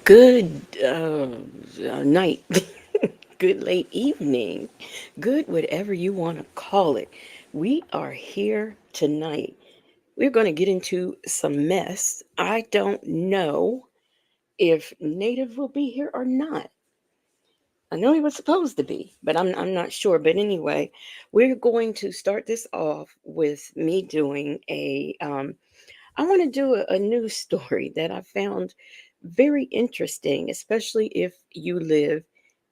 Good night, good late evening, good whatever you want to call it. We are here tonight. We're going to get into some mess. I don't know if Native will be here or not. I know he was supposed to be, but I'm not sure. But anyway, we're going to start this off with me doing I want to do a news story that I found very interesting, especially if you live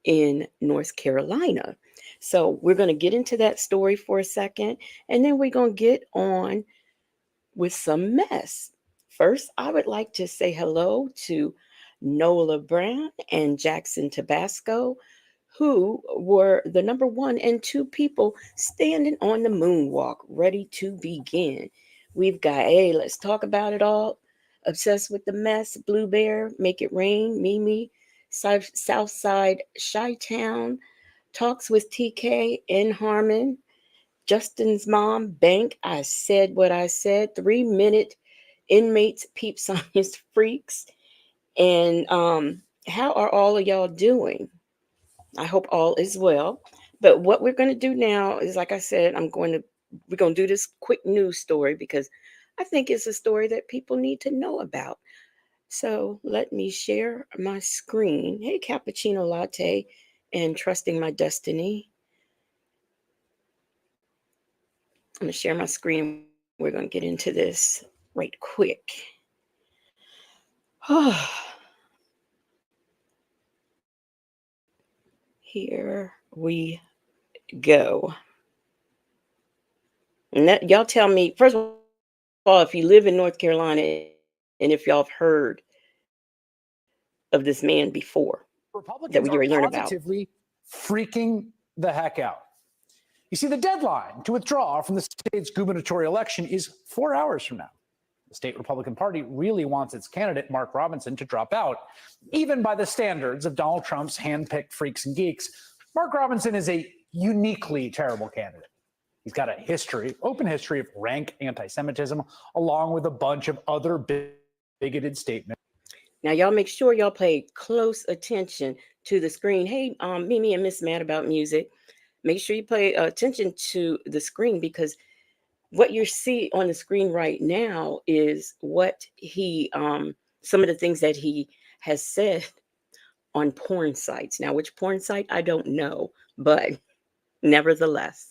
in North Carolina. So we're going to get into that story for a second, and then we're going to get on with some mess. First, I would like to say hello to Nola Brown and Jackson Tabasco, who were the number one and two people standing on the moonwalk, ready to begin. We've got, hey, let's talk about it all. Obsessed with the mess, Blue Bear, Make It Rain, Mimi, Southside Chi Town, Talks with TK, and Harmon, Justin's mom, Bank, I said what I said, 3 minute inmates, peep science freaks. And how are all of y'all doing? I hope all is well. But what we're going to do now is, like I said, we're going to do this quick news story because I think it's a story that people need to know about. So let me share my screen. Hey, cappuccino latte and trusting my destiny. I'm going to share my screen. We're going to get into this right quick. Here we go. And that, y'all tell me, first of all, if you live in North Carolina and if y'all have heard of this man before that we already learned about. Republicans are positively freaking the heck out. You see, the deadline to withdraw from the state's gubernatorial election is 4 hours from now. The state Republican Party really wants its candidate, Mark Robinson, to drop out. Even by the standards of Donald Trump's handpicked freaks and geeks, Mark Robinson is a uniquely terrible candidate. He's got a open history of rank anti-Semitism, along with a bunch of other bigoted statements. Now, y'all make sure y'all pay close attention to the screen. Hey, Mimi and Miss Mad About Music, make sure you pay attention to the screen because what you see on the screen right now is what some of the things that he has said on porn sites. Now, which porn site, I don't know, but nevertheless.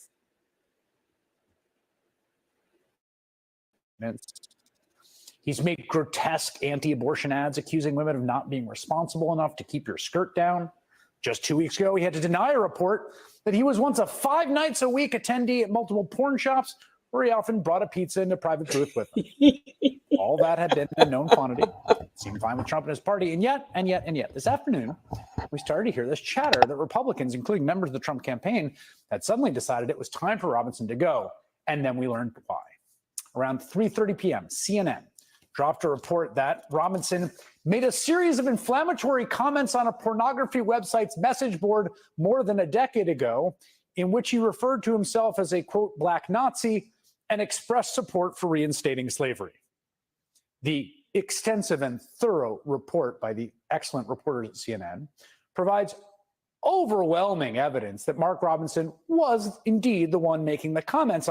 He's made grotesque anti-abortion ads accusing women of not being responsible enough to keep your skirt down. Just 2 weeks ago, he had to deny a report that he was once a 5 nights a week attendee at multiple porn shops where he often brought a pizza into a private booth with him. All that had been a known quantity. It seemed fine with Trump and his party. And yet, this afternoon, we started to hear this chatter that Republicans, including members of the Trump campaign, had suddenly decided it was time for Robinson to go. And then we learned why. Around 3:30 p.m., CNN dropped a report that Robinson made a series of inflammatory comments on a pornography website's message board more than a decade ago, in which he referred to himself as a, quote, black Nazi and expressed support for reinstating slavery. The extensive and thorough report by the excellent reporters at CNN provides overwhelming evidence that Mark Robinson was indeed the one making the comments.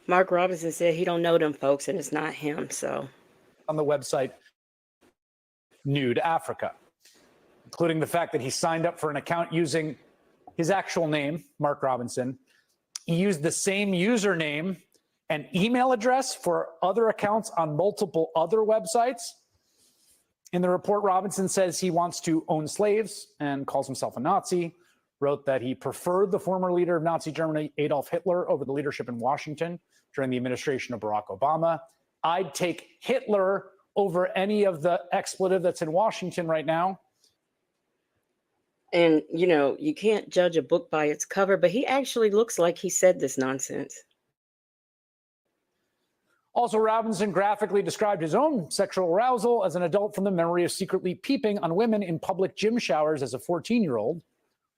Mark Robinson said he don't know them folks and it's not him, so. On the website Nude Africa, including the fact that he signed up for an account using his actual name, Mark Robinson. He used the same username and email address for other accounts on multiple other websites. In the report, Robinson says he wants to own slaves and calls himself a Nazi, wrote that he preferred the former leader of Nazi Germany, Adolf Hitler, over the leadership in Washington during the administration of Barack Obama. I'd take Hitler over any of the expletive that's in Washington right now. And, you know, you can't judge a book by its cover, but he actually looks like he said this nonsense. Also, Robinson graphically described his own sexual arousal as an adult from the memory of secretly peeping on women in public gym showers as a 14-year-old.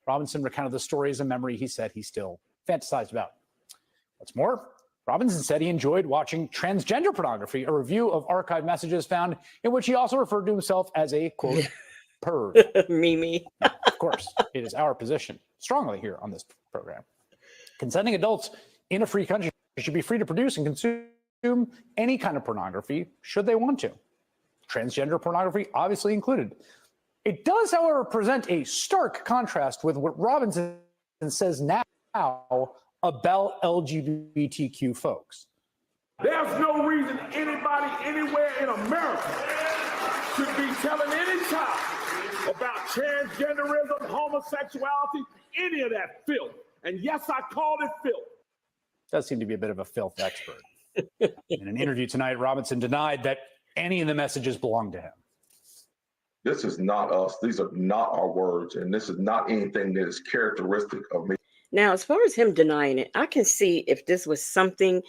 Robinson recounted the story as a memory he said he still fantasized about. What's more, Robinson said he enjoyed watching transgender pornography, a review of archived messages found in which he also referred to himself as a, quote, perv. Mimi. Now, of course, it is our position strongly here on this program. Consenting adults in a free country should be free to produce and consume any kind of pornography should they want to. Transgender pornography obviously included. It does, however, present a stark contrast with what Robinson says now about LGBTQ folks. There's no reason anybody anywhere in America should be telling any child about transgenderism, homosexuality, any of that filth. And yes, I called it filth. Does seem to be a bit of a filth expert. In an interview tonight, Robinson denied that any of the messages belonged to him. This is not us. These are not our words. And this is not anything that is characteristic of me. Now, as far as him denying it, I can see if this was something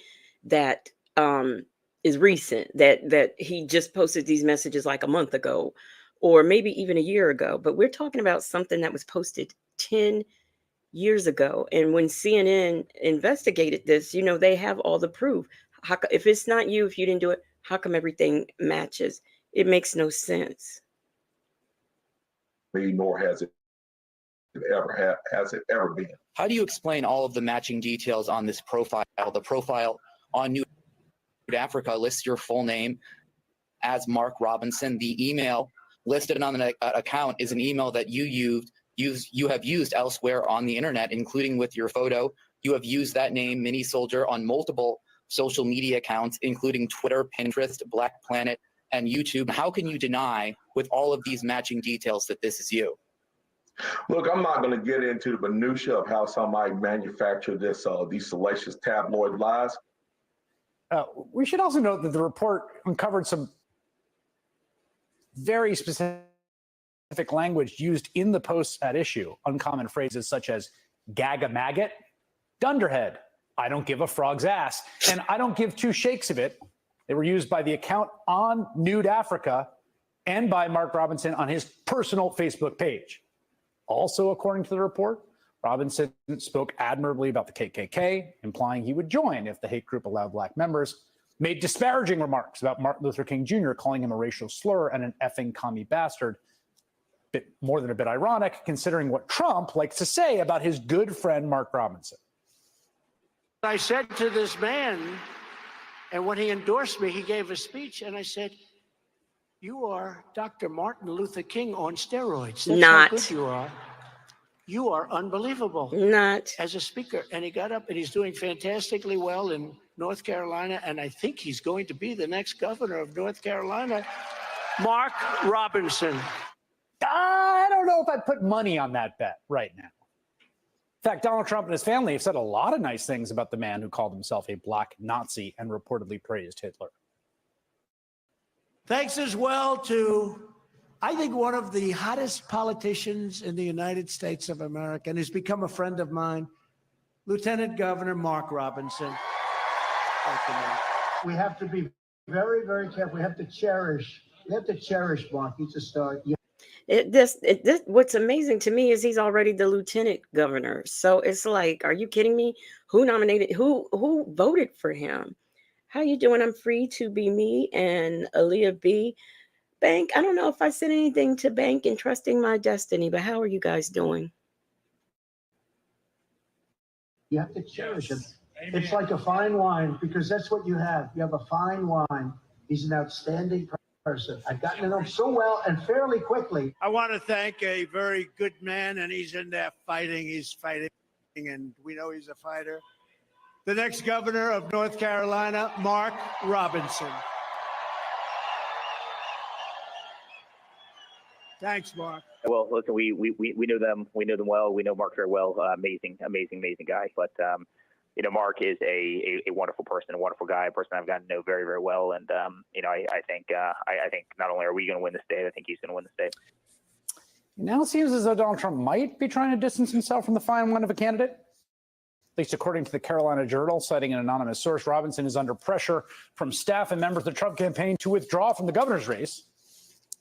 that is recent, that he just posted these messages like a month ago, or maybe even a year ago. But we're talking about something that was posted 10 years ago. And when CNN investigated this, they have all the proof. If it's not you, if you didn't do it, how come everything matches? It makes no sense. Me, nor has it ever been. How do you explain all of the matching details on this profile? The profile on Nude Africa lists your full name as Mark Robinson. The email listed on the account is an email that you have used elsewhere on the internet, including with your photo. You have used that name, Mini Soldier, on multiple social media accounts, including Twitter, Pinterest, Black Planet, and YouTube. How can you deny, with all of these matching details, that this is you? Look, I'm not going to get into the minutia of how somebody manufactured these salacious tabloid lies. We should also note that the report uncovered some very specific language used in the posts at issue. Uncommon phrases such as "gag a maggot," "dunderhead," "I don't give a frog's ass," and "I don't give two shakes of it." They were used by the account on Nude Africa and by Mark Robinson on his personal Facebook page. Also, according to the report, Robinson spoke admirably about the KKK, implying he would join if the hate group allowed Black members, made disparaging remarks about Martin Luther King Jr., calling him a racial slur and an effing commie bastard. Bit more than a bit ironic, considering what Trump likes to say about his good friend Mark Robinson. I said to this man, and when he endorsed me, he gave a speech, and I said, "You are Dr. Martin Luther King on steroids. That's Not. how good you are. You are unbelievable Not. as a speaker." And he got up, and he's doing fantastically well in North Carolina, and I think he's going to be the next governor of North Carolina, Mark Robinson. I don't know if I'd put money on that bet right now. In fact, Donald Trump and his family have said a lot of nice things about the man who called himself a black Nazi and reportedly praised Hitler. Thanks as well to, I think, one of the hottest politicians in the United States of America, and has become a friend of mine, Lieutenant Governor Mark Robinson. Thank you, Mark. We have to be very, very careful. We have to cherish Mark. He's a star. Yeah. What's amazing to me is he's already the lieutenant governor. So it's like, are you kidding me? Who nominated? Who voted for him? How you doing? I'm free to be me. And Aaliyah B. Bank, I don't know if I said anything to Bank and trusting my destiny, but how are you guys doing? You have to cherish him. It's like a fine wine, because that's what you have. You have a fine wine. He's an outstanding person. I've gotten to know him so well and fairly quickly. I want to thank a very good man, and he's in there fighting. He's fighting, and we know he's a fighter. The next governor of North Carolina, Mark Robinson. Thanks, Mark. Well, listen, we know them. We know them well. We know Mark very well. Amazing guy. But Mark is a wonderful person, a wonderful guy, a person I've gotten to know very, very well. And I think not only are we going to win the state, I think he's going to win the state. It now seems as though Donald Trump might be trying to distance himself from the fine wine of a candidate. At least according to the Carolina Journal, citing an anonymous source, Robinson is under pressure from staff and members of the Trump campaign to withdraw from the governor's race.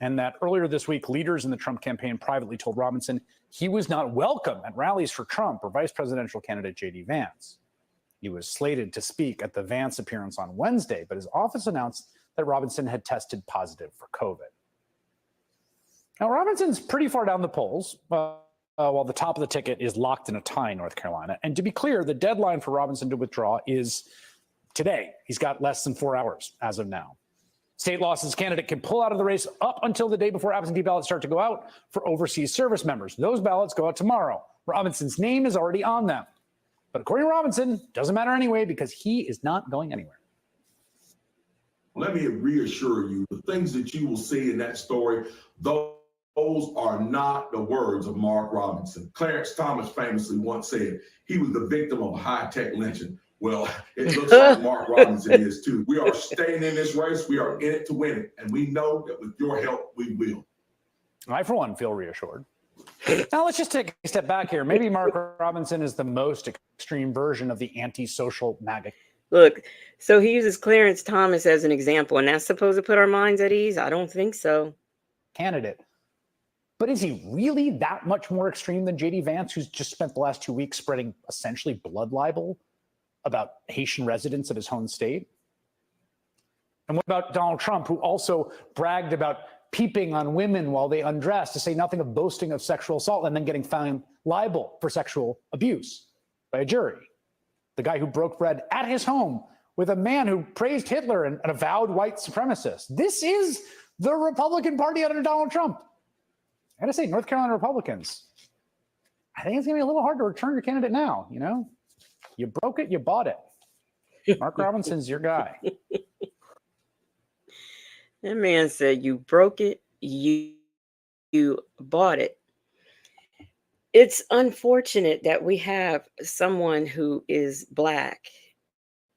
And that earlier this week, leaders in the Trump campaign privately told Robinson he was not welcome at rallies for Trump or vice presidential candidate J.D. Vance. He was slated to speak at the Vance appearance on Wednesday, but his office announced that Robinson had tested positive for COVID. Now, Robinson's pretty far down the polls, while the top of the ticket is locked in a tie in North Carolina. And to be clear, the deadline for Robinson to withdraw is today. He's got less than 4 hours as of now. State law says candidate can pull out of the race up until the day before absentee ballots start to go out for overseas service members. Those ballots go out tomorrow. Robinson's name is already on them. But according to Robinson, doesn't matter anyway because he is not going anywhere. Let me reassure you, the things that you will see in that story, those are not the words of Mark Robinson. Clarence Thomas famously once said he was the victim of a high-tech lynching. Well, it looks like Mark Robinson is too. We are staying in this race. We are in it to win it. And we know that with your help, we will. I, for one, feel reassured. Now, let's just take a step back here. Maybe Mark Robinson is the most extreme version of the antisocial MAGA. Look, so he uses Clarence Thomas as an example, and that's supposed to put our minds at ease? I don't think so. Candidate. But is he really that much more extreme than J.D. Vance, who's just spent the last 2 weeks spreading essentially blood libel about Haitian residents of his home state? And what about Donald Trump, who also bragged about peeping on women while they undress, to say nothing of boasting of sexual assault and then getting found liable for sexual abuse by a jury? The guy who broke bread at his home with a man who praised Hitler and an avowed white supremacist. This is the Republican Party under Donald Trump. I gotta say, North Carolina Republicans, I think it's gonna be a little hard to return your candidate now, you know? You broke it, you bought it. Mark Robinson's your guy. That man said, you broke it, you bought it. It's unfortunate that we have someone who is Black,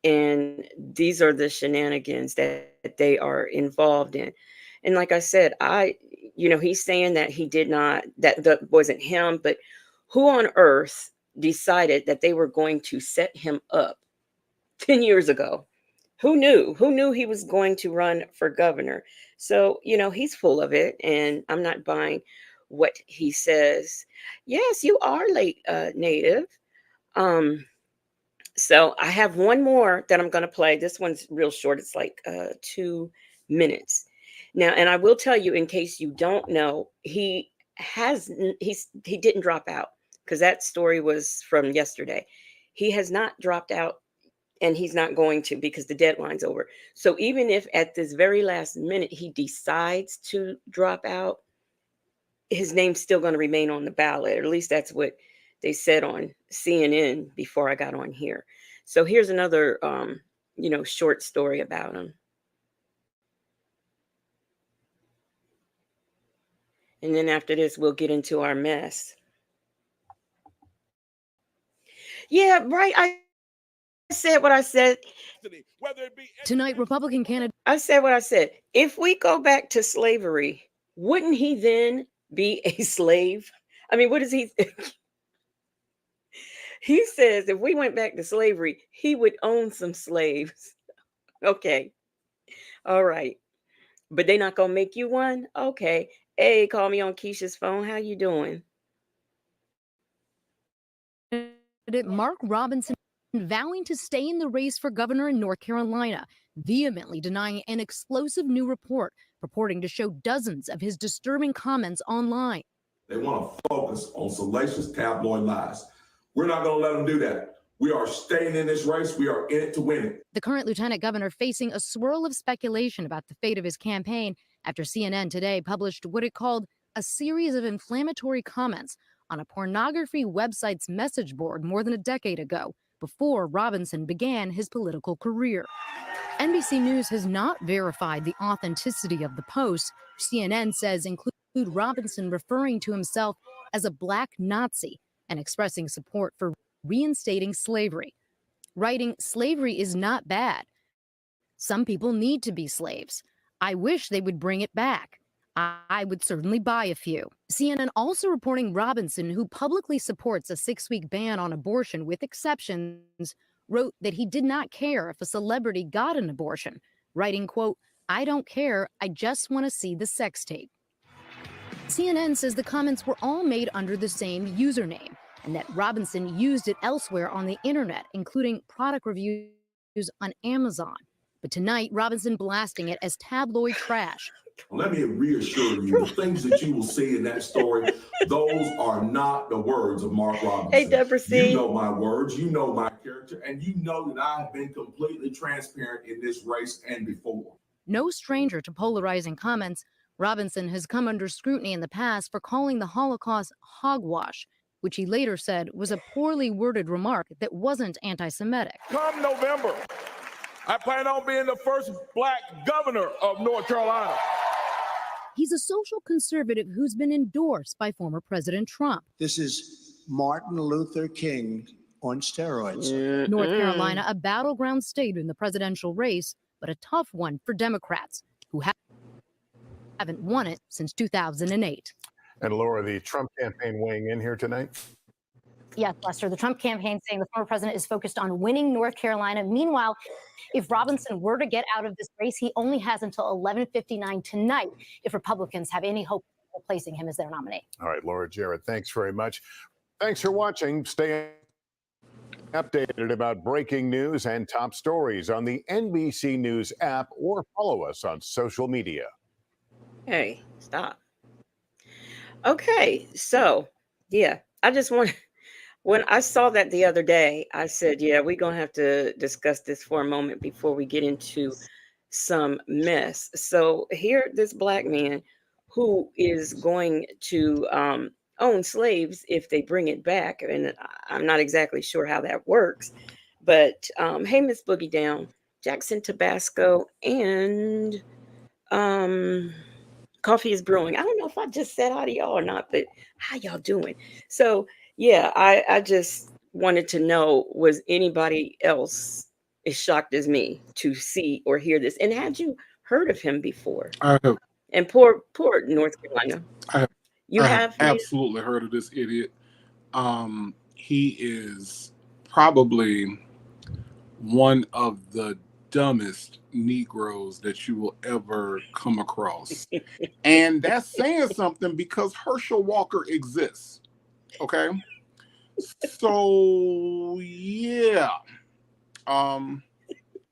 and these are the shenanigans that they are involved in. And like I said, he's saying that he did not, that wasn't him, but who on earth decided that they were going to set him up 10 years ago? Who knew? Who knew he was going to run for governor? So, he's full of it, and I'm not buying what he says. Yes, you are late, native. So I have one more that I'm going to play. This one's real short. It's like 2 minutes. Now, and I will tell you, in case you don't know, he didn't drop out, because that story was from yesterday. He has not dropped out, and he's not going to, because the deadline's over. So even if at this very last minute he decides to drop out, his name's still going to remain on the ballot. Or at least that's what they said on CNN before I got on here. So here's another, short story about him. And then after this, we'll get into our mess. Yeah, right. I said what I said. Tonight, Republican candidate. I said what I said. If we go back to slavery, wouldn't he then be a slave? I mean, what does he think? He says if we went back to slavery, he would own some slaves. Okay. All right. But they're not going to make you one? Okay. Hey, call me on Keisha's phone. How you doing? Mark Robinson vowing to stay in the race for governor in North Carolina, vehemently denying an explosive new report purporting to show dozens of his disturbing comments online. They want to focus on salacious tabloid lies. We're not going to let them do that. We are staying in this race. We are in it to win it. The current lieutenant governor facing a swirl of speculation about the fate of his campaign after CNN today published what it called a series of inflammatory comments on a pornography website's message board more than a decade ago, before Robinson began his political career. NBC News has not verified the authenticity of the posts. CNN says include Robinson referring to himself as a Black Nazi and expressing support for reinstating slavery, writing, "Slavery is not bad. Some people need to be slaves. I wish they would bring it back. I would certainly buy a few." CNN also reporting Robinson, who publicly supports a 6-week ban on abortion with exceptions, wrote that he did not care if a celebrity got an abortion, writing, quote, "I don't care. I just want to see the sex tape." CNN says the comments were all made under the same username, and that Robinson used it elsewhere on the internet, including product reviews on Amazon. But tonight, Robinson blasting it as tabloid trash. Let me reassure you, the things that you will see in that story, those are not the words of Mark Robinson. Hey, Deborah C. You know my words, you know my character, and you know that I have been completely transparent in this race and before. No stranger to polarizing comments, Robinson has come under scrutiny in the past for calling the Holocaust hogwash, which he later said was a poorly worded remark that wasn't anti-Semitic. Come November, I plan on being the first black governor of North Carolina. He's a social conservative who's been endorsed by former President Trump. This is Martin Luther King on steroids. North Carolina, a battleground state in the presidential race, but a tough one for Democrats, who haven't won it since 2008. And Laura, the Trump campaign weighing in here tonight? Yes, Lester, the Trump campaign saying the former president is focused on winning North Carolina. Meanwhile, if Robinson were to get out of this race, he only has until 11:59 tonight if Republicans have any hope of replacing him as their nominee. All right, Laura Jarrett, thanks very much. Thanks for watching. Stay updated about breaking news and top stories on the NBC News app or follow us on social media. Hey, stop. Okay, so yeah, I just want when I saw that the other day, I said, yeah, we're gonna have to discuss this for a moment before we get into some mess. So here, this black man who is going to own slaves if they bring it back, and I'm not exactly sure how that works, but hey, Miss Boogie Down, Jackson Tabasco, and coffee is brewing. I don't know if I just said hi to y'all or not, but how y'all doing? So yeah, I just wanted to know, was anybody else as shocked as me to see or hear this? And had you heard of him before? I have. And poor North Carolina. I have Nita? Absolutely heard of this idiot. He is probably one of the dumbest Negroes that you will ever come across. And that's saying something because Herschel Walker exists. Okay. So yeah.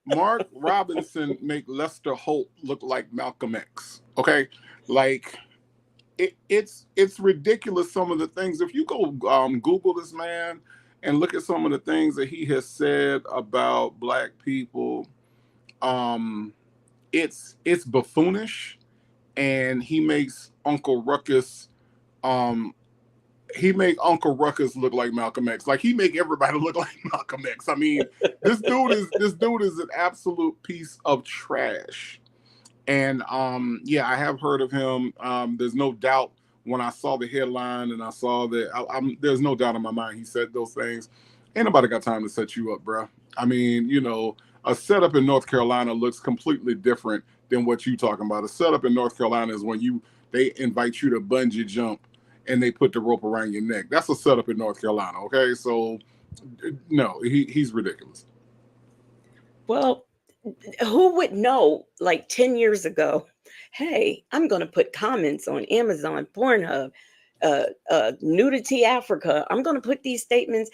Mark Robinson make Lester Holt look like Malcolm X. Okay. Like it's ridiculous, some of the things. If you go Google this man and look at some of the things that he has said about black people, it's buffoonish, and he makes Uncle Ruckus look like Malcolm X. Like, he make everybody look like Malcolm X. I mean, this dude is an absolute piece of trash. And yeah, I have heard of him. There's no doubt when I saw the headline and I saw that, there's no doubt in my mind he said those things. Ain't nobody got time to set you up, bro. I mean, you know, a setup in North Carolina looks completely different than what you talking about. A setup in North Carolina is when they invite you to bungee jump and they put the rope around your neck. That's a setup in North Carolina, okay? So, no, he's ridiculous. Well, who would know, like 10 years ago, hey, I'm going to put comments on Amazon, Pornhub, Nudity Africa. I'm going to put these statements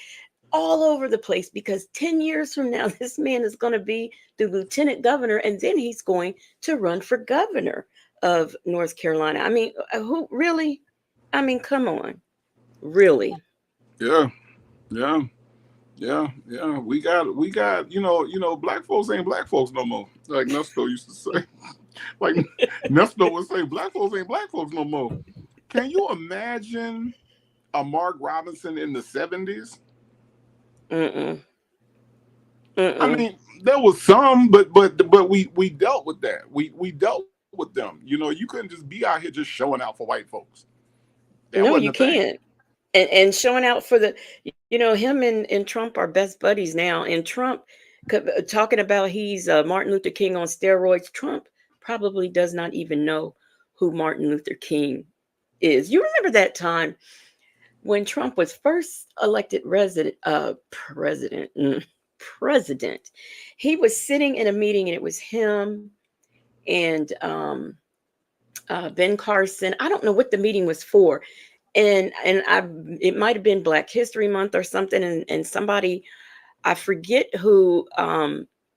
all over the place because 10 years from now, this man is going to be the lieutenant governor, and then he's going to run for governor of North Carolina. I mean, who really? I mean, come on. Really? Yeah. We got, you know, black folks ain't black folks no more. Like Nesto used to say. Like Nesto would say, black folks ain't black folks no more. Can you imagine a Mark Robinson in the 70s? I mean, there was some, but we dealt with that. We dealt with them. You know, you couldn't just be out here just showing out for white folks. No, you can't. And showing out for the, you know, him and Trump are best buddies now. And Trump talking about he's Martin Luther King on steroids. Trump probably does not even know who Martin Luther King is. You remember that time when Trump was first elected president? He was sitting in a meeting, and it was him and Ben Carson. I don't know what the meeting was for. and it might have been Black History Month or something, and somebody, I forget who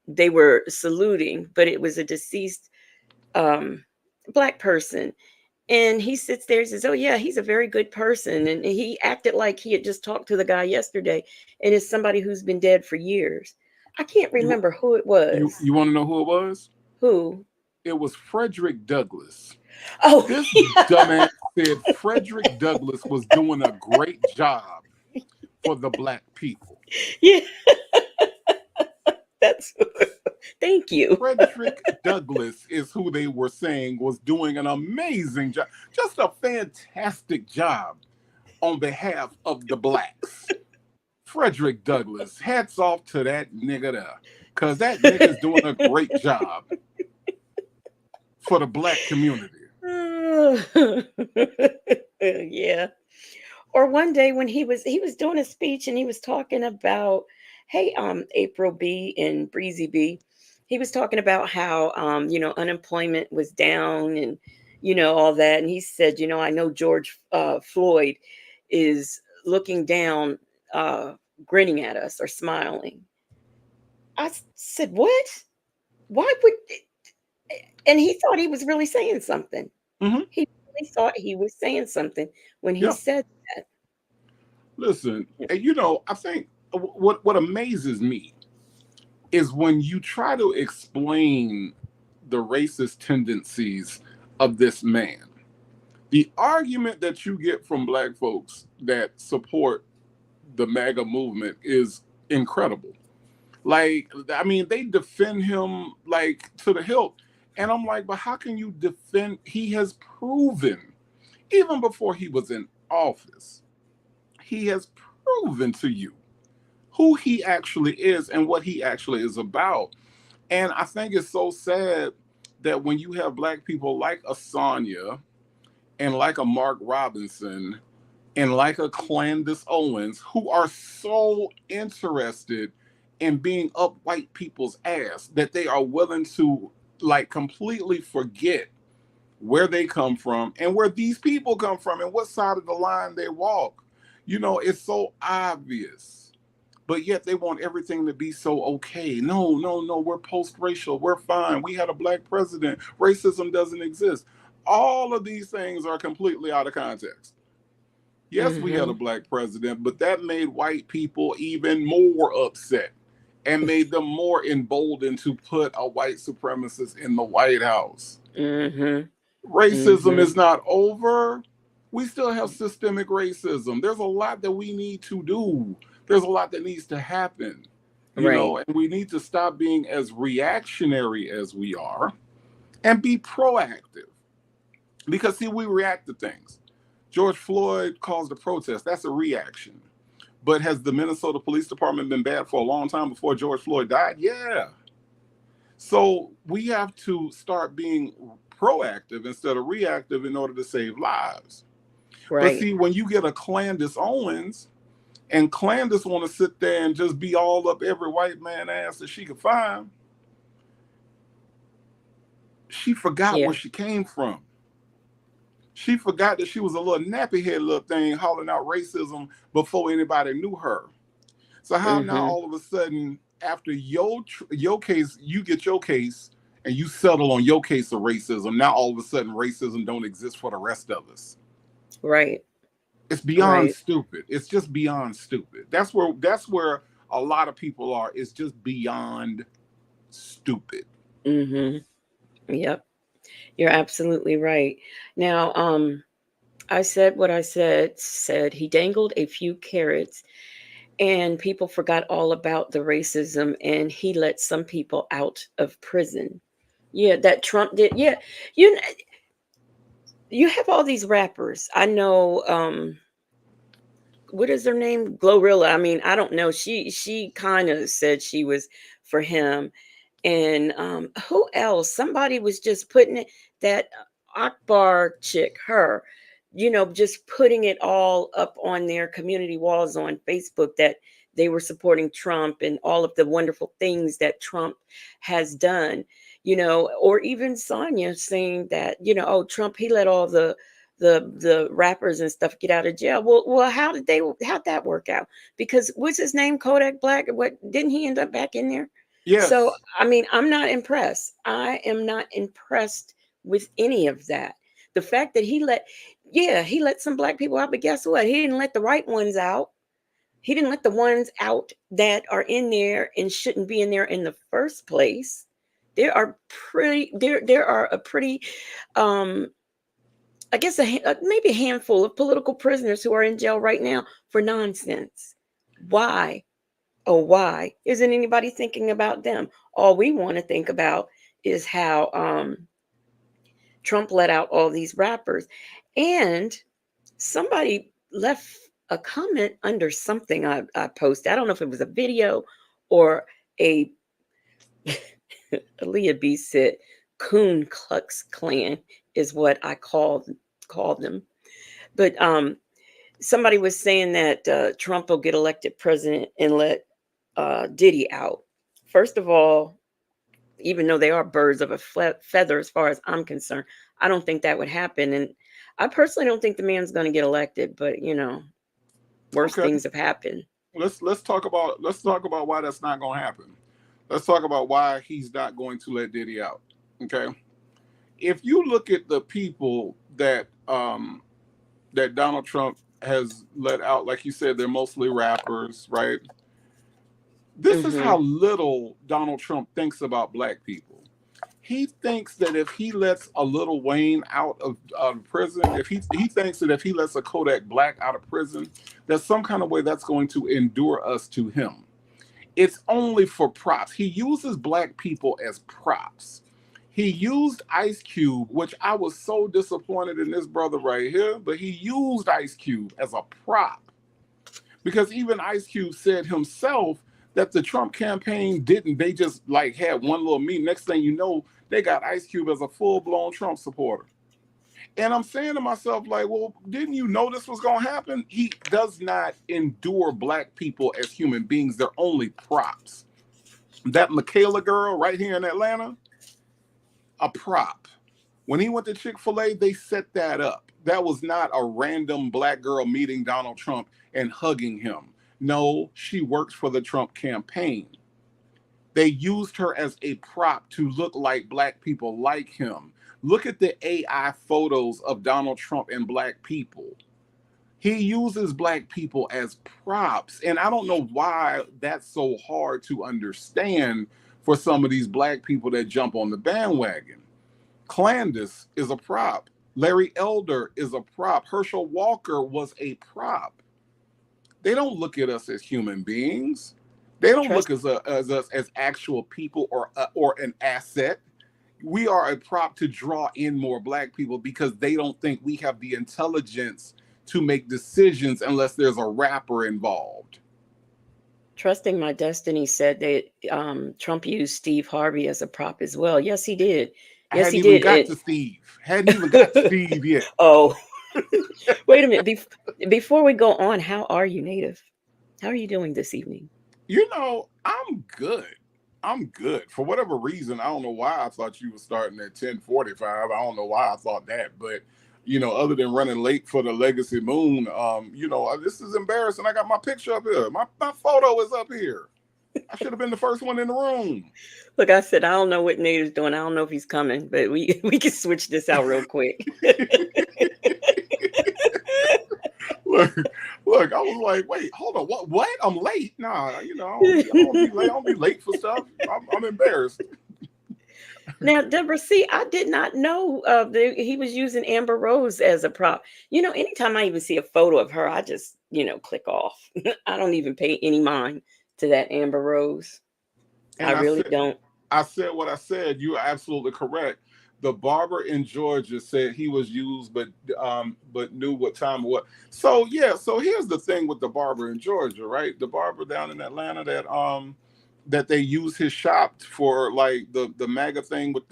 they were saluting, but it was a deceased um, Black person. And he sits there and says, "Oh, yeah, he's a very good person." And he acted like he had just talked to the guy yesterday, and it's somebody who's been dead for years. I can't You remember who it you was. you want to know who it was? Who? It was Frederick Douglass. Oh, This dumbass said Frederick Douglass was doing a great job for the Black people. yeah, that's. Thank you. Frederick Douglass is who they were saying was doing an amazing job, just a fantastic job on behalf of the Blacks. Frederick Douglass, hats off to that nigga there, because that nigga's doing a great job for the Black community. Yeah. Or one day when he was doing a speech and he was talking about, hey, April B and Breezy B, he was talking about how unemployment was down, and all that, and he said, I know George Floyd is looking down, grinning at us or smiling. Said, what? Why would? And he thought he was really saying something. Mm-hmm. He really thought he was saying something when he Yeah. said that. Listen, and I think what amazes me is when you try to explain the racist tendencies of this man. The argument that you get from Black folks that support the MAGA movement is incredible. Like, I mean, they defend him like to the hilt. And I'm like, but how can you defend? He has proven, even before he was in office, he has proven to you who he actually is and what he actually is about. And I think it's so sad that when you have Black people like a Sonia and like a Mark Robinson and like a Candace Owens, who are so interested in being up white people's ass that they are willing to like completely forget where they come from and where these people come from and what side of the line they walk. It's so obvious, but yet they want everything to be so okay. No, no, no, we're post-racial, we're fine, we had a Black president, racism doesn't exist. All of these things are completely out of context. Yes, we had a Black president, but that made white people even more upset and made them more emboldened to put a white supremacist in the White House. Racism is not over. We still have systemic racism. There's a lot that we need to do. There's a lot that needs to happen, and we need to stop being as reactionary as we are and be proactive. Because, see, we react to things. George Floyd caused a protest. That's a reaction. But has the Minnesota Police Department been bad for a long time before George Floyd died? Yeah. So we have to start being proactive instead of reactive in order to save lives. But see, when you get a Candace Owens, and Candace want to sit there and just be all up every white man ass that she could find, she forgot where she came from. She forgot that she was a little nappy-headed little thing hollering out racism before anybody knew her. So how now all of a sudden, after your case, you get your case and you settle on your case of racism, now all of a sudden racism don't exist for the rest of us. Right. It's beyond stupid. It's just beyond stupid. That's where a lot of people are. It's just beyond stupid. Yep. You're absolutely right. Now, I said what I said he dangled a few carrots and people forgot all about the racism, and he let some people out of prison. Yeah, that Trump did. Yeah. You you have all these rappers. I know what is her name? Glorilla. I mean, I don't know. She kind of said she was for him. And who else? Somebody was just putting it, that Akbar chick, her, just putting it all up on their community walls on Facebook that they were supporting Trump and all of the wonderful things that Trump has done, or even Sonia saying that, oh, Trump, he let all the the rappers and stuff get out of jail. Well, how'd that work out? Because what's his name, Kodak Black? What, didn't he end up back in there? So Yes. I mean, I'm not impressed. I am not impressed with any of that. The fact that he let some black people out, but guess what? He didn't let the right ones out. He didn't let the ones out that are in there and shouldn't be in there in the first place. There are a pretty um I guess maybe a handful of political prisoners who are in jail right now for nonsense. Why? Oh, why isn't anybody thinking about them? All we want to think about is how Trump let out all these rappers. And somebody left a comment under something I posted. I don't know if it was a video or a Aaliyah B said Coon Klux Klan is what I called them. But somebody was saying that Trump will get elected president and let Diddy out. First of all, even though they are birds of a feather, as far as I'm concerned, I don't think that would happen. And I personally don't think the man's going to get elected. But worse Okay. things have happened. Let's talk about why that's not going to happen. Let's talk about why he's not going to let Diddy out. Okay. If you look at the people that that Donald Trump has let out, like you said, they're mostly rappers, right? This is how little Donald Trump thinks about black people. He thinks that if he lets a Lil Wayne out of prison, if he thinks that if he lets a Kodak Black out of prison, that some kind of way that's going to endure us to him. It's only for props. He uses black people as props. He used Ice Cube, which I was so disappointed in this brother right here, but he used Ice Cube as a prop. Because even Ice Cube said himself that the Trump campaign didn't, they just like had one little meeting. Next thing you know, they got Ice Cube as a full-blown Trump supporter. And I'm saying to myself, like, well, didn't you know this was going to happen? He does not endure black people as human beings. They're only props. That Michaela girl right here in Atlanta, a prop. When he went to Chick-fil-A, they set that up. That was not a random black girl meeting Donald Trump and hugging him. No, she works for the Trump campaign. They used her as a prop to look like black people like him. Look at the AI photos of Donald Trump and black people. He uses black people as props. And I don't know why that's so hard to understand for some of these black people that jump on the bandwagon. Clandis is a prop. Larry Elder is a prop. Herschel Walker was a prop. They don't look at us as human beings. They don't look at us as actual people or an asset. We are a prop to draw in more black people because they don't think we have the intelligence to make decisions unless there's a rapper involved. Trusting My Destiny said that Trump used Steve Harvey as a prop as well. Yes, he did. Yes, he did. Hadn't even got to Steve yet. Oh, wait a minute. Before we go on, how are you, Native? How are you doing this evening? You know, I'm good. I'm good. For whatever reason, I don't know why I thought you were starting at 10:45. I don't know why I thought that, but other than running late for the Legacy Moon, this is embarrassing. I got my picture up here. My photo is up here. I should have been the first one in the room. Look, I said I don't know what Nate is doing. I don't know if he's coming, but we can switch this out real quick. Look, I was like, wait, hold on, what? I'm late. Nah, I don't be late for stuff. I'm embarrassed. Now, Deborah, see, I did not know he was using Amber Rose as a prop. Anytime I even see a photo of her, I just, click off. I don't even pay any mind to that Amber Rose. And I really don't. I said what I said. You are absolutely correct. The barber in Georgia said he was used, but knew what time it was. So yeah. So here's the thing with the barber in Georgia, right? The barber down in Atlanta that they use his shop for, like the MAGA thing with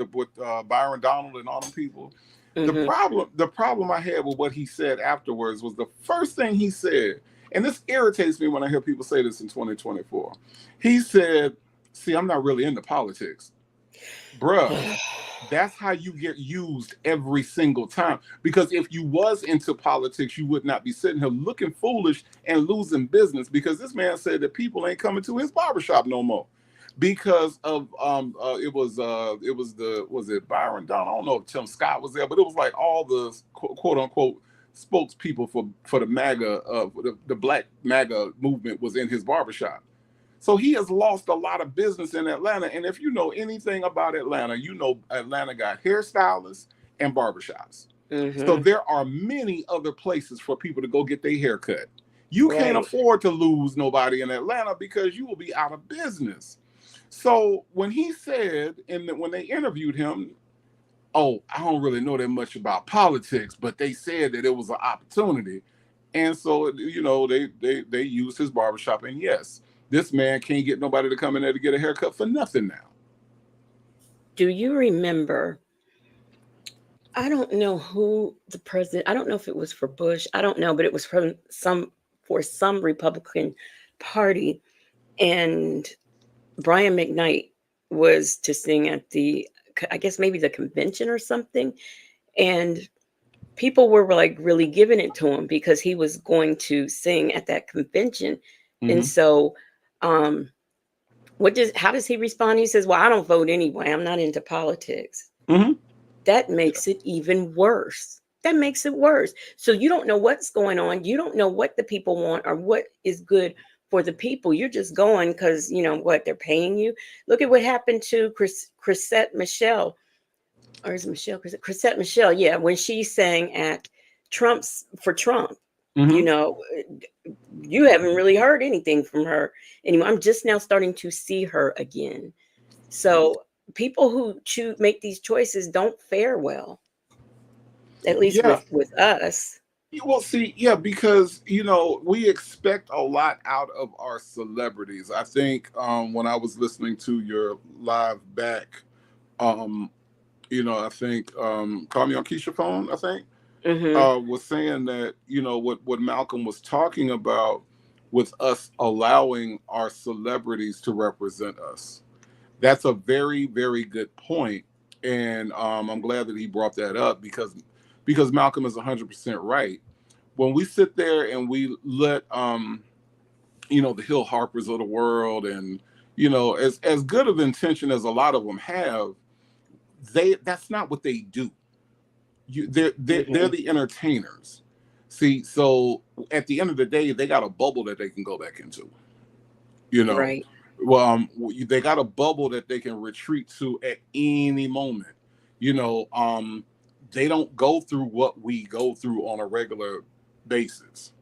Byron Donald and all them people. Mm-hmm. The problem I had with what he said afterwards was the first thing he said, and this irritates me when I hear people say this in 2024. He said, "See, I'm not really into politics." Bruh, that's how you get used every single time. Because if you was into politics, you would not be sitting here looking foolish and losing business. Because this man said that people ain't coming to his barbershop no more because of was it Byron Donald? I don't know if Tim Scott was there, but it was like all the quote unquote spokespeople for the MAGA the black MAGA movement was in his barbershop. So he has lost a lot of business in Atlanta. And if you know anything about Atlanta, you know Atlanta got hairstylists and barbershops. So there are many other places for people to go get their hair cut. You can't afford to lose nobody in Atlanta because you will be out of business. So when he said, when they interviewed him, oh, I don't really know that much about politics, but they said that it was an opportunity. And so, you know, they used his barbershop. And yes, this man can't get nobody to come in there to get a haircut for nothing now. Do you remember? I don't know who the president, I don't know if it was for Bush, I don't know, but it was for some Republican party. And Brian McKnight was to sing at I guess maybe the convention or something. And people were like really giving it to him because he was going to sing at that convention. And so, how does he respond? He says, well, I don't vote anyway. I'm not into politics. That makes it even worse. That makes it worse. So you don't know what's going on. You don't know what the people want or what is good for the people. You're just going because, you know, what, they're paying you. Look at what happened to Chrisette Michelle. Or is it Michelle? Chrisette Michelle, yeah, when she sang at Trump. You know, you haven't really heard anything from her anymore. I'm just now starting to see her again. So people who make these choices don't fare well, at least with us. Well, see, yeah, because you know we expect a lot out of our celebrities. I think when I was listening to your live back, you know, I think call me on Keisha phone. I think was saying that you know what Malcolm was talking about with us allowing our celebrities to represent us. That's a very, very good point, and I'm glad that he brought that up because Malcolm is 100% right. When we sit there and we let you know the Hill Harpers of the world, and you know as good of intention as a lot of them have, that's not what they do. They're the entertainers. See, so at the end of the day, they got a bubble that they can go back into. You know, Right. well, they got a bubble that they can retreat to at any moment. You know, they don't go through what we go through on a regular basis.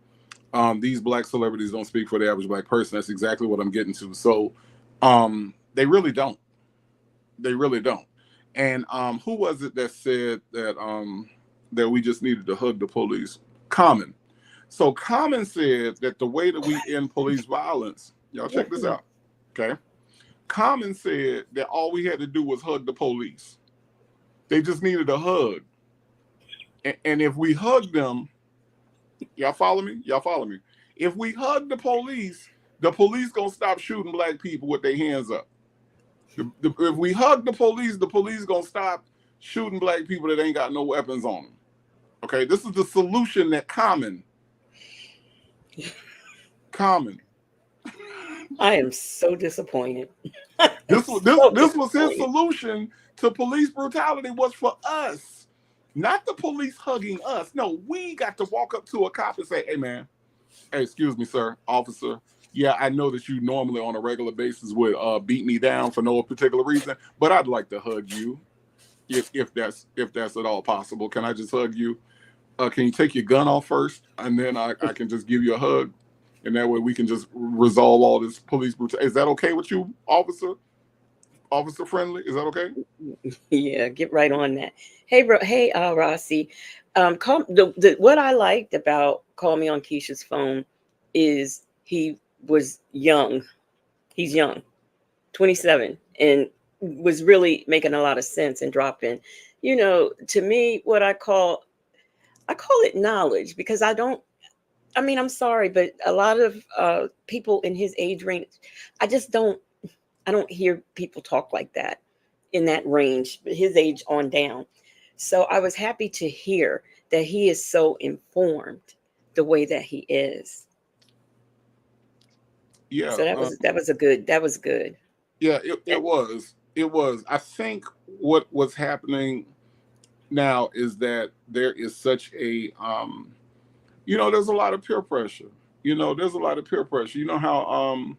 These black celebrities don't speak for the average black person. That's exactly what I'm getting to. So, they really don't. They really don't. And who was it that said that we just needed to hug the police? Common. So Common said that the way that we end police violence, y'all check this out, okay? Common said that all we had to do was hug the police. They just needed a hug. And if we hug them, y'all follow me? Y'all follow me? If we hug the police gonna stop shooting black people with their hands up. If we hug the police gonna stop shooting black people that ain't got no weapons on them. Okay, this is the solution that Common. I am so disappointed. This was his solution to police brutality was for us, not the police hugging us. No, we got to walk up to a cop and say, "Hey, man, hey, excuse me, sir, officer. Yeah, I know that you normally on a regular basis would beat me down for no particular reason, but I'd like to hug you, if that's at all possible. Can I just hug you? Can you take your gun off first, and then I can just give you a hug, and that way we can just resolve all this police brutality. Is that okay with you, officer? Officer friendly? Is that okay?" Yeah, get right on that. Hey, Rossi. What I liked about Call Me on Keisha's Phone is he was young. He's young, 27, and was really making a lot of sense and dropping, you know, to me, what I call it knowledge, because I mean, I'm sorry, but a lot of people in his age range, I don't hear people talk like that. in that range, his age on down. So I was happy to hear that he is so informed the way that he is. Yeah, So that was good. yeah, And it was. I think what's happening now is that there is such a there's a lot of peer pressure. There's a lot of peer pressure. You know how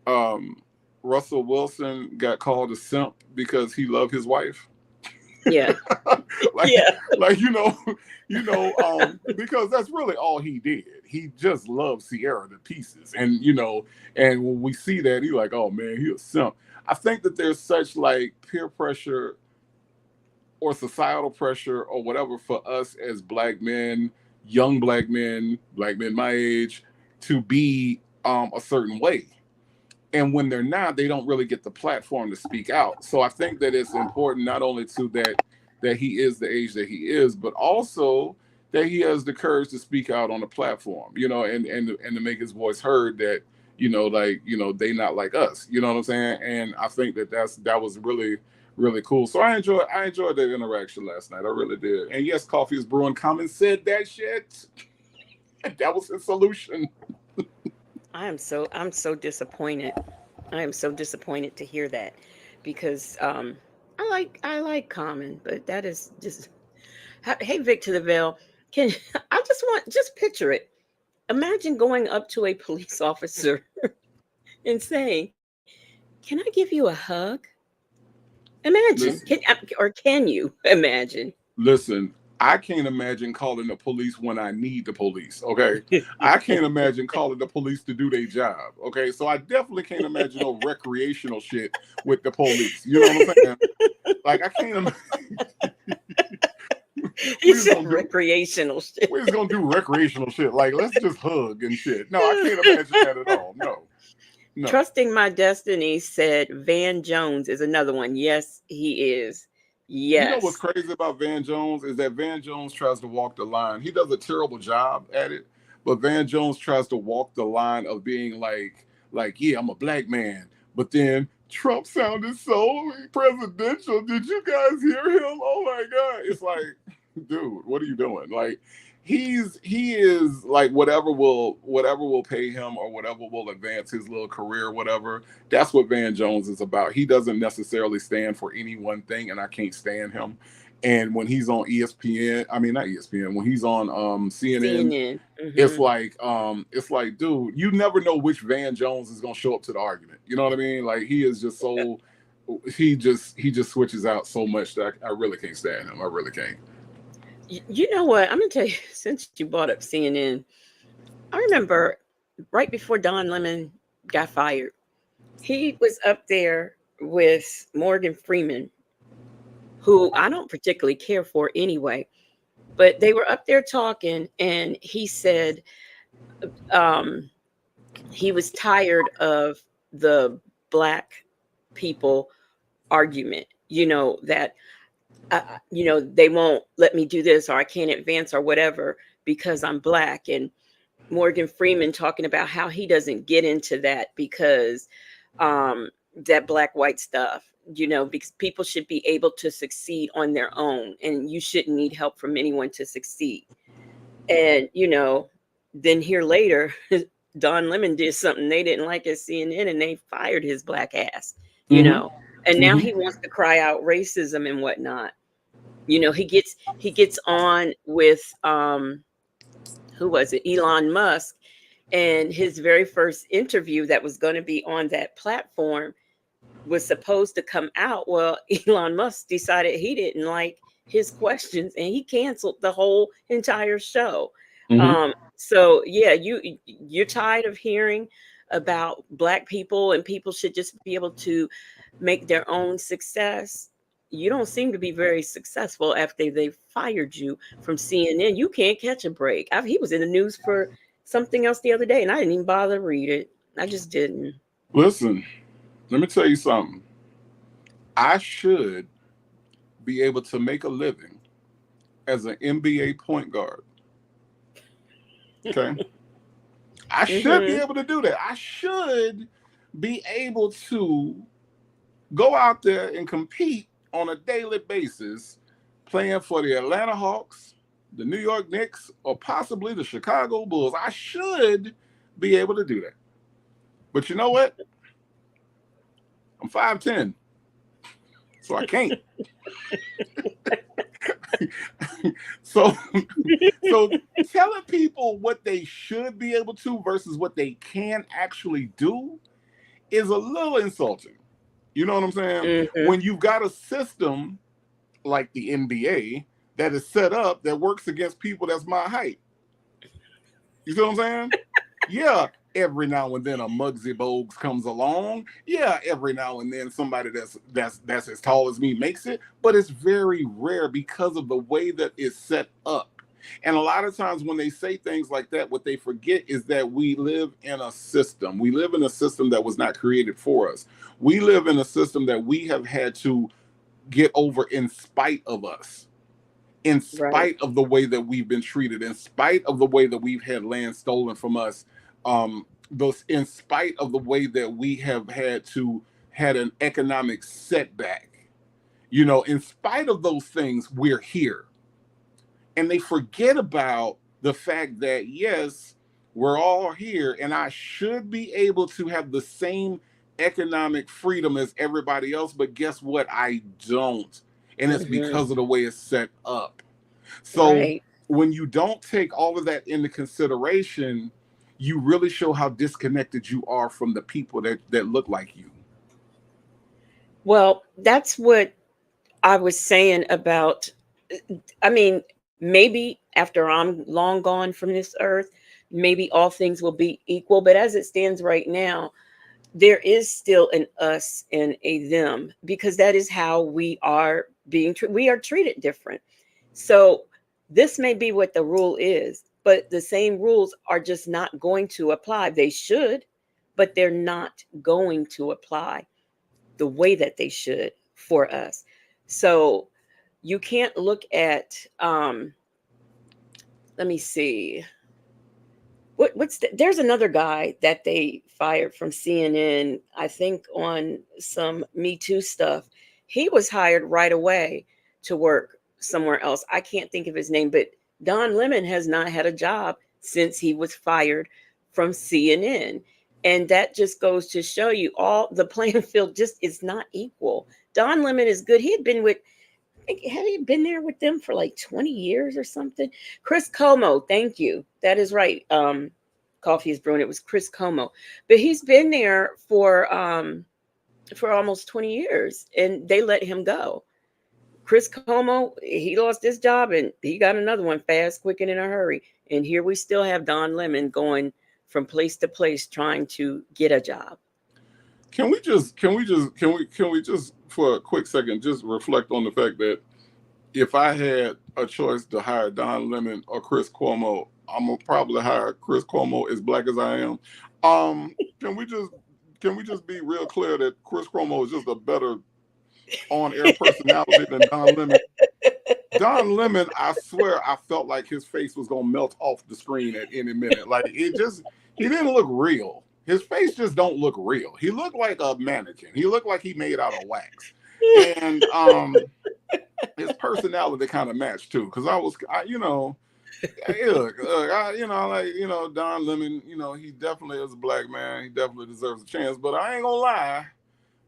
um Russell Wilson got called a simp because he loved his wife? yeah, like yeah, because that's really all he did. He just loved Sierra to pieces. And when we see that, he like, oh man, he a simp. I think that there's such like peer pressure or societal pressure or whatever for us as black men, young black men my age, to be a certain way. And when they're not, they don't really get the platform to speak out. So I think that it's important not only to that he is the age that he is, but also that he has the courage to speak out on the platform, and to make his voice heard, that they not like us, you know what I'm saying? And I think that was really, really cool. So I enjoyed that interaction last night. I really did. And yes, Coffee is Brewing Common said that shit. That was his solution. I'm so disappointed. I am so disappointed to hear that because I like Common, but that is just hey, Vic to the Veil. Can I just picture it. Imagine going up to a police officer and saying, "Can I give you a hug?" Imagine, Listen, or can you imagine? Listen, I can't imagine calling the police when I need the police. Okay, I can't imagine calling the police to do their job. Okay, so I definitely can't imagine no recreational shit with the police. You know what I'm saying? Like I can't. He We just said gonna do. recreational shit. We just gonna do recreational shit. Like let's just hug and shit. No, I can't imagine that at all. No, no. Trusting My Destiny said Van Jones is another one. Yes, he is. You know what's Yes. crazy about Van Jones is that Van Jones tries to walk the line. He does a terrible job at it, but Van Jones tries to walk the line of being like, yeah, I'm a black man. But then Trump sounded so presidential. Did you guys hear him? Oh my God. It's like, dude, what are you doing? Like he is like whatever will pay him or whatever will advance his little career, whatever. That's what Van Jones is about. He doesn't necessarily stand for any one thing, and I can't stand him. And when he's on ESPN, I mean not ESPN, when he's on CNN, CNN. it's like, dude, you never know which Van Jones is gonna show up to the argument. You know what I mean? Like he is just so he just switches out so much that I really can't stand him. I really can't. You know what? I'm gonna tell you. Since you brought up CNN, I remember right before Don Lemon got fired, he was up there with Morgan Freeman, who I don't particularly care for anyway. But they were up there talking, and he said um, he was tired of the black people argument. That they won't let me do this, or I can't advance, or whatever, because I'm black. And Morgan Freeman talking about how he doesn't get into that because that black white stuff, because people should be able to succeed on their own, and you shouldn't need help from anyone to succeed. And then here later, Don Lemon did something they didn't like at CNN, and they fired his black ass. you Mm-hmm. know and now Mm-hmm. he wants to cry out racism and whatnot. He gets on with who was it, Elon Musk, and his very first interview that was going to be on that platform was supposed to come out. Well, Elon Musk decided he didn't like his questions, and he canceled the whole entire show. Mm-hmm. So yeah, you're tired of hearing about black people, and people should just be able to make their own success. You don't seem to be very successful after they fired you from CNN. You can't catch a break. He was in the news for something else the other day, and I didn't even bother to read it. I just didn't. Listen, let me tell you something. I should be able to make a living as an NBA point guard. Okay. I should be Mhm. able to do that. I should be able to go out there and compete on a daily basis, playing for the Atlanta Hawks, the New York Knicks, or possibly the Chicago Bulls. I should be able to do that. But you know what? I'm 5'10", so I can't. so telling people what they should be able to versus what they can actually do is a little insulting. You know what I'm saying? When you've got a system like the NBA that is set up that works against people that's my height. You see what I'm saying? Yeah, every now and then a Muggsy Bogues comes along. Yeah, every now and then somebody that's as tall as me makes it, but it's very rare because of the way that it's set up. And a lot of times when they say things like that, what they forget is that we live in a system. We live in a system that was not created for us. We live in a system that we have had to get over in spite of us, in Right. spite of the way that we've been treated, in spite of the way that we've had land stolen from us, those in spite of the way that we have had an economic setback. You know, in spite of those things, we're here. And they forget about the fact that, yes, we're all here, and I should be able to have the same economic freedom as everybody else, but guess what? I don't. And it's because of the way it's set up. So Right. when you don't take all of that into consideration, you really show how disconnected you are from the people that look like you. Well, that's what I was saying about, I mean, maybe after I'm long gone from this earth, maybe all things will be equal. But as it stands right now, there is still an us and a them, because that is how we are being treated. We are treated different. So this may be what the rule is, but the same rules are just not going to apply. They should, but they're not going to apply the way that they should for us. So you can't look at let me see. There's another guy that they fired from CNN, I think on some Me Too stuff. He was hired right away to work somewhere else. I can't think of his name, but Don Lemon has not had a job since he was fired from CNN. And that just goes to show you all the playing field just is not equal. Don Lemon is good. He had been with, had he been there with them for like 20 years or something? Chris Como, thank you. That is right. Coffee is brewing. It was Chris Como, but he's been there for almost 20 years, and they let him go. Chris Como, he lost his job, and he got another one fast, quick, and in a hurry. And here we still have Don Lemon going from place to place trying to get a job. Can we just for a quick second just reflect on the fact that if I had a choice to hire Don Lemon or Chris Cuomo, I'm gonna probably hire Chris Cuomo, as black as I am. Can we just be real clear that Chris Cuomo is just a better on-air personality than Don Lemon? Don Lemon, I swear, I felt like his face was gonna melt off the screen at any minute. Like he didn't look real. His face just don't look real. He looked like a mannequin. He looked like he made out of wax. And his personality kind of matched too, because Don Lemon, he definitely is a black man. He definitely deserves a chance. But I ain't gonna lie,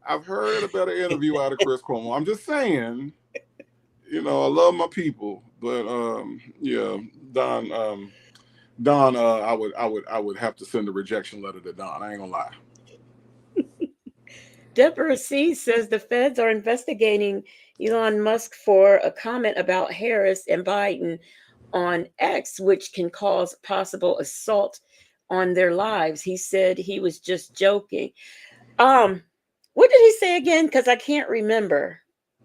I've heard a better interview out of Chris Cuomo. I'm just saying, I love my people, but yeah, Don, I would have to send a rejection letter to Don. I ain't gonna lie. Deborah C says the feds are investigating Elon Musk for a comment about Harris and Biden on X, which can cause possible assault on their lives. He said he was just joking. What did he say again? Because I can't remember.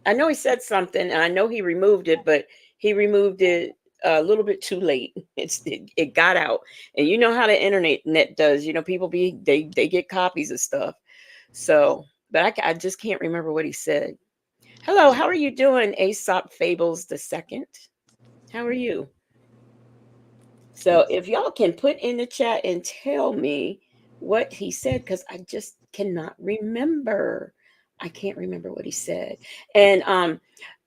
I know he said something, and I know he removed it, but he removed it a little bit too late. It got out, and you know how the internet does. People they get copies of stuff. So, but I just can't remember what he said. Hello, how are you doing, Aesop Fables II? How are you? So, if y'all can put in the chat and tell me what he said, because I just cannot remember. I can't remember what he said. And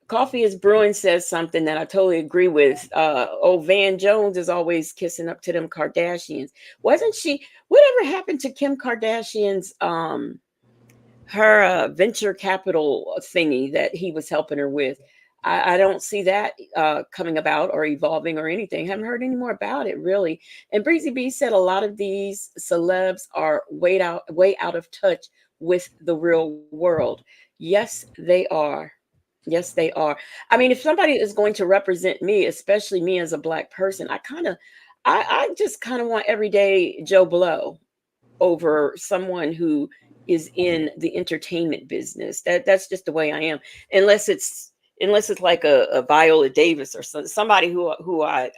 Coffee is Brewing says something that I totally agree with. Van Jones is always kissing up to them Kardashians. Wasn't she? Whatever happened to Kim Kardashian's her venture capital thingy that he was helping her with? I don't see that coming about or evolving or anything. Haven't heard any more about it really. And Breezy B said a lot of these celebs are way out of touch with the real world. Yes, they are. Yes, they are. I mean, if somebody is going to represent me, especially me as a black person, I just kind of want everyday Joe Blow over someone who is in the entertainment business. That's just the way I am. Unless it's like a Viola Davis or somebody who I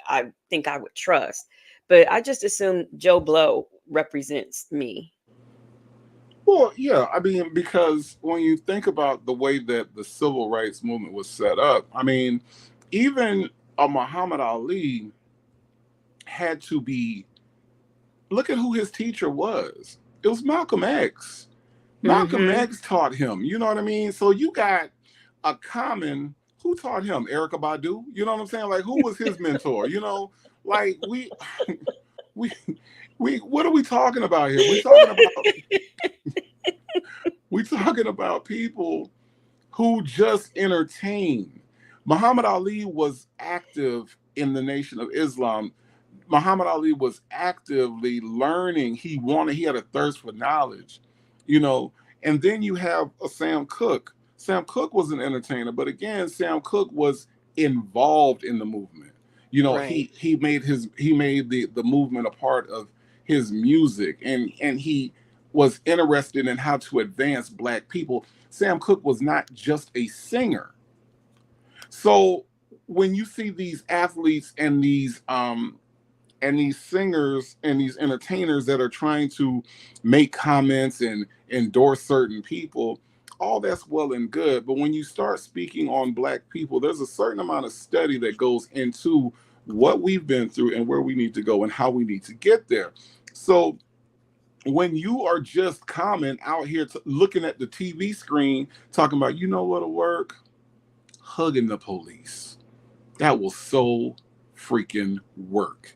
think I would trust. But I just assume Joe Blow represents me. Well, yeah, I mean, because when you think about the way that the civil rights movement was set up, I mean, even a Muhammad Ali had to be, look at who his teacher was. It was Malcolm X. Malcolm Mm-hmm. X taught him, you know what I mean? So you got a common, who taught him? Erica Badu? You know what I'm saying? Like, who was his mentor? You know, like we, what are we talking about here? We talking about people who just entertain. Muhammad Ali was active in the Nation of Islam. Muhammad Ali was actively learning. He had a thirst for knowledge, you know. And then you have a Sam Cooke. Sam Cooke was an entertainer, but again, Sam Cooke was involved in the movement. You know, Right. he made the movement a part of his music, and he was interested in how to advance black people. Sam Cooke was not just a singer. So when you see these athletes and these singers and these entertainers that are trying to make comments and endorse certain people, all that's well and good. But when you start speaking on black people, there's a certain amount of study that goes into what we've been through and where we need to go and how we need to get there. So when you are just common out here looking at the TV screen, talking about, you know what'll work? Hugging the police. That will so freaking work.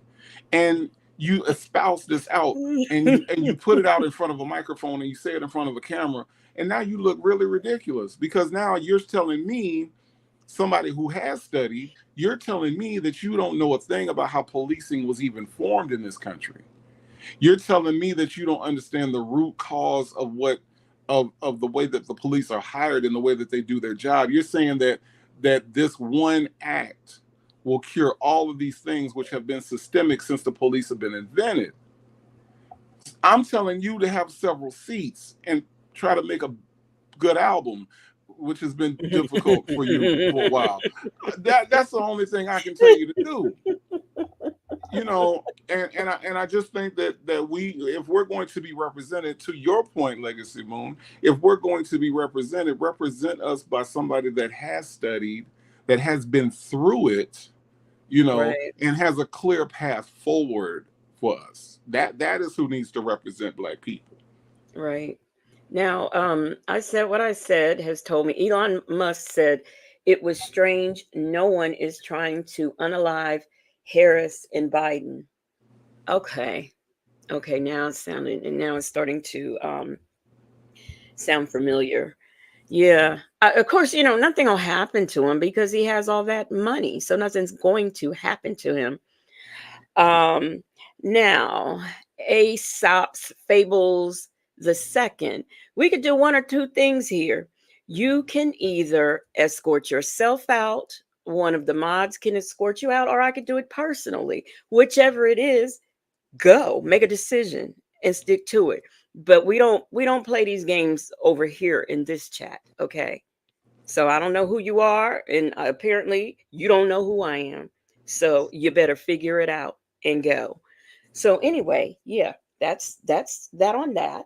And you espouse this out and you put it out in front of a microphone and you say it in front of a camera, and now you look really ridiculous because now you're telling me, somebody who has studied, you're telling me that you don't know a thing about how policing was even formed in this country. You're telling me that you don't understand the root cause of of the way that the police are hired and the way that they do their job. You're saying that this one act will cure all of these things which have been systemic since the police have been invented. I'm telling you to have several seats and try to make a good album, which has been difficult for you for a while. That's the only thing I can tell you to do. You know, and I just think that we, if we're going to be represented, to your point, Legacy Moon, if we're going to be represented, represent us by somebody that has studied, that has been through it, you know, Right. and has a clear path forward for us. That is who needs to represent black people. Right. Now, I said what I said has told me. Elon Musk said it was strange. No one is trying to unalive Harris and Biden. Okay. Okay. Now it's sounding, and now it's starting to sound familiar. Yeah. Of course, nothing will happen to him because he has all that money. So nothing's going to happen to him. Um, Now, Aesop's Fables the second. We could do one or two things here. You can either escort yourself out, one of the mods can escort you out, or I could do it personally. Whichever it is, go. Make a decision and stick to it. But we don't play these games over here in this chat, okay? So I don't know who you are, and apparently you don't know who I am. So you better figure it out and go. So anyway, yeah, that's that on that.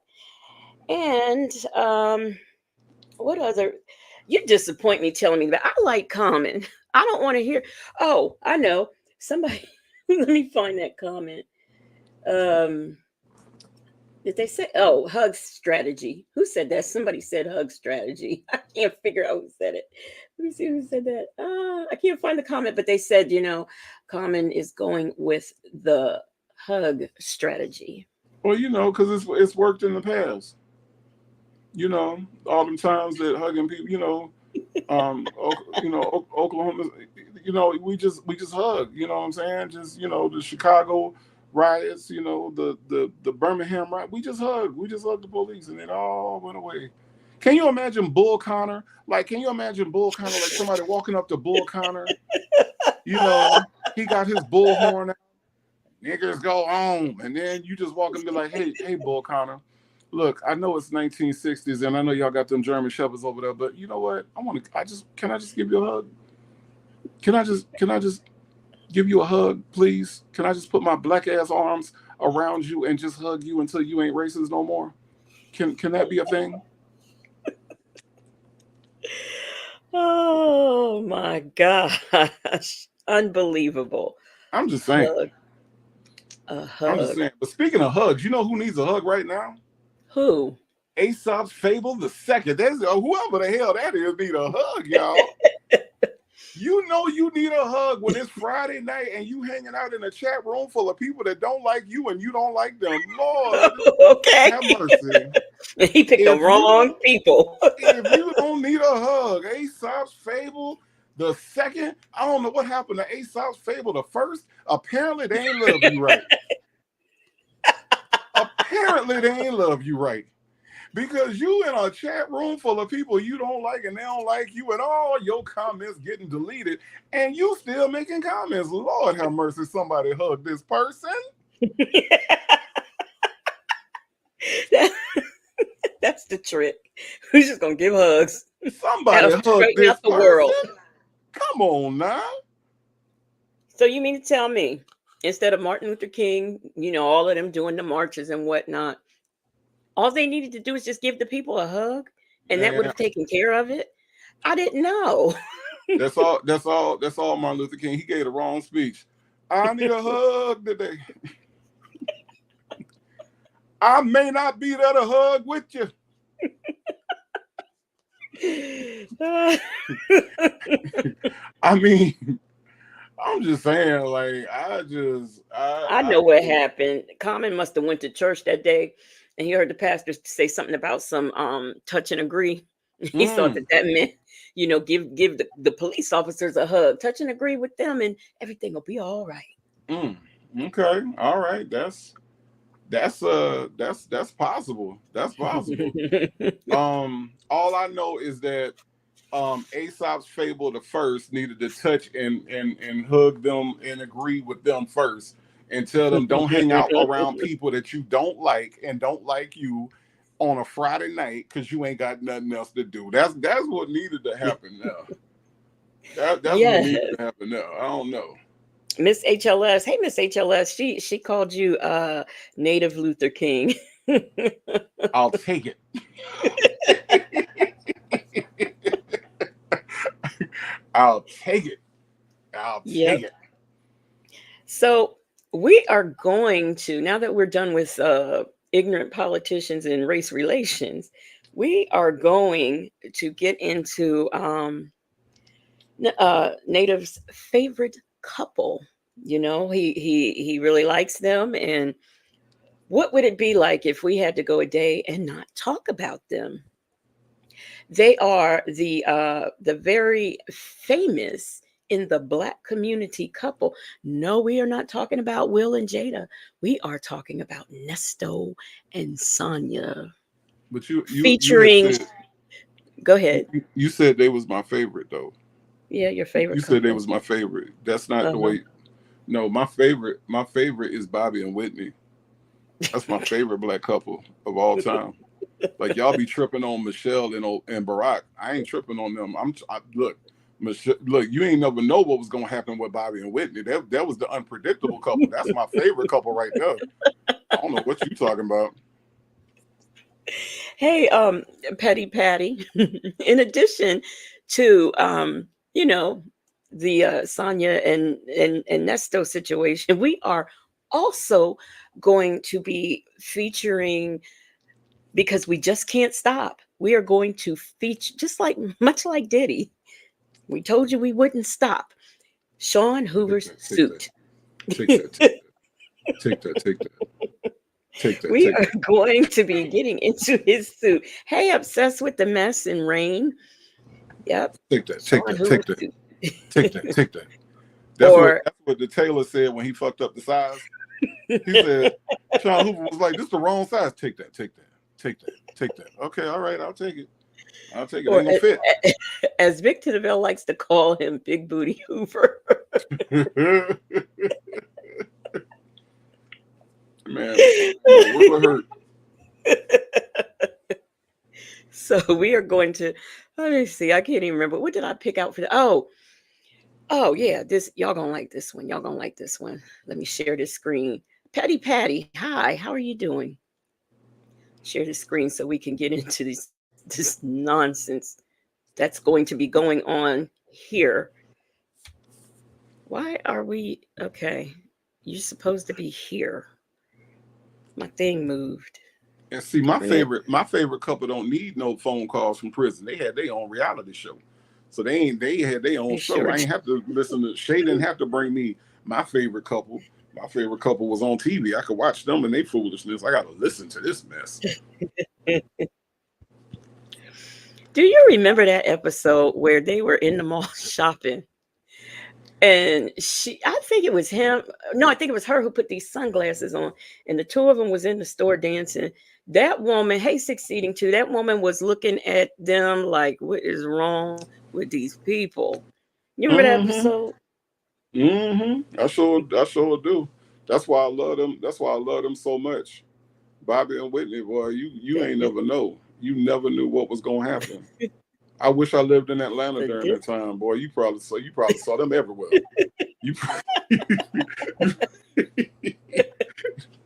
And what other? You disappoint me telling me that I like Common. I don't want to hear. Oh, I know somebody. Let me find that comment. Um, Did they say, oh, hug strategy? Who said that? Somebody said hug strategy. I can't figure out who said it. Let me see who said that. I can't find the comment, but they said, Common is going with the hug strategy. Well, because it's worked in the past. All them times that hugging people, Oklahoma, we just hug. You know what I'm saying? Just the Chicago riots, the Birmingham riot. We just hugged the police, and it all went away. Can you imagine Bull Connor? Like somebody walking up to Bull Connor? He got his bullhorn out. Niggers go home, and then you just walk and be like, hey, Bull Connor. Look, I know it's 1960s, and I know y'all got them German shepherds over there, but you know what? Can I just give you a hug? Can I just give you a hug, please? Can I just put my black ass arms around you and just hug you until you ain't racist no more? Can that be a thing? Oh my gosh. Unbelievable. I'm just saying. Hug. A hug. I'm just saying. But speaking of hugs, you know who needs a hug right now? Who? Aesop's Fable the Second. That's whoever the hell that is need a hug, y'all. You need a hug when it's Friday night and you hanging out in a chat room full of people that don't like you and you don't like them. Lord, okay. Have mercy. He picked the wrong people. If you don't need a hug, Aesop's Fable the Second. I don't know what happened to Aesop's Fable the First. Apparently they ain't love you right. Apparently they ain't love you right. Because you in a chat room full of people you don't like and they don't like you, and all your comments getting deleted, and you still making comments. Lord have mercy, somebody hug this person. That's the trick. Who's just gonna give hugs? Somebody hug this the person. World. Come on now. So you mean to tell me, instead of Martin Luther King, all of them doing the marches and whatnot, all they needed to do is just give the people a hug, and that would have taken care of it? I didn't know. That's all Martin Luther King. He gave the wrong speech. I need a hug today. I may not be there to hug with you. I mean, I'm just saying, like, I know what happened. Common must have went to church that day, and he heard the pastor say something about some touch and agree. He thought that meant, give the police officers a hug, touch and agree with them, and everything will be all right. Okay, all right, that's possible. That's possible. All I know is that Aesop's Fable the First needed to touch and hug them and agree with them first, and tell them don't hang out around people that you don't like and don't like you on a Friday night because you ain't got nothing else to do. That's what needed to happen now. That's what needed to happen now. I don't know. Miss HLS, hey Miss HLS, she called you Native Luther King. I'll take it. I'll take it. I'll take it. So we are going to, now that we're done with ignorant politicians and race relations, we are going to get into Native's favorite couple. He really likes them, and what would it be like if we had to go a day and not talk about them? They are the very famous in the Black community couple. No, we are not talking about Will and Jada. We are talking about Nesto and Sonia. But you featuring. Go ahead. You said they was my favorite though. Yeah, your favorite. You said they was my favorite. That's not the way. No, my favorite is Bobby and Whitney. That's my favorite Black couple of all time. Like y'all be tripping on Michelle and Barack. I ain't tripping on them. Look, Michelle, look, you ain't never know what was gonna happen with Bobby and Whitney. That was the unpredictable couple. That's my favorite couple right there. I don't know what you talking about. Hey, Petty Patty. In addition to the Sonia and Nesto situation, we are also going to be featuring, because we just can't stop. We are going to feature, just like much like Diddy. We told you we wouldn't stop. Sean Hoover's suit. Take that. Take that. Take that. Take that. We Take are that. going to be getting into his suit. Hey, obsessed with the mess and rain. Yep. Take that. Take Sean that. Take Hoover's that. suit. Take that. Take that. Or That's what the tailor said when he fucked up the size. He said, Sean Hoover was like, this is the wrong size. Take that. Take that. Take that. Take that. Okay, all right, I'll take it. I'll take it. It or ain't gonna fit. as Victor DeVille likes to call him, Big Booty Hoover. Man, what would hurt? So we are going to, let me see, I can't even remember. What did I pick out for the, oh yeah, this, y'all gonna like this one. Y'all gonna like this one. Let me share this screen. Patty, hi, how are you doing? Share the screen so we can get into this nonsense that's going to be going on here. Why are we, okay, you're supposed to be here. My thing moved. And see, my favorite couple don't need no phone calls from prison. They had their own reality show. So they had their own show. Sure I ain't have to listen to Shay didn't have to bring me my favorite couple. My favorite couple was on TV. I could watch them and they foolishness. I gotta listen to this mess. Do you remember that episode where they were in the mall shopping? And I think it was him. No, I think it was her who put these sunglasses on. And the two of them was in the store dancing. That woman, hey, succeeding too, that woman was looking at them like, what is wrong with these people? You remember that episode? I sure do. That's why I love them. That's why I love them so much. Bobby and Whitney, boy, you ain't never know. You never knew what was gonna happen. I wish I lived in Atlanta during that time, boy. You probably saw them everywhere. You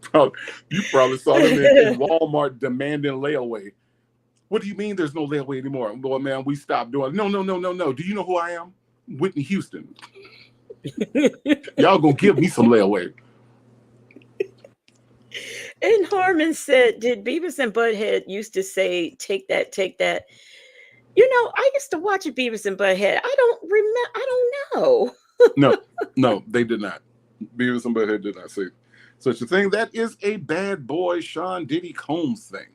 probably saw them in Walmart demanding layaway. What do you mean there's no layaway anymore? Boy, man, we stopped doing it. No. Do you know who I am? Whitney Houston. Y'all gonna give me some layaway. And Harmon said, did Beavis and Butthead used to say, take that, take that? You know, I used to watch Beavis and Butthead. I don't know. No, they did not. Beavis and Butthead did not say such a thing. That is a bad boy Sean Diddy Combs thing.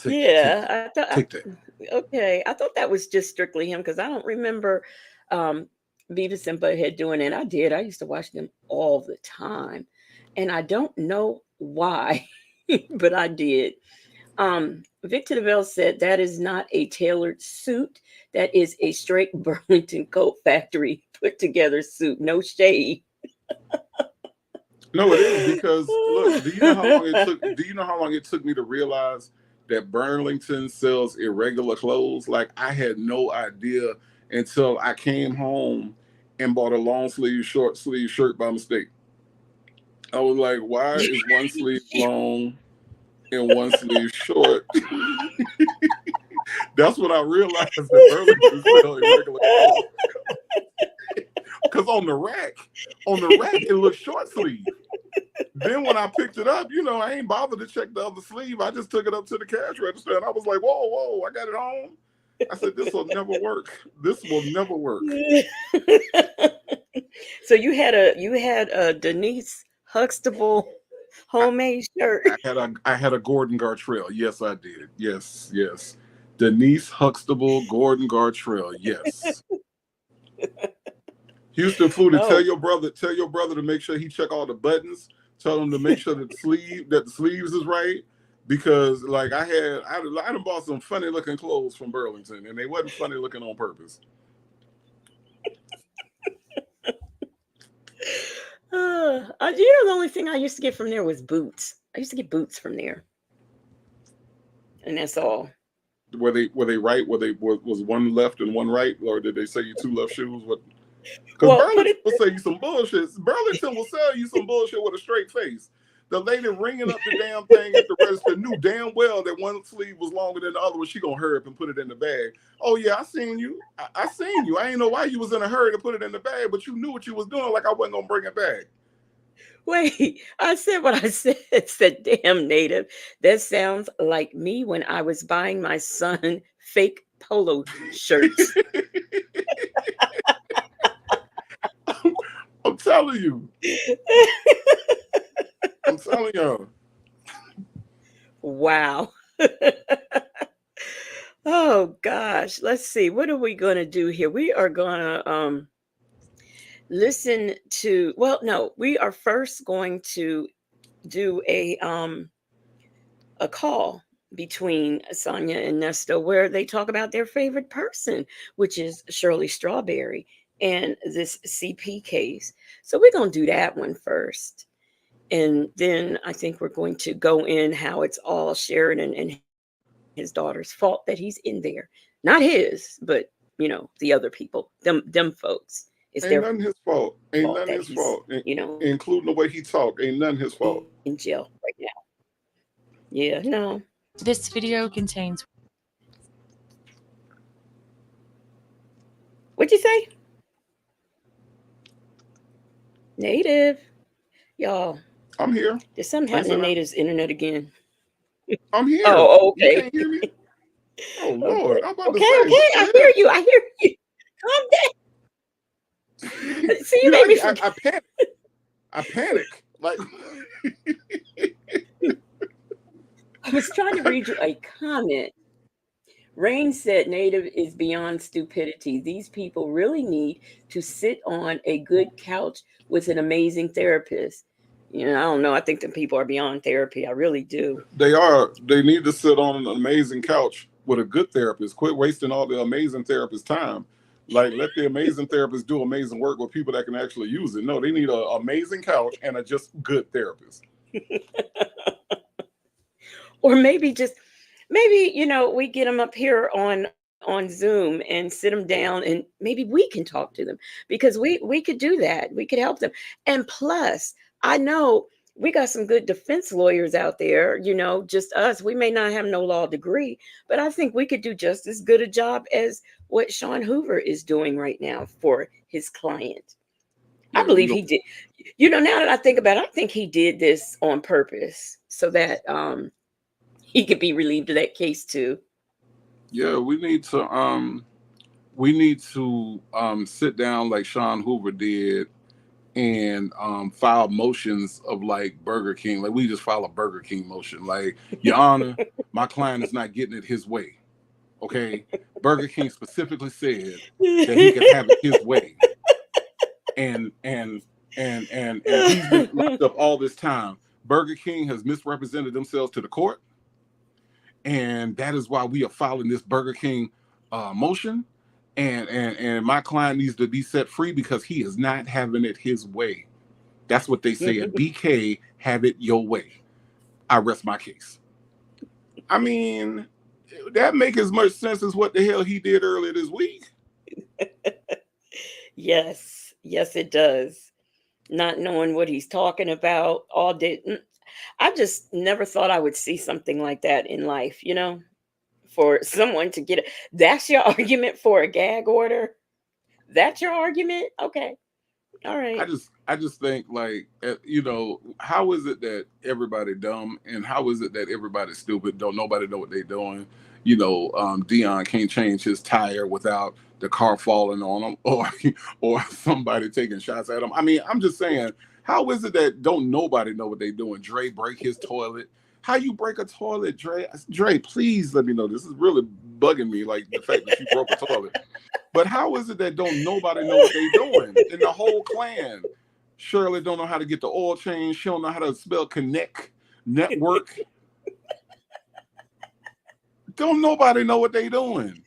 I thought, take that. Okay, I thought that was just strictly him because I don't remember Beavis and Butthead doing it. I did. I used to watch them all the time, and I don't know why, but I did. Victor DeVille said that is not a tailored suit. That is a straight Burlington Coat Factory put together suit. No shade. No, it is because look. Do you know how long it took? Do you know how long it took me to realize that Burlington sells irregular clothes? Like I had no idea until I came home and bought a long sleeve, short sleeve shirt by mistake. I was like, why is one sleeve long and one sleeve short? That's when I realized that Burlington sells irregular clothes. Because on the rack, it looked short sleeve. Then when I picked it up, I ain't bothered to check the other sleeve. I just took it up to the cash register, and I was like, whoa, I got it home. I said, this will never work. This will never work. So you had a Denise Huxtable homemade shirt. I had a Gordon Gartrell. Yes, I did. Yes. Denise Huxtable, Gordon Gartrell. Yes. Houston Foodie, tell your brother to make sure he check all the buttons. Tell him to make sure that the sleeves is right. Because like I done bought some funny looking clothes from Burlington and they wasn't funny looking on purpose. The only thing I used to get from there was boots. I used to get boots from there. And that's all. Were they right? Was one left and one right? Or did they say you two left shoes? What? Because Burlington will say you some bullshit. Burlington will sell you some bullshit with a straight face. The lady ringing up the damn thing at the register knew damn well that one sleeve was longer than the other one. She gonna hurry up and put it in the bag. Oh yeah, I seen you. I seen you. I ain't know why you was in a hurry to put it in the bag, but you knew what you was doing. Like I wasn't gonna bring it back. Wait, I said what I said. Said, damn, native. That sounds like me when I was buying my son fake polo shirts. I'm telling you. I'm telling you. Wow. Oh gosh. Let's see. What are we gonna do here? We are gonna listen to, well, no, we are first going to do a call between Sonia and Nesto where they talk about their favorite person, which is Shirley Strawberry and this CP case. So we're going to do that one first. And then I think we're going to go in how it's all Sheridan and his daughter's fault that he's in there. Not his, but the other people, them folks. It's Ain't their nothing his fault. Ain't fault nothing that his he's, fault. Including the way he talked. Ain't nothing his fault. in jail right now. Yeah, no. This video contains. What'd you say? Native. Y'all. I'm here. There's something happening to Native's internet again. I'm here. Oh, okay. You can't hear me? Oh, Lord. I'm about to Okay, say. okay. I hear you. I hear you. Calm down. See, you made me forget. I panic. I panic. Like I was trying to read you a comment. Rain said Native is beyond stupidity. These people really need to sit on a good couch with an amazing therapist. I don't know. I think the people are beyond therapy. I really do. they are. They need to sit on an amazing couch with a good therapist. Quit wasting all the amazing therapist time. Like, let the amazing therapist do amazing work with people that can actually use it. No, they need an amazing couch and a just good therapist. Or maybe we get them up here on Zoom and sit them down, and maybe we can talk to them, because we could do that. We could help them. And plus, I know we got some good defense lawyers out there, just us. We may not have no law degree, but I think we could do just as good a job as what Sean Hoover is doing right now for his client. I believe he did. Now that I think about it, I think he did this on purpose so that he could be relieved of that case too. Yeah, we need to sit down like Sean Hoover did and file motions of like Burger King. Like, we just file a Burger King motion. Like, Your Honor, my client is not getting it his way. Okay. Burger King specifically said that he could have it his way. And he's been locked up all this time. Burger King has misrepresented themselves to the court. And that is why we are filing this Burger King motion. And my client needs to be set free because he is not having it his way. That's what they say at BK, have it your way. I rest my case. I mean, that makes as much sense as what the hell he did earlier this week. Yes, it does. Not knowing what he's talking about all day. I just never thought I would see something like that in life, for someone to get it. That's your argument for a gag order? That's your argument? Okay. All right. I just think, like, how is it that everybody dumb and how is it that everybody stupid? Don't nobody know what they're doing? Dion can't change his tire without the car falling on him or somebody taking shots at him. I mean, I'm just saying, how is it that don't nobody know what they're doing? Dre break his toilet. How you break a toilet, Dre? Dre, please let me know. This is really bugging me, like the fact that you broke a toilet. But how is it that don't nobody know what they're doing in the whole clan? Shirley don't know how to get the oil change. She don't know how to spell connect, network. Don't nobody know what they doing.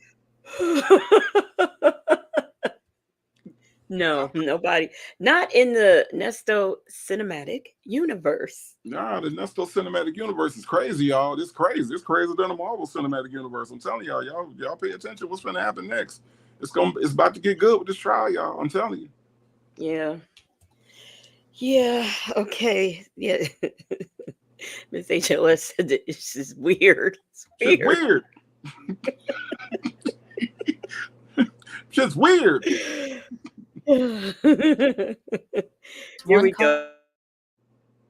No, nobody. Not in the Nesto cinematic universe. Nah, the Nesto cinematic universe is crazy, y'all. It's crazy. It's crazier than the Marvel cinematic universe. I'm telling y'all pay attention. What's gonna happen next? It's about to get good with this trial, y'all. I'm telling you. Yeah. Yeah. Okay. Yeah. Miss HLS said that this is weird. It's weird. Just weird. Here we go.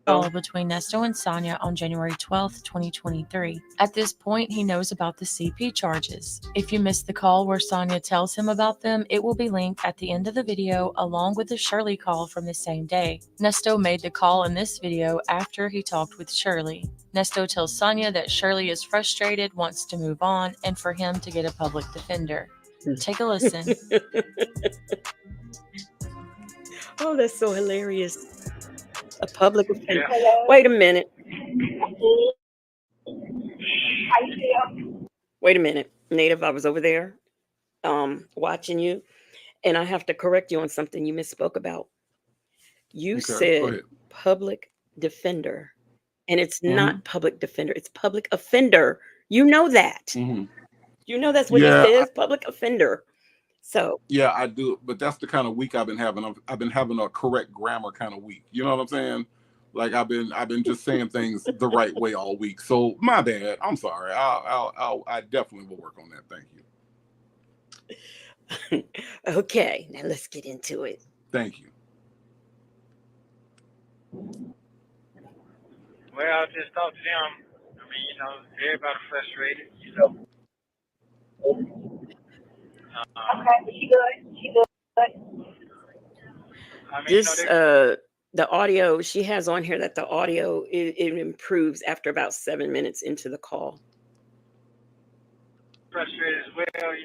call between Nesto and Sonia on January 12th, 2023. At this point, he knows about the CP charges. If you missed the call where Sonia tells him about them, it will be linked at the end of the video along with the Shirley call from the same day. Nesto made the call in this video after he talked with Shirley. Nesto tells Sonia that Shirley is frustrated, wants to move on, and for him to get a public defender. Take a listen. Oh, that's so hilarious. A public offender. Wait a minute. Wait a minute. Native, I was over there watching you, and I have to correct you on something you misspoke about. You Okay, go said ahead. public defender, and it's Mhm. not public defender, it's public offender. You know that. Mhm. You know that's what he Yeah, says, public offender. So yeah, I do, but that's the kind of week I've been having. I've been having a correct grammar kind of week. You know what I'm saying? Like I've been just saying things the right way all week. So my bad. I'm sorry. I definitely will work on that. Thank you. okay, now let's get into it. Thank you. Well, I just talked to them. I mean, everybody frustrated, okay, she good. She good. I mean, This the audio she has on here that the audio it improves after about 7 minutes into the call. frustrated as well, I mean,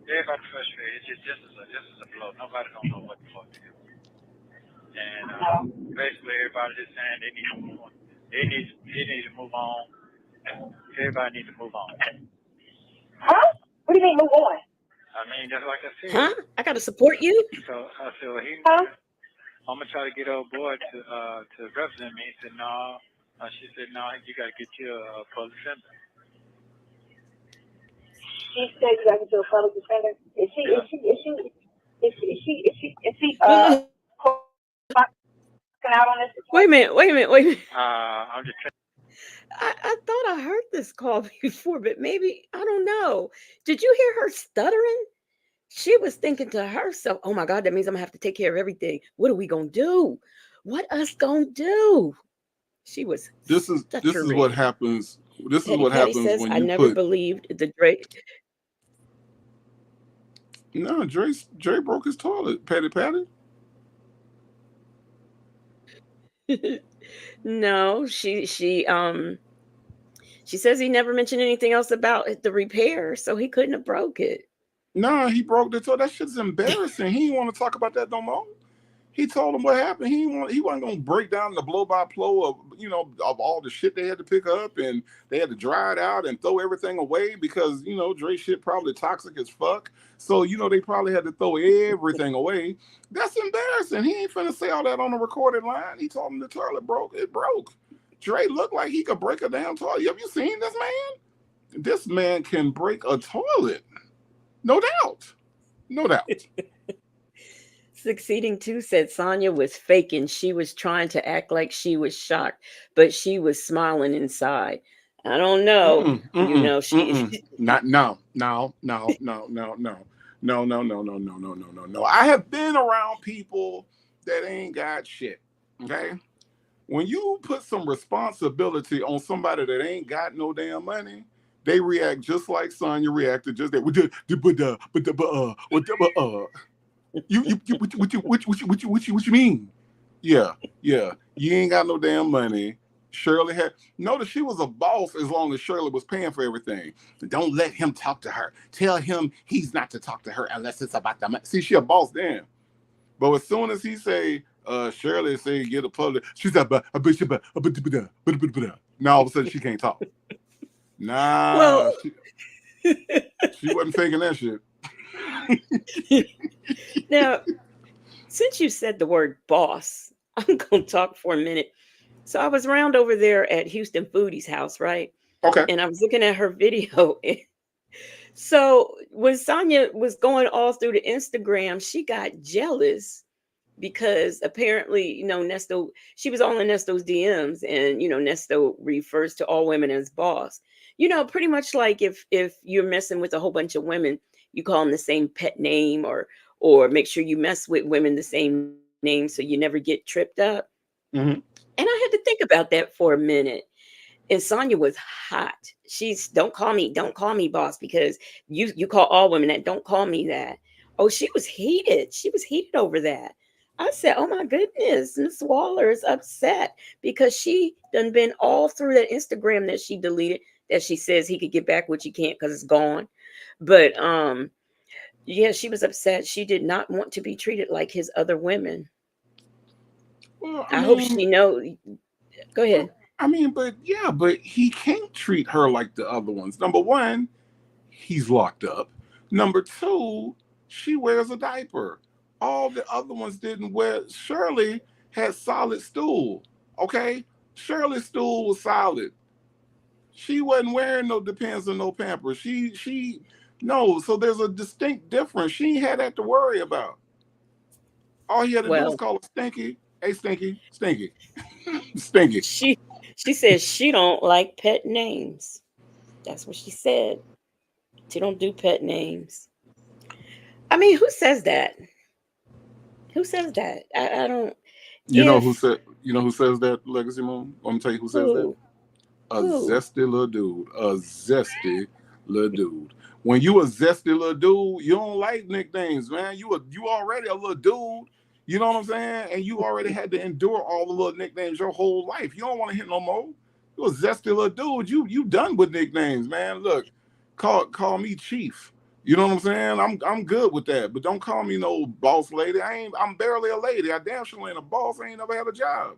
everybody frustrated. It's just this is a blow. Nobody don't know what the fuck to do. And basically, everybody just saying they need to move on. They need to move on. Everybody needs to move on. Huh? What do you mean move on? I mean, just like I said. Huh? I gotta support you? So I said, well, I'm gonna try to get old boy to represent me. He said, no. She said, no. You gotta get you a public defender. She said you gotta get you a public defender. Is she out on this? Wait a minute. I'm just. I thought I heard this call before, but maybe I don't know. Did you hear her stuttering? She was thinking to herself, "Oh my God, that means I'm gonna have to take care of everything. What are we gonna do? What us gonna do?" She was This is stuttering. what happens. This is Petty what Patty happens says, when "I you never put. believed the Drake." No, Dre broke his toilet. Patty. No, she says he never mentioned anything else about the repair, so he couldn't have broke it. Nah, he broke the toilet. That shit's embarrassing. He didn't want to talk about that no more. He told him what happened. He wasn't gonna break down the blow by blow of of all the shit they had to pick up, and they had to dry it out and throw everything away because Dre shit probably toxic as fuck. So they probably had to throw everything away. That's embarrassing. He ain't finna say all that on the recorded line. He told him the toilet broke. It broke. Dre looked like he could break a damn toilet. Have you seen this man? This man can break a toilet. No doubt. No doubt. Succeeding 2 said Sonia was faking. She was trying to act like she was shocked, but she was smiling inside. I don't know. She Not no. I have been around people that ain't got shit. Okay. When you put some responsibility on somebody that ain't got no damn money, they react just like Sonya reacted. Just that. What you mean? Yeah. You ain't got no damn money. Shirley notice she was a boss as long as Shirley was paying for everything. Don't let him talk to her. Tell him he's not to talk to her unless it's about the money. See, she a boss then. But as soon as he say, Shirley say get a public, she said, now all of a sudden she can't talk. Nah, well, she wasn't faking that shit. Now, since you said the word boss, I'm going to talk for a minute. So I was around over there at Houston Foodie's house, right? Okay. And I was looking at her video. So when Sonia was going all through the Instagram, she got jealous because apparently, Nesto, she was all in Nesto's DMs, and Nesto refers to all women as boss. Pretty much like if you're messing with a whole bunch of women, you call them the same pet name, or make sure you mess with women the same name so you never get tripped up. Mhm. And I had to think about that for a minute. And Sonia was hot. She's don't call me boss, because you call all women that. Don't call me that. Oh, she was heated. She was heated over that. I said, "Oh my goodness, Miss Waller is upset because she done been all through that Instagram that she deleted, that she says he could get back, which he can't because it's gone." But yeah, she was upset. She did not want to be treated like his other women. Well, I hope she know. Go ahead. but yeah, but he can't treat her like the other ones. Number one, he's locked up. Number two, she wears a diaper. All the other ones didn't wear. Shirley had solid stool. Okay, Shirley's stool was solid. She wasn't wearing no Depends or no Pampers. She no. So there's a distinct difference. She ain't had that to worry about. All he had to do was Well, call her Stinky. Hey, Stinky, Stinky, Stinky. she says she don't like pet names. That's what she said. She don't do pet names. I mean, who says that? Who says that? I don't. You know who If said? You know who says that, Legacy Moon? I'm gonna tell you who says that. who A who zesty little dude. A zesty little dude. When you a zesty little dude, you don't like nicknames, man. You already a little dude. You know what I'm saying? And you already had to endure all the little nicknames your whole life. You don't want to hit no more. You a zesty little dude. You done with nicknames, man. Look, call me Chief. You know what I'm saying? I'm good with that. But don't call me no boss lady. I'm barely a lady. I damn sure ain't a boss. I ain't never had a job.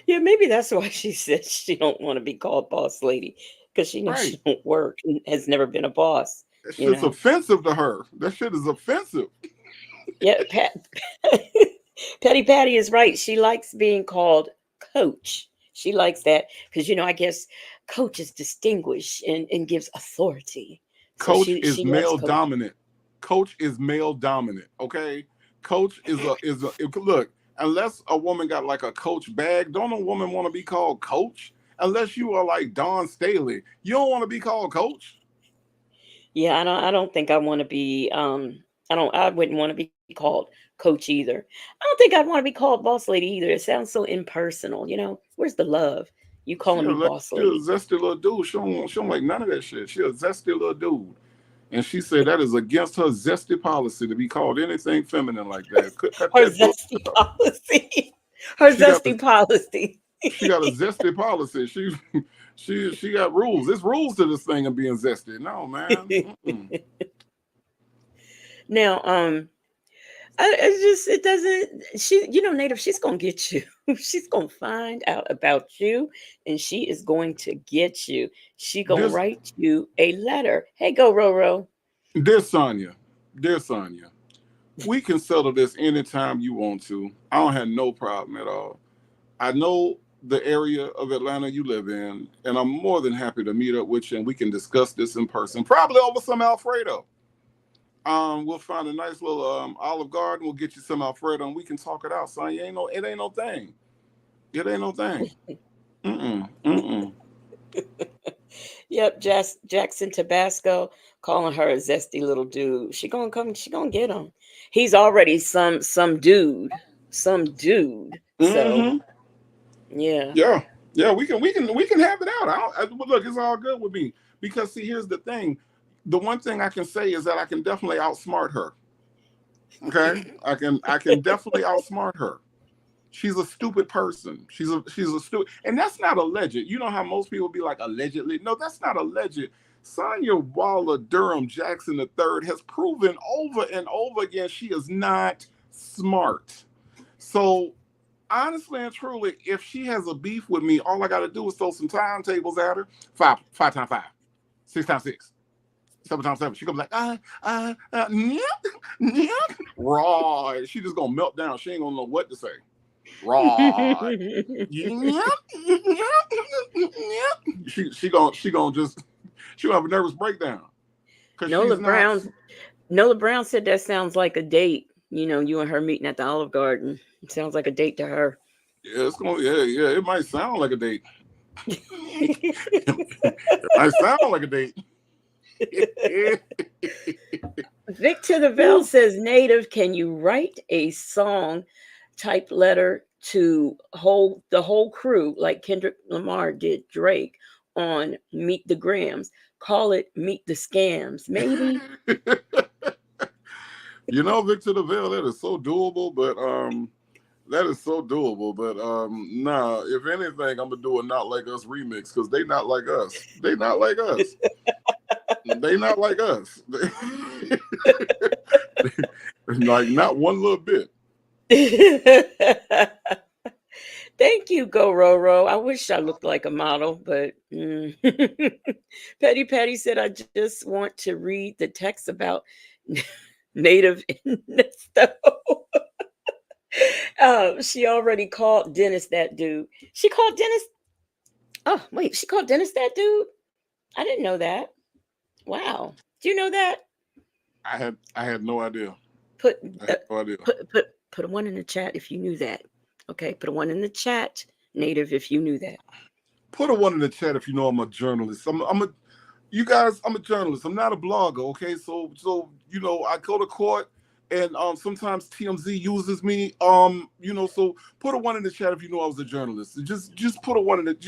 Yeah, maybe that's why she said she don't want to be called boss lady, because she knows Right. she don't work and has never been a boss. That You shit's know. offensive to her. That shit is offensive. Yeah, Petty Patty is right. She likes being called coach. She likes that because I guess coach is distinguished and gives authority. So Coach she is loves male coach. dominant. Coach is male dominant. Okay. Coach look, unless a woman got like a coach bag, don't a woman want to be called coach? Unless you are like Don Staley. You don't want to be called coach. Yeah, I don't think I want to be I wouldn't want to be called coach either. I don't think I'd want to be called boss lady either. It sounds so impersonal. Where's the love? You calling me boss She a lady. zesty little dude. She don't like none of that shit. She a zesty little dude. And she said that is against her zesty policy to be called anything feminine like that. Cut Her that bullshit zesty out. policy. Her She got a, zesty policy. she got a zesty policy. She got rules. There's rules to this thing of being zesty. No, man. Mm-mm. Now, it doesn't. Native. She's gonna get you. She's gonna find out about you, and she is going to get you. She gonna This write you a letter. Hey, go Roro. dear Sonia, dear Sonia, we can settle this anytime you want to. I don't have no problem at all. I know the area of Atlanta you live in, and I'm more than happy to meet up with you and we can discuss this in person, probably over some Alfredo. We'll find a nice little Olive Garden. We'll get you some Alfredo, and we can talk it out, son. It ain't no thing. It ain't no thing. Mm-mm. Mm-mm. Yep, Jackson Tabasco calling her a zesty little dude. She gonna come. She gonna get him. He's already some dude. Some dude. So Mm-hmm. yeah. Yeah. Yeah. We can have it out. Look, it's all good with me because see, here's the thing. The one thing I can say is that I can definitely outsmart her. Okay, I can definitely outsmart her. She's a stupid person. She's a stupid, and that's not alleged. You know how most people be like allegedly. No, that's not alleged. Sonia Waller Durham Jackson III has proven over and over again she is not smart. So honestly and truly, if she has a beef with me, all I got to do is throw some timetables at her. Five times five, 6 times 6. 7 times 7. She gonna be like, yep. Right. She just gonna melt down. She ain't gonna know what to say. Right. Yep. She gonna just she'll have a nervous breakdown. Because Nola she's not. Brown said that sounds like a date. You and her meeting at the Olive Garden. It sounds like a date to her. Yeah, it's gonna yeah, it might sound like a date. It might sound like a date. Victor the Bell says, Native, can you write a song type letter to the whole crew like Kendrick Lamar did Drake on Meet the Grams? Call it Meet the Scams, maybe? You know, Victor DeVille, that is so doable, but nah, if anything, I'm gonna do a Not Like Us remix because they not like us. They not like us. They not like us. Like not one little bit. Thank you, Go Roro. I wish I looked like a model, but Petty Patty said, I just want to read the text about Native in Nesto. She already called Dennis that dude. She called Dennis. Oh, wait, she called Dennis that dude? I didn't know that. Wow. Do you know that? I had no idea. Put I had no idea. put a one in the chat if you knew that. Okay, put a one in the chat, Native, if you knew that. Put a one in the chat if you know I'm a journalist. I'm a journalist. I'm not a blogger. Okay, so you know I go to court and sometimes TMZ uses me. So put a one in the chat if you know I was a journalist. Just put a one in it.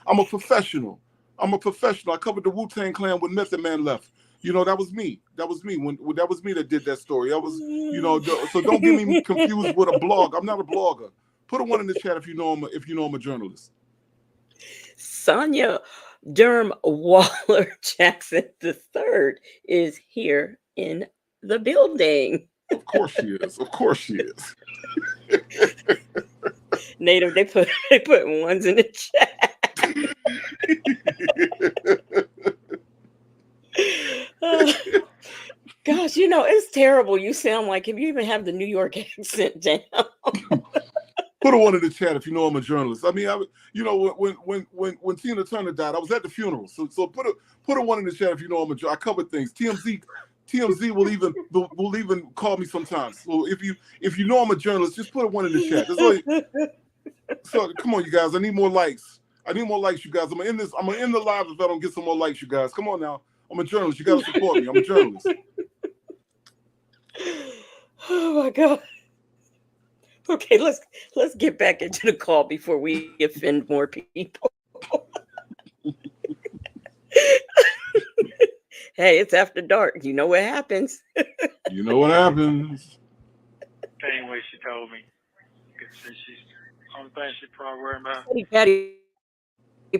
I'm a professional. I'm a professional. I covered the Wu-Tang Clan when Method Man left. That was me. That was me when that was me that did that story. I was, so don't get me confused with a blog. I'm not a blogger. Put a one in the chat if you know I'm a journalist. Sonia Derm Waller Jackson III is here in the building. Of course she is. Of course she is. Native, they put ones in the chat. Gosh, it's terrible. You sound like if you even have the New York accent down. Put a one in the chat if you know I'm a journalist. I mean, when Tina Turner died, I was at the funeral. So put a one in the chat if you know I'm a journalist. I covered things. TMZ will even call me sometimes. So if you know I'm a journalist, just put a one in the chat. So come on, you guys. I need more likes. You guys. I'm gonna end the live if I don't get some more likes, you guys. Come on now. I'm a journalist. You gotta support me. I'm a journalist. Oh my God. Okay, let's get back into the call before we offend more people. Hey, it's after dark. You know what happens. You know what happens. Same way she told me. She's only thing she probably worrying about. Patty,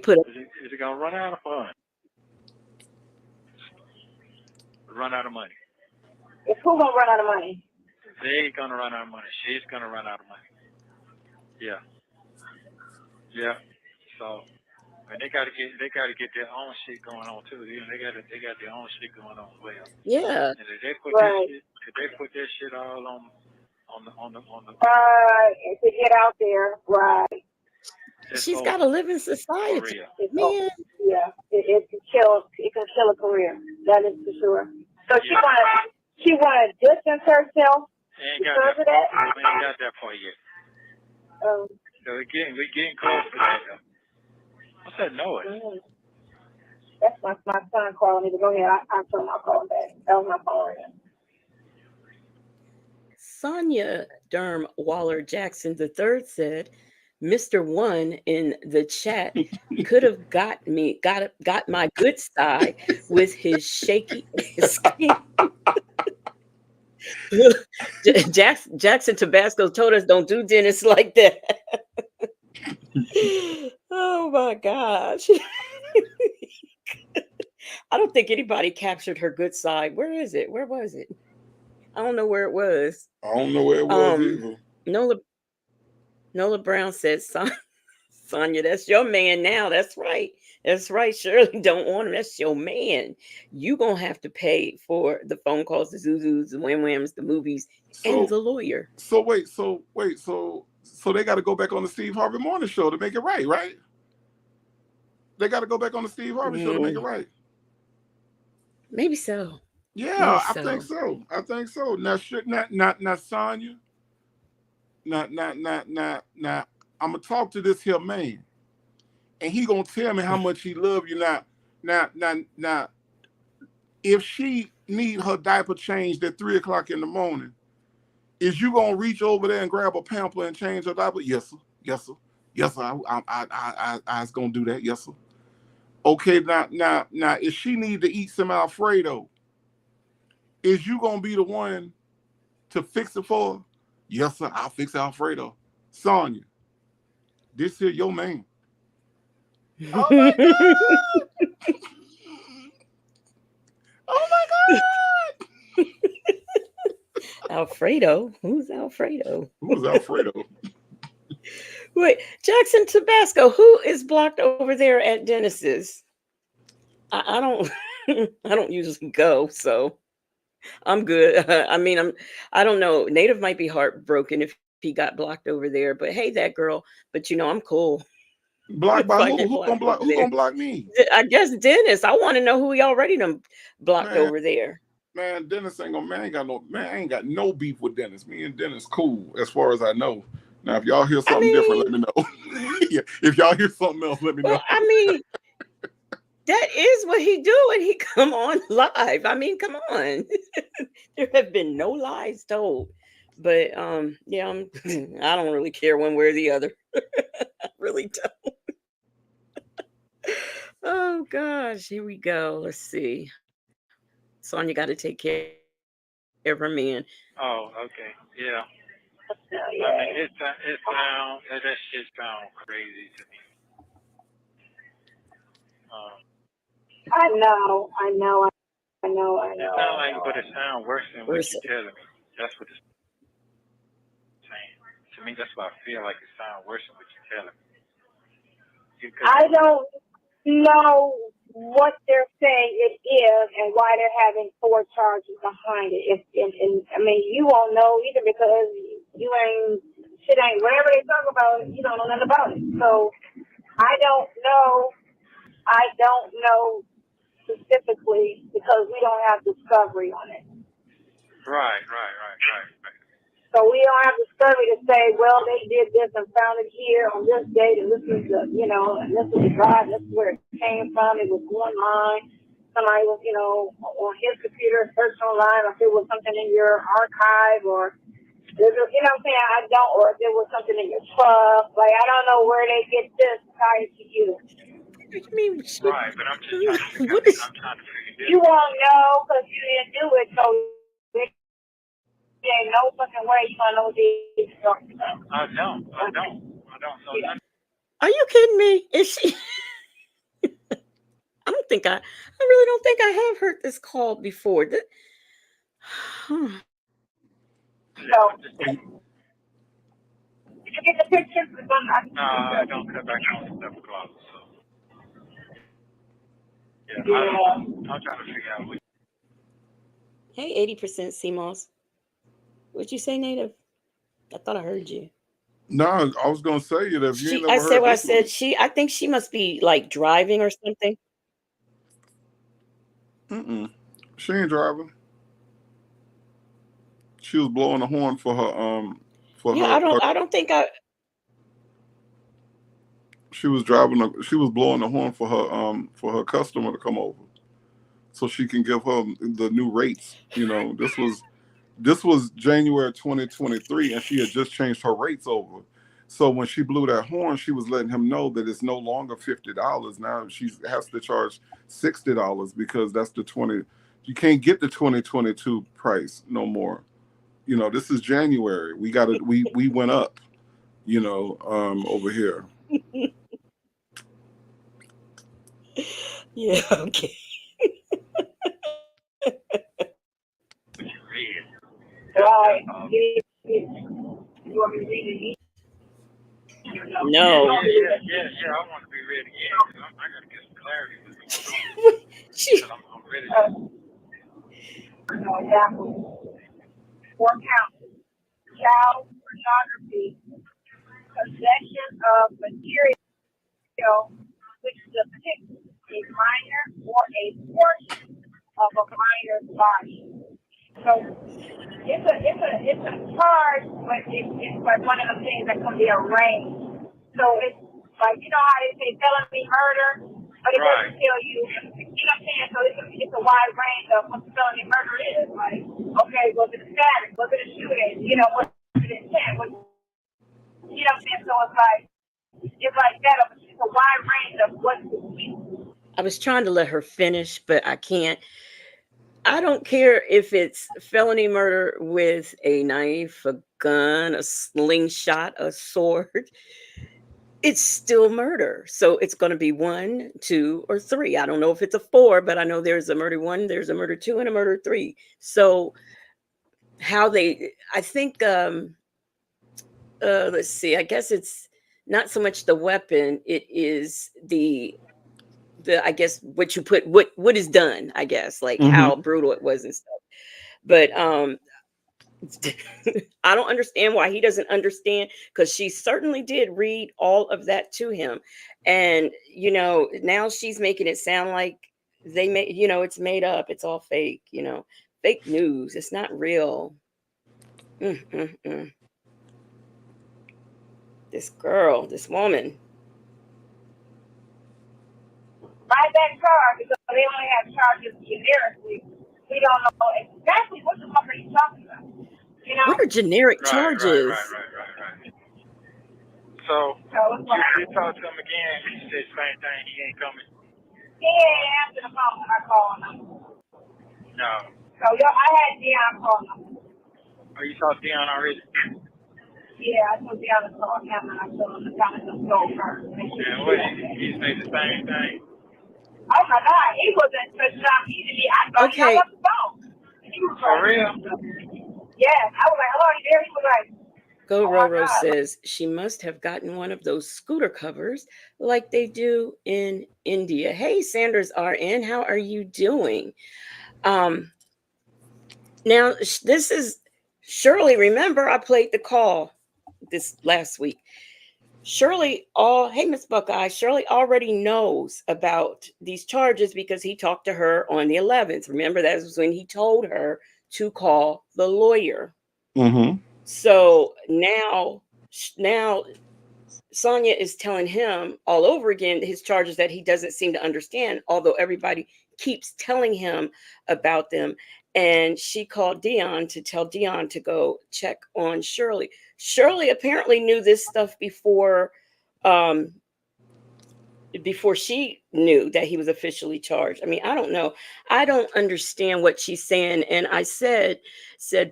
put Is it gonna run out of fun? Run out of money. If who gonna run out of money? They ain't gonna run out of money. She's gonna run out of money. Yeah. Yeah. So, and they gotta get their own shit going on too. They got their own shit going on as well. Yeah. And if they put this shit all on the right, and to get out there, right. She's got to live in society, man. Yeah, it can kill a career. That is for sure. So she wanna distance herself because of that. We ain't got that part yet. So we're getting close to that. What's that noise? That's my son calling me. But go ahead. I told him I'll call him back. That was my phone ringing. Sonia Derm Waller Jackson III said, Mr. One in the chat could have got my good side with his shaky skin. Jackson Tabasco told us don't do Dennis like that. Oh my gosh. I don't think anybody captured her good side. Where is it? Where was it? I don't know where it was. I don't know where it was either. Nola Brown says, Sonia, that's your man now. That's right. That's right. Shirley don't want him. That's your man. You gonna have to pay for the phone calls, the Zuzus, the Wham Whams, the movies, and the lawyer. So they got to go back on the Steve Harvey Morning Show to make it right? They got to go back on the Steve Harvey Show to make it right. Maybe so. Yeah, I think so. Now, not Sonia. Not. I'm gonna talk to this here man, and he gonna tell me how much he love you. Now. If she need her diaper changed at 3 o'clock in the morning, is you gonna reach over there and grab a pamper and change her diaper? Yes, sir. Yes, sir. Yes, sir. I was gonna do that. Yes, sir. Okay, now, if she need to eat some Alfredo, is you gonna be the one to fix it for her? Yes, sir. I'll fix Alfredo. Sonia, this here your man. Oh my God! Oh my God! Alfredo? Who's Alfredo? Who's Alfredo? Wait, Jackson Tabasco, who is blocked over there at Dennis's? I don't I don't usually go, so I'm good. I don't know. Native might be heartbroken if he got blocked over there, but hey, that girl. But I'm cool. Blocked If by I who? get Who gonna blocked block? over Who there. gonna block me? I guess Dennis. I want to know who he already done blocked Man, over there. man, Dennis ain't gonna. Man, I ain't got no beef with Dennis. Me and Dennis cool as far as I know. Now, if y'all hear something different, let me know. Yeah, if y'all hear something else, let me know. Well, that is what he do when he come on live. Come on. There have been no lies told. But yeah, I don't really care one way or the other. I really don't. Oh gosh, here we go. Let's see. Sonia got to take care of her man. Oh, okay. Yeah. That shit sound crazy to me. I know. It sound like, but it sound worse than what you're telling me. That's what it's saying. To me, that's what I feel like. It sound worse than what you're telling me. I don't know what they're saying it is and why they're having 4 charges behind it. You won't know either because shit ain't whatever they talk about. You don't know nothing about it. So I don't know specifically because we don't have discovery on it. Right. So we don't have discovery to say, well, they did this and found it here on this date, and this is and this is the drive, this is where it came from. It was online. Somebody was, on his computer searching online, or if it was something in your archive, or what I'm saying, or if there was something in your trust. Like I don't know where they get this tied to you. Right, but I'm just trying to figure this. You won't know because you didn't do it, so. There ain't no fucking way you gonna know what these talking about. I don't know nothing. Are you kidding me? Is she? I really don't think I have heard this called before. So, did you get the picture? No, I don't come back on 7 o'clock. So, yeah. I'm trying to figure out what. Hey, 80% CMOS. What'd you say, Native? I thought I heard you. No, I was gonna say it if you ain't never I heard said what I this one. said. I think she must be like driving or something. She ain't driving. She was blowing the horn for her I don't think I. She was blowing the horn for her customer to come over, so she can give her the new rates. This was January 2023, and she had just changed her rates over. So when she blew that horn, she was letting him know that it's no longer $50. Now she has to charge $60 because that's the 20. You can't get the 2022 price no more. This is January. We went up. Over here. Yeah. Okay. Right. You want me to read it? No. Yeah. I want to be ready again because I got to get some clarity with what's going on. I'm ready. No, exactly. 4 counts: child pornography, possession of material which depicts a minor or a portion of a minor's body. So it's a charge, but it's like one of the things that can be arranged. So it's like how they say felony murder, but it doesn't tell you You know what I'm saying? So it's a wide range of what felony murder is. Like, okay, was it a stabbing? Was it a shooting? You know, was it intent? You know what I'm saying? So it's like that. It's a wide range of what. I was trying to let her finish, but I can't. I don't care if it's felony murder with a knife, a gun, a slingshot, a sword. It's still murder. So it's going to be 1, 2, or 3. I don't know if it's a 4, but I know there's a murder 1, there's a murder 2, and a murder 3. So I think, let's see, I guess it's not so much the weapon, it is I guess what you put, what is done, I guess, like how brutal it was and stuff. But I don't understand why he doesn't understand, because she certainly did read all of that to him. And, now she's making it sound like they made, it's made up. It's all fake, fake news. It's not real. Mm-mm-mm. This girl, this woman. By that charge, because they only have charges generically. We don't know exactly what the fuck are you talking about. You know? What are generic Right. charges? So you talk to him again. He said the same thing. He ain't coming. He ain't answer the phone when I called him. No. So I had Dion call him. Oh, you saw Dion already? Yeah, I told Dion to call him, and I told him to come and just go first. Yeah, what? He said the same thing. Oh my God, he was in such shock. I thought he hung up the phone. He was For real? Yes, I was like, hello, you there? He was like, Go oh my Roro God. says she must have gotten one of those scooter covers like they do in India. Hey, Sanders RN, how are you doing? Now, this is Shirley. Remember, I played the call this last week. Hey, Miss Buckeye, Shirley already knows about these charges because he talked to her on the 11th. Remember, that was when he told her to call the lawyer. So now Sonia is telling him all over again his charges that he doesn't seem to understand, although everybody keeps telling him about them. And she called Dion to tell Dion to go check on Shirley. Shirley apparently knew this stuff before she knew that he was officially charged. I mean, I don't know. I don't understand what she's saying. And I said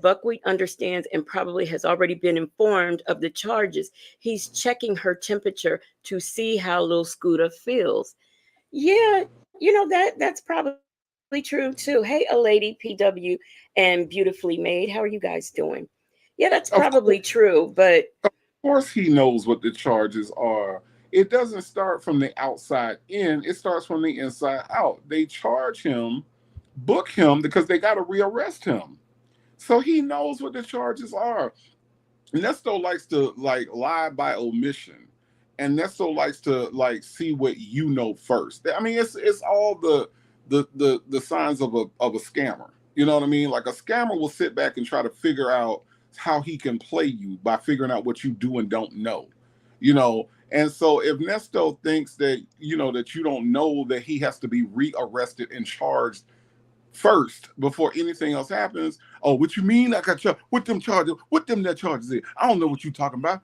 Buckwheat understands and probably has already been informed of the charges. He's checking her temperature to see how little Scooter feels. Yeah, that's probably true too. Hey, a lady, PW, and beautifully made. How are you guys doing? Yeah, that's probably true, but of course he knows what the charges are. It doesn't start from the outside in, it starts from the inside out. They charge him, book him, because they got to rearrest him. So he knows what the charges are. Nesto likes to lie by omission, and Nesto likes to see what you know first. I mean, it's all the signs of a scammer. You know what I mean? Like, a scammer will sit back and try to figure out how he can play you by figuring out what you do and don't know. And so if Nesto thinks that that you don't know that he has to be rearrested and charged first before anything else happens. Oh, what you mean? I got charged with them charges? What them that charges is? I don't know what you talking about.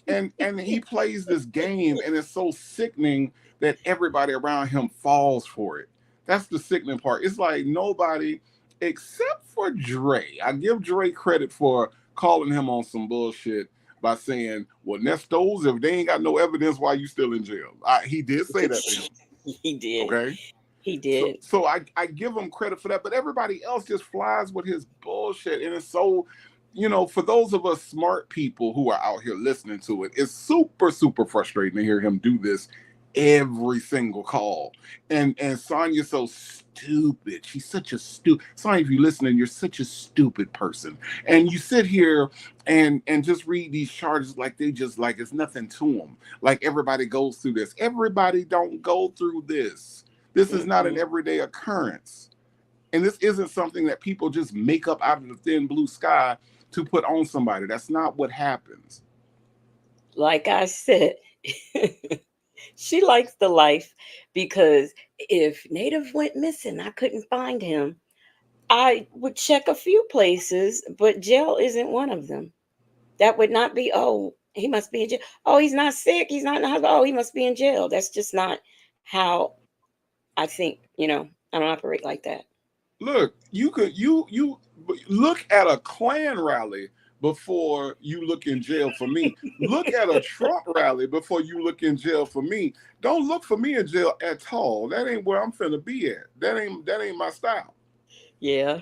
And he plays this game, and it's so sickening that everybody around him falls for it. That's the sickening part. It's like nobody except for Dre. I give Dre credit for calling him on some bullshit by saying, well, Nestos, if they ain't got no evidence, why you still in jail? He did say that to him. He did. Okay. He did. So I give him credit for that, but everybody else just flies with his bullshit. And it's so, for those of us smart people who are out here listening to it, it's super, super frustrating to hear him do this every single call. And Sonia's so stupid. She's such a stupid. Sonia, if you're listening, you're such a stupid person. And you sit here and just read these charges like it's nothing to them. Like everybody goes through this. Everybody don't go through this. This is not an everyday occurrence. And this isn't something that people just make up out of the thin blue sky to put on somebody. That's not what happens. Like I said, She likes the life because if Native went missing, I couldn't find him. I would check a few places, but jail isn't one of them. That would not be, oh, he must be in jail. Oh, he's not sick. He's not in the hospital. Oh, he must be in jail. That's just not how I think, I don't operate like that. Look, you look at a Klan rally before you look in jail for me. Look at a Trump rally before you look in jail for me. Don't look for me in jail at all. That ain't where I'm finna be at. That ain't my style. Yeah.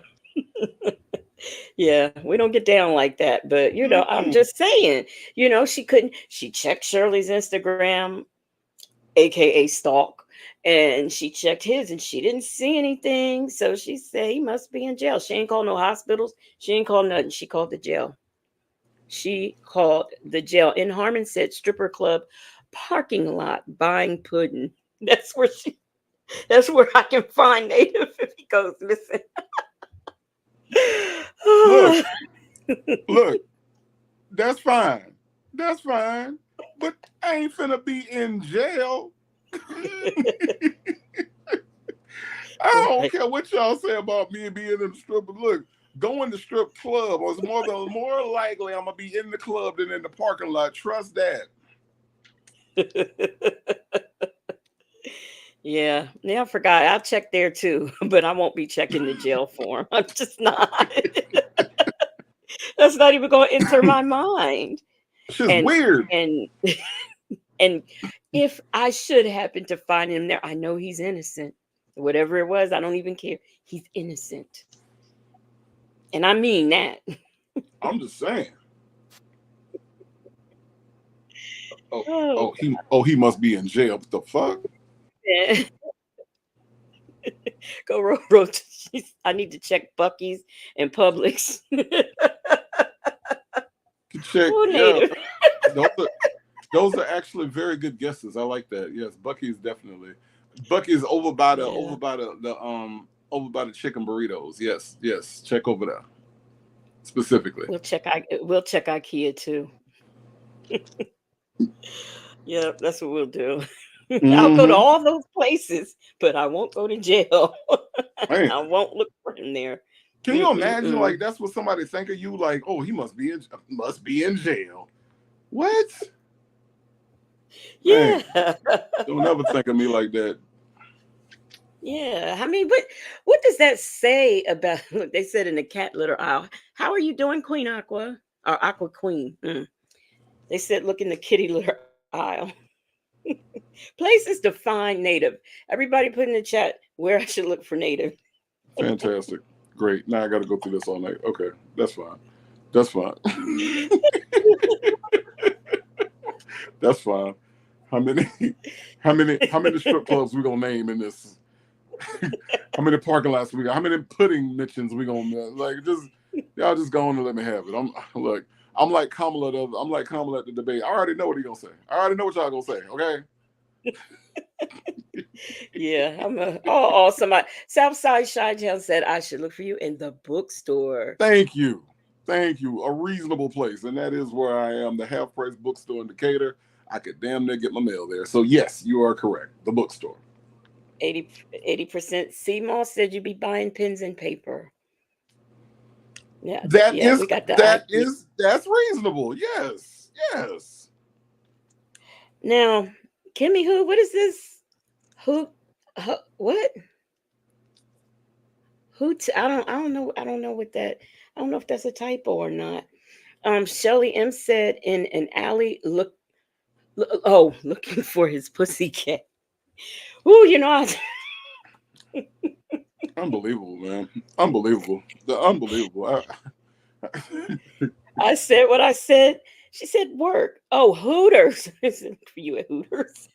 Yeah, we don't get down like that. But, I'm Mm-mm. just saying, she checked Shirley's Instagram, AKA stalk, and she checked his and she didn't see anything. So she said he must be in jail. She ain't called no hospitals. She ain't called nothing. She called the jail. She called the jail in Harmon said stripper club parking lot buying pudding. That's where I can find Native if he goes missing. Look, look, that's fine. That's fine. But I ain't finna be in jail. I don't care what y'all say about me being in the strip. But look, going to strip club was more likely I'm gonna be in the club than in the parking lot. Trust that. Yeah, I forgot. I'll check there too, but I won't be checking the jail form. I'm just not. That's not even going to enter my mind. Shit's And weird. and and if I should happen to find him there, I know he's innocent. Whatever it was, I don't even care. He's innocent. And I mean that. I'm just saying. Oh, He must be in jail. What the fuck? yeah. Go I need to check Bucky's and Publix. Check. Oh, Yeah, Native. those are actually very good guesses. I like that. Yes, Bucky's definitely. Bucky's over by the over by the chicken burritos. Yes. Check over there specifically. We'll check IKEA too. Yeah, that's what we'll do. I'll go to Mm-hmm. all those places, but I won't go to jail. Man, I won't look for him there. can you imagine? Mm-mm-mm. Like that's what somebody think of you. Like, oh, he must be in jail. What? Man, Yeah. don't ever think of me like that. Yeah. I mean, what does that say about look, they said in the cat litter aisle, how are you doing, Queen Aqua? Or Aqua Queen. They said look in the kitty litter aisle. Places to find Native. Everybody put in the chat where I should look for Native. Fantastic. Great. Now I got to go through this all night. Okay, that's fine. That's fine. That's fine. How many strip clubs we gonna name in this? How many parking lots we got? How many pudding mentions we gonna like? Just y'all just go on and let me have it. I'm like Kamala. I'm like Kamala at the debate. I already know what he gonna say. I already know what y'all gonna say. Okay. Yeah, somebody Southside Chi-Town said I should look for you in the bookstore. Thank you. A reasonable place, and that is where I am. The Half Price Bookstore in Decatur. I could damn near get my mail there. So yes, you are correct. The bookstore. 80%. Seymour said you'd be buying pens and paper. Yeah, we got that's reasonable. Yes. Now, Kimmy, what is this? What? I don't know. I don't know what that. I don't know if that's a typo or not. Shelly M said in an alley looking for his pussycat. Ooh, Unbelievable, man. Unbelievable. Unbelievable. I said what I said. She said work. Oh, Hooters. For you at Hooters.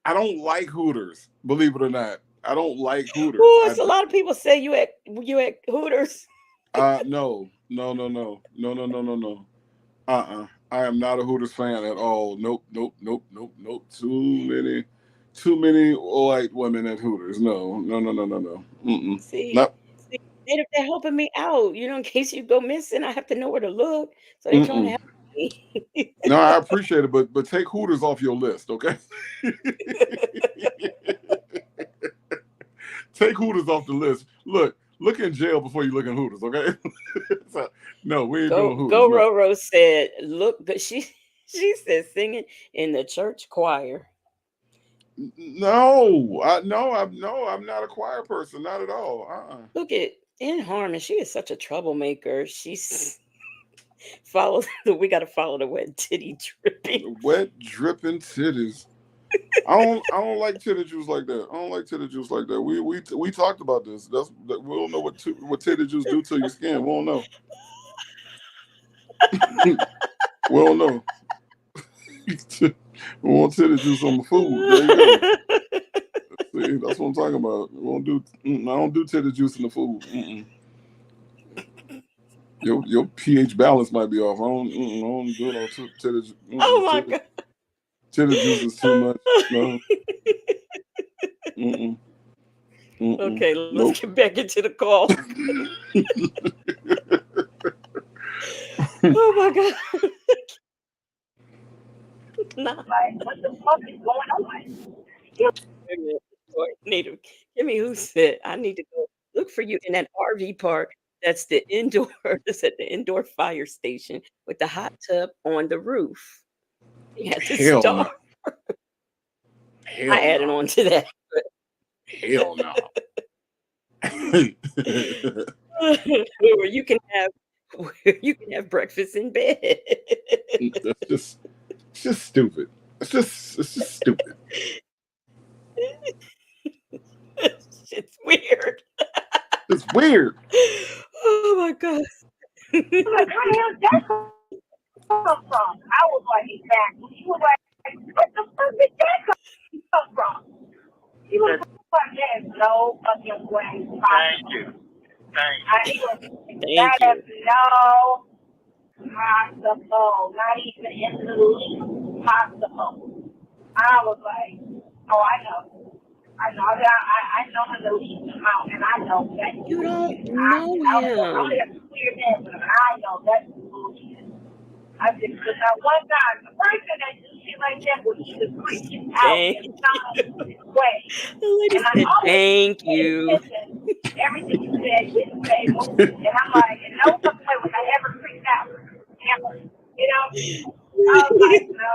I don't like Hooters, believe it or not. I don't like Hooters. Oh, it's a lot of people say you at Hooters. No. I am not a Hooters fan at all. Nope. Too many white women at Hooters. No. Mm-mm. See, Nope. they're helping me out. In case you go missing, I have to know where to look. So they're trying to Mm-mm. help No, I appreciate it, but take Hooters off your list, okay? Take Hooters off the list. Look in jail before you look in Hooters, okay? So, no, we ain't doing Hooters. Go No. Roro said, look, but she said singing in the church choir. No, I'm not a choir person, not at all. Look at In Harmon. She is such a troublemaker. She's we got to follow the wet titty dripping. Wet dripping titties. I don't like titty juice like that. I don't like titty juice like that. We talked about this. We don't know what titty juice do to your skin. We don't know. We don't know. We want titty juice on the food. There you go. See, that's what I'm talking about. We don't do. I don't do titty juice in the food. Your pH balance might be off. I don't do no titty juice. Oh my God. Titty juice is too much. No. Okay, let's get back into the call. Oh my God. Nah. Like, what the fuck is going on? Native, give me who said I need to go look for you in that RV park. That's the indoor. That's at the indoor fire station with the hot tub on the roof. You had to Hell start. no. Hell I added no. on to that. Hell no. where you can have breakfast in bed. It's just stupid. It's just stupid. It's weird. It's weird. Oh my God. I'm like, how the hell did that come from? I was like, exactly. She was like, what the fuck did that come from? He was like, there's no fucking way. Thank you. He was, Thank that you. is no possible. Not even in the least possible. I was like, oh, I know. I know him the least amount, and I know that. You don't know I him. don't have to clear that, but I know that's bullshit. I just, because that one time, the person that do shit like that was either preaching out Thank in some way. The lady And I said, always thank pay you. attention to everything you said with the table. And I'm like, and no fucking way was I ever freaked out. Ever. You know? I was like, no.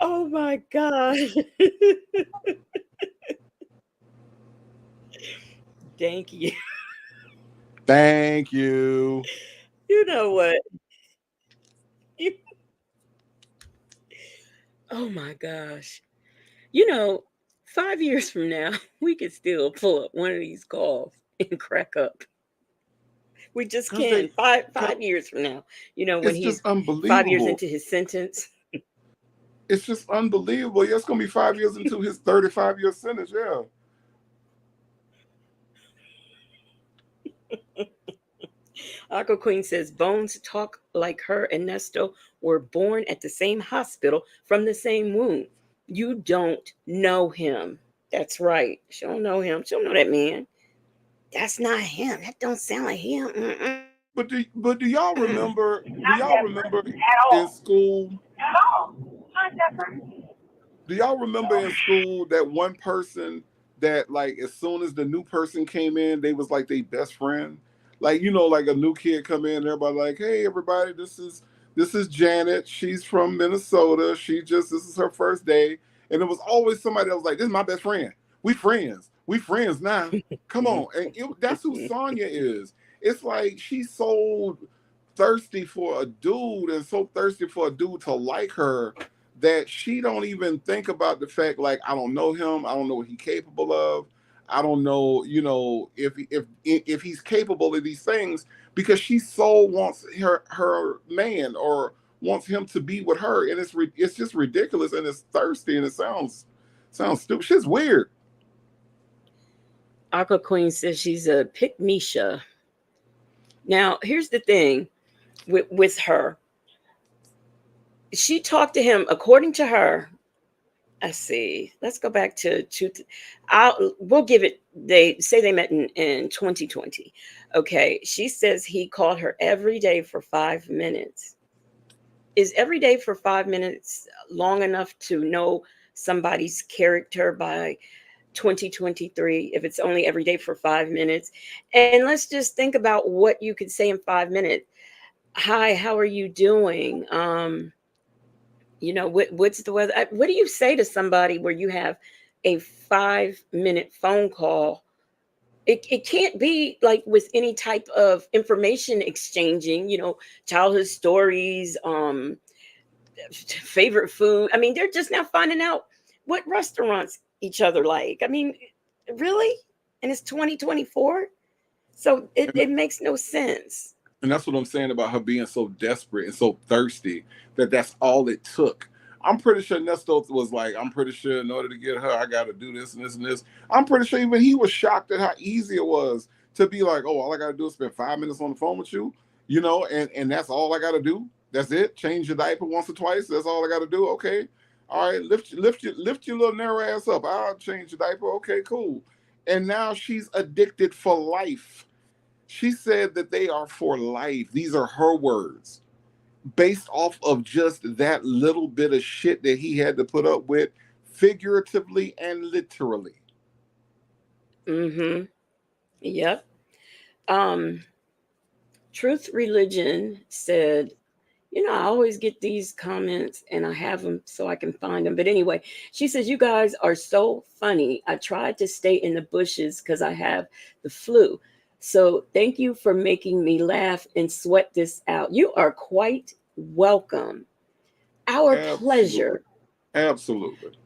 Oh my God. Thank you. Thank you. You know what? Oh my gosh. 5 years from now, we could still pull up one of these calls and crack up. We just can. Five years from now, when It's he's just unbelievable. 5 years into his sentence. It's just unbelievable. Yeah, it's gonna be 5 years into his 35-year sentence. Yeah. Aqua Queen says Bones talk like her and Nesto were born at the same hospital from the same womb. You don't know him. That's right. She don't know him. She don't know that man. That's not him. That don't sound like him. Mm-mm. But do y'all remember? Do y'all remember all. in school? At all. Not that person. Do y'all remember in school that one person that, like, as soon as the new person came in, they was like their best friend? Like, like a new kid come in, everybody like, hey, everybody, this is Janet. She's from Minnesota. This is her first day. And there was always somebody that was like, this is my best friend. We friends. We friends now. Come on. And that's who Sonia is. It's like she's so thirsty for a dude and so thirsty for a dude to like her that she don't even think about the fact, like, I don't know him. I don't know what he's capable of. I don't know, if he's capable of these things, because she so wants her man or wants him to be with her, and it's just ridiculous, and it's thirsty, and it sounds stupid. Shit's weird. Aqua Queen says she's a pick-Misha. Now, here's the thing with her. She talked to him, according to her, I see. Let's go back to two. We'll give it. They say they met in 2020. Okay. She says he called her every day for 5 minutes. Is every day for 5 minutes long enough to know somebody's character by 2023? If it's only every day for 5 minutes, and let's just think about what you could say in 5 minutes. Hi, how are you doing? What's the weather? What do you say to somebody where you have a 5 minute phone call? It can't be like with any type of information exchanging, childhood stories, favorite food. I mean, they're just now finding out what restaurants each other like. I mean, really? And it's 2024? So it makes no sense. And that's what I'm saying about her being so desperate and so thirsty that that's all it took. I'm pretty sure Nesto was like, I'm pretty sure in order to get her, I got to do this and this and this. I'm pretty sure even he was shocked at how easy it was to be like, oh, all I got to do is spend 5 minutes on the phone with you, and that's all I got to do. That's it. Change your diaper once or twice. That's all I got to do. Okay. All right. Lift your little narrow ass up. I'll change your diaper. Okay, cool. And now she's addicted for life. She said that they are for life. These are her words, based off of just that little bit of shit that he had to put up with, figuratively and literally. Mm-hmm. Yep. Um, Truth Religion said, I always get these comments and I have them so I can find them. But anyway, she says, you guys are so funny. I tried to stay in the bushes because I have the flu. So thank you for making me laugh and sweat this out. You are quite welcome. Our pleasure. Absolutely.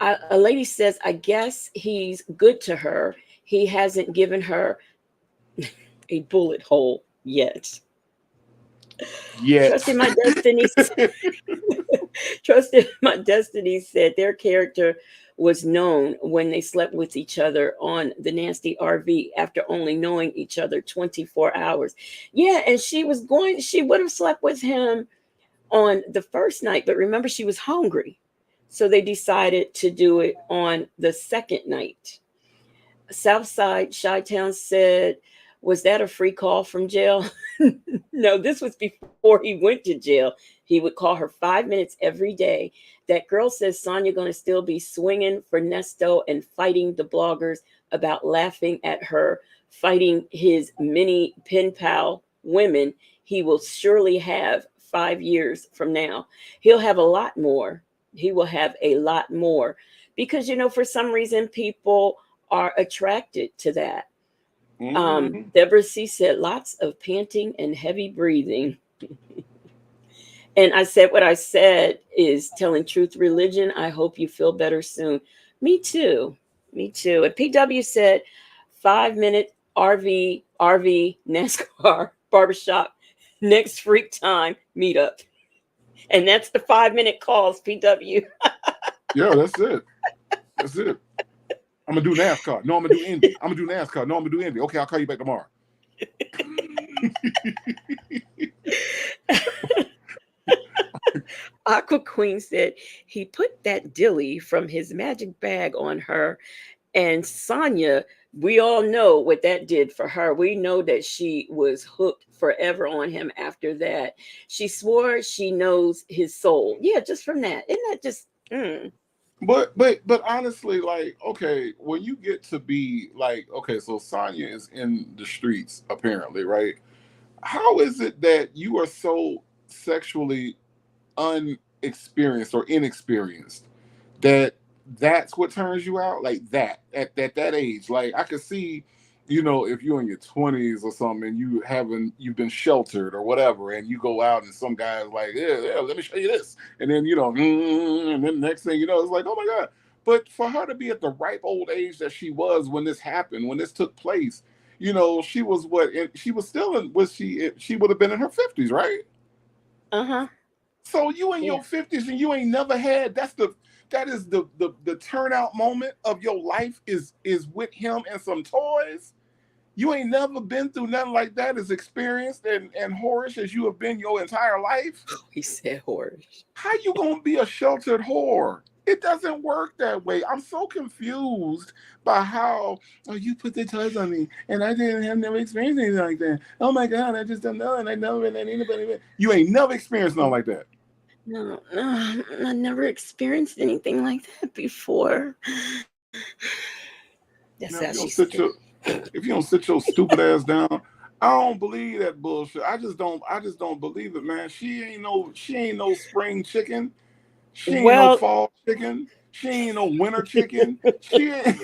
A lady says, I guess he's good to her. He hasn't given her a bullet hole yet. Yet. Trusting my destiny. Trusted my destiny said their character was known when they slept with each other on the nasty RV after only knowing each other 24 hours. Yeah, and she would have slept with him on the first night, but remember, she was hungry. So they decided to do it on the second night. Southside Chi-Town said, was that a free call from jail? No, this was before he went to jail. He would call her 5 minutes every day. That girl says Sonia going to still be swinging for Nesto and fighting the bloggers about laughing at her, fighting his mini pen pal women. He will surely have 5 years from now. He'll have a lot more. He will have a lot more because, for some reason, people are attracted to that. Deborah C said lots of panting and heavy breathing. And I said what I said is telling Truth Religion. I hope you feel better soon. Me too. Me too. And PW said 5 minute RV NASCAR barbershop next freak time meetup. And that's the 5 minute calls, PW. Yeah, that's it. That's it. I'm gonna do NASCAR. No, I'm gonna do Indy. I'm gonna do NASCAR. No, I'm gonna do Indy. Okay, I'll call you back tomorrow. Aqua Queen said he put that dilly from his magic bag on her. And Sonia, we all know what that did for her. We know that she was hooked forever on him after that. She swore she knows his soul. Yeah, just from that. Isn't that just But honestly, like, okay, when you get to be like, okay, so Sonya is in the streets apparently, right? How is it that you are so sexually unexperienced or inexperienced that that's what turns you out like that at that age? Like, I could see, if you're in your 20s or something and you've been sheltered or whatever, and you go out and some guy's like, yeah, let me show you this, and then and then the next thing you know, it's like, oh my god. But for her to be at the ripe old age that she was when this happened, when this took place, she was she was still in, she would have been in her 50s, right? So you in your 50s and you ain't never had, that is the turnout moment of your life is with him and some toys. You ain't never been through nothing like that, as experienced and whorish as you have been your entire life. He said whorish. How you gonna be a sheltered whore? It doesn't work that way. I'm so confused by how you put the toys on me, and I didn't have never experienced anything like that. Oh my God, I just don't know, and I never been anybody. You ain't never experienced nothing like that. No, I never experienced anything like that before. That's Now, how if you she don't sit said. your if you don't sit your stupid ass down, I don't believe that bullshit. I just don't believe it, man. She ain't no spring chicken. She ain't no Well, fall chicken. She ain't no winter chicken. She ain't.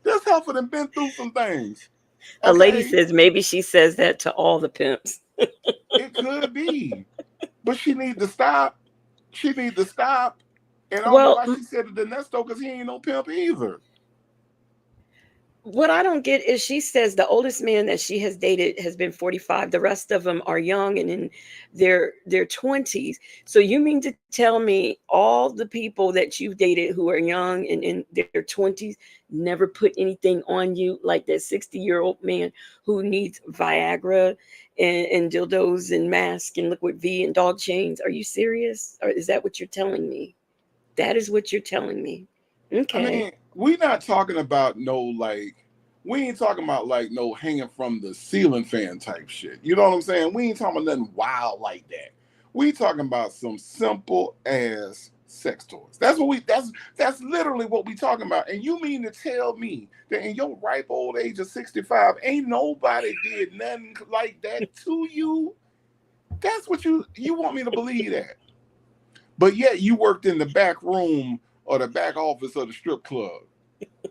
This heifer done been through some things. a lady Okay, says maybe she says that to all the pimps. it could be, but she need to stop. She need to stop. And I don't know Well, why she said it to Nesto, because he ain't no pimp either. what I don't get is she says the oldest man that she has dated has been 45. The rest of them are young and in their 20s. So you mean to tell me all the people that you've dated who are young and in their 20s never put anything on you, like that 60-year-old man who needs Viagra and dildos and masks and liquid V and dog chains? Are you serious? Or is that what you're telling me? That is what you're telling me. I Okay. mean, we not talking about we ain't talking about like no hanging from the ceiling fan type shit. You know what I'm saying? We ain't talking about nothing wild like that. We talking about some simple ass sex toys. That's literally what we talking about. And you mean to tell me that in your ripe old age of 65, ain't nobody did nothing like that to you? That's what you want me to believe that. But yet you worked in the back room or the back office of the strip club,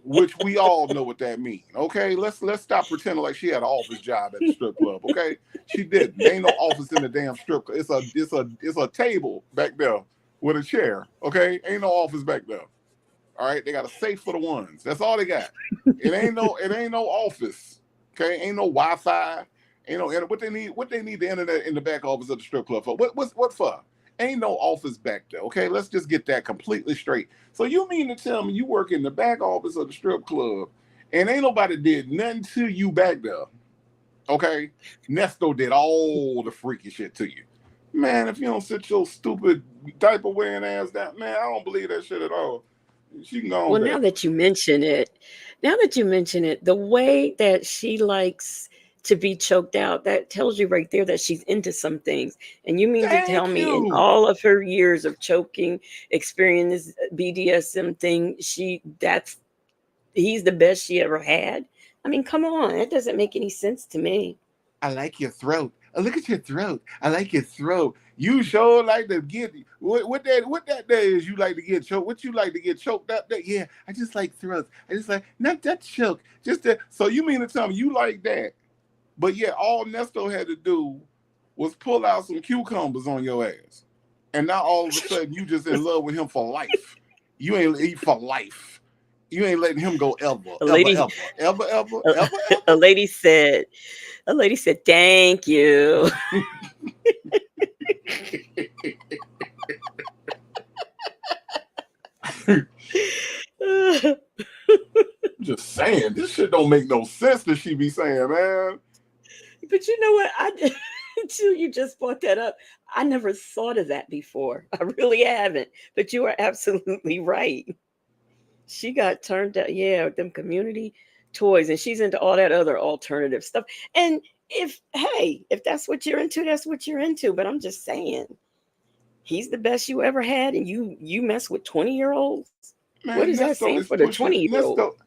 which we all know what that means. Okay, let's stop pretending like she had an office job at the strip club. Okay, she didn't. There ain't no office in the damn strip club. It's a table back there with a chair. Okay, ain't no office back there. All right, they got a safe for the ones. That's all they got. It ain't no office. Okay, ain't no Wi-Fi. Ain't no what they need the internet in the back office of the strip club for. What for? Ain't no office back there. Okay, let's just get that completely straight. So you mean to tell me you work in the back office of the strip club and ain't nobody did nothing to you back there? Okay, Nesto did all the freaky shit to you. Man, if you don't sit your stupid diaper wearing ass down, man, I don't believe that shit at all. She can go on Well, back. now that you mention it, the way that she likes to be choked out, that tells you right there that she's into some things. And you mean to tell Thank me in you. all of her years of choking, experience this BDSM thing, he's the best she ever had? I mean, come on, that doesn't make any sense to me. I like your throat. Oh, look at your throat. I like your throat. You sure like to get what that day is you like to get choked. What you like to get choked up there? Yeah, I just like throats. I just like not that choke. Just that. So you mean to tell me you like that? But yeah, all Nesto had to do was pull out some cucumbers on your ass. And now all of a sudden you just in love with him for life. You ain't eat for life. You ain't letting him go ever, A ever, lady, ever, ever, ever, a, ever, a ever. lady said, a lady said, "Thank you." Just saying, this shit don't make no sense that she be saying, man. But you know what? Until you just brought that up, I never thought of that before. I really haven't. But you are absolutely right. She got turned out, yeah, with them community toys, and she's into all that other alternative stuff. And if that's what you're into, that's what you're into. But I'm just saying, he's the best you ever had, and you mess with 20-year-olds. What Man, is that Nesto saying is for the pushing 20-year-old?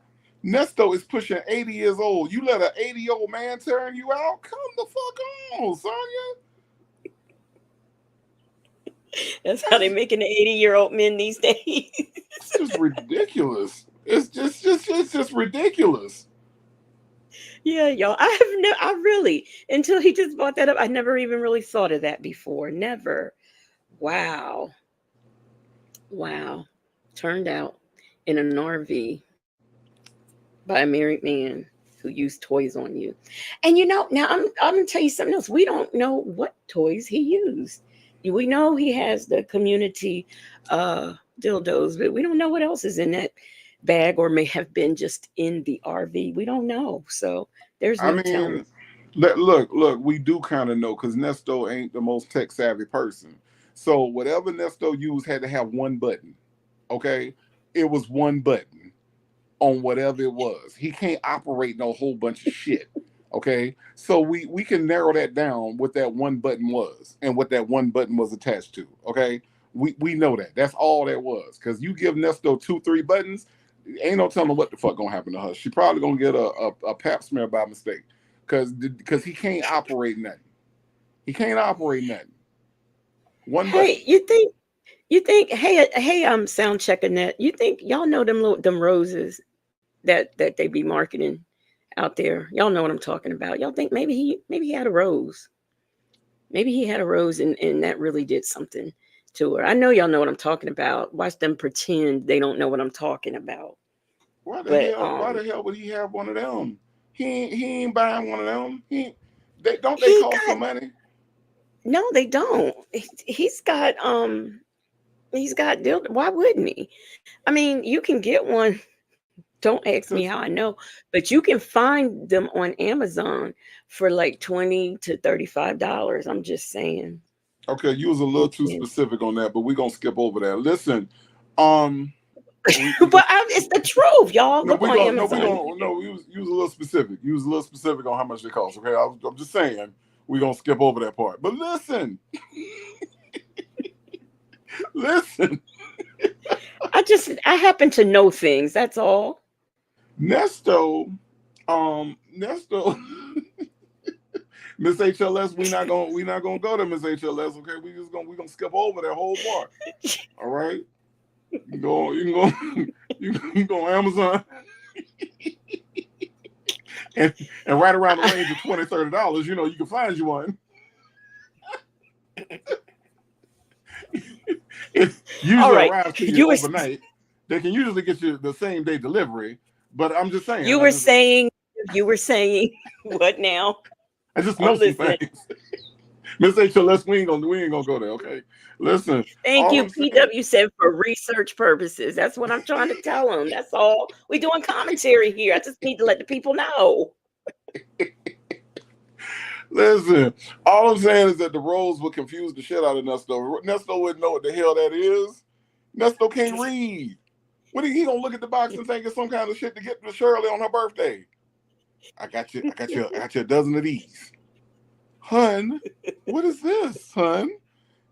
Nesto is pushing 80 years old. You let an 80-year-old man turn you out? Come the fuck on, Sonya. That's how they making the 80-year-old men these days. It's just ridiculous. It's just ridiculous. Yeah, y'all. I really, until he just brought that up, I never even really thought of that before. Never. Wow. Wow. Turned out in an RV by a married man who used toys on you. And now I'm gonna tell you something else. We don't know what toys he used. We know he has the community dildos, but we don't know what else is in bag or may have been just in the RV. We don't know. So there's I no telling. mean, look, we do kind of know because Nesto ain't the most tech savvy person. So whatever Nesto used had to have one button. Okay, it was one button on whatever it was. He can't operate no whole bunch of shit. Okay, so we can narrow that down what that one button was and what that one button was attached to. Okay, we know that. That's all that was. Because you give Nesto 2-3 buttons, ain't no telling what the fuck gonna happen to her. She probably gonna get a pap smear by mistake. Because he can't operate nothing. He can't operate nothing. One button. Hey, you think, hey, sound check Annette. You think y'all know them roses that they be marketing out there? Y'all know what I'm talking about. Y'all think maybe he had a rose. Maybe he had a rose and that really did something to her. I know y'all know what I'm talking about. Watch them pretend they don't know what I'm talking about. Why the But hell? Why the hell would he have one of them? He ain't buying one of them. They he cost got some money? no, they don't. He's got why wouldn't he? I mean, you can get one. Don't ask me how I know, but you can find them on Amazon for like $20 to $35. I'm just saying. Okay, you was a little You too can. specific on that, but we're gonna skip over that. Listen, But it's the truth, y'all. no, Look on Amazon. you was a little specific. You was a little specific on how much they cost. Okay, I'm just saying we're gonna skip over that part. But listen, listen, I happen to know things. That's all. Nesto, Nesto, Miss HLS, we not gonna go to Miss HLS. Okay, we gonna skip over that whole part. All right, you can go you can go on Amazon. And right around the range of $20-$30, you can find you one. It usually right. arrives to you You were overnight. They can usually get you the same day delivery, but I'm just saying. you were saying you were saying what now? I just know I'm some listening. things. Miss HLS, we ain't gonna go there. Okay, listen. Thank All you. I'm saying. PW said for research purposes. That's what I'm trying to tell them. That's all. We're doing commentary here. I just need to let the people know. Listen, all I'm saying is that the roles would confuse the shit out of Nesto. Nesto wouldn't know what the hell that is. Nesto can't read. What he gonna look at the box and think it's some kind of shit to get to Shirley on her birthday? I got you a dozen of these. Hun, what is this, hun?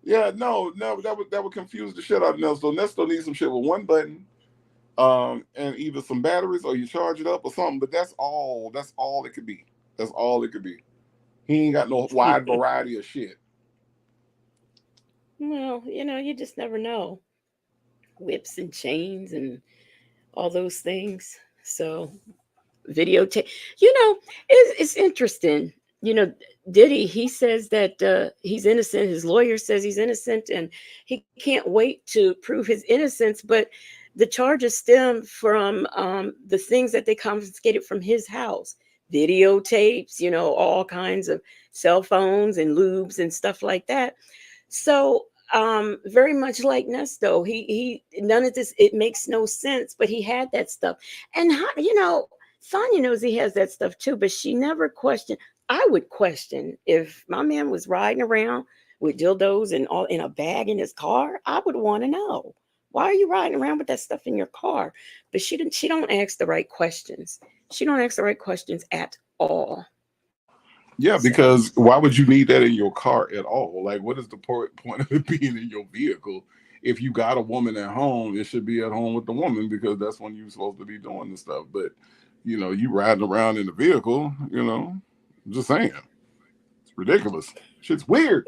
Yeah, no, that would confuse the shit out of Nesto. Nesto needs some shit with one button, and either some batteries or you charge it up or something. But that's all it could be. That's all it could be. He ain't got no wide variety of shit. Well, you just never know. Whips and chains and all those things. So videotape. It's interesting. Diddy, he says that he's innocent. His lawyer says he's innocent, and he can't wait to prove his innocence. But the charges stem from the things that they confiscated from his house, videotapes, all kinds of cell phones and lubes and stuff like that. So very much like Nesto, he none of this, it makes no sense, but he had that stuff. And Sonia knows he has that stuff too, but she never questioned. I would question if my man was riding around with dildos and all in a bag in his car. I would want to know, why are you riding around with that stuff in your car? But she don't ask the right questions. She don't ask the right questions at all. Yeah, because why would you need that in your car at all? Like, what is the point of it being in your vehicle? If you got a woman at home, it should be at home with the woman because that's when you're supposed to be doing the stuff. But you riding around in the vehicle, I'm just saying, it's ridiculous. Shit's weird.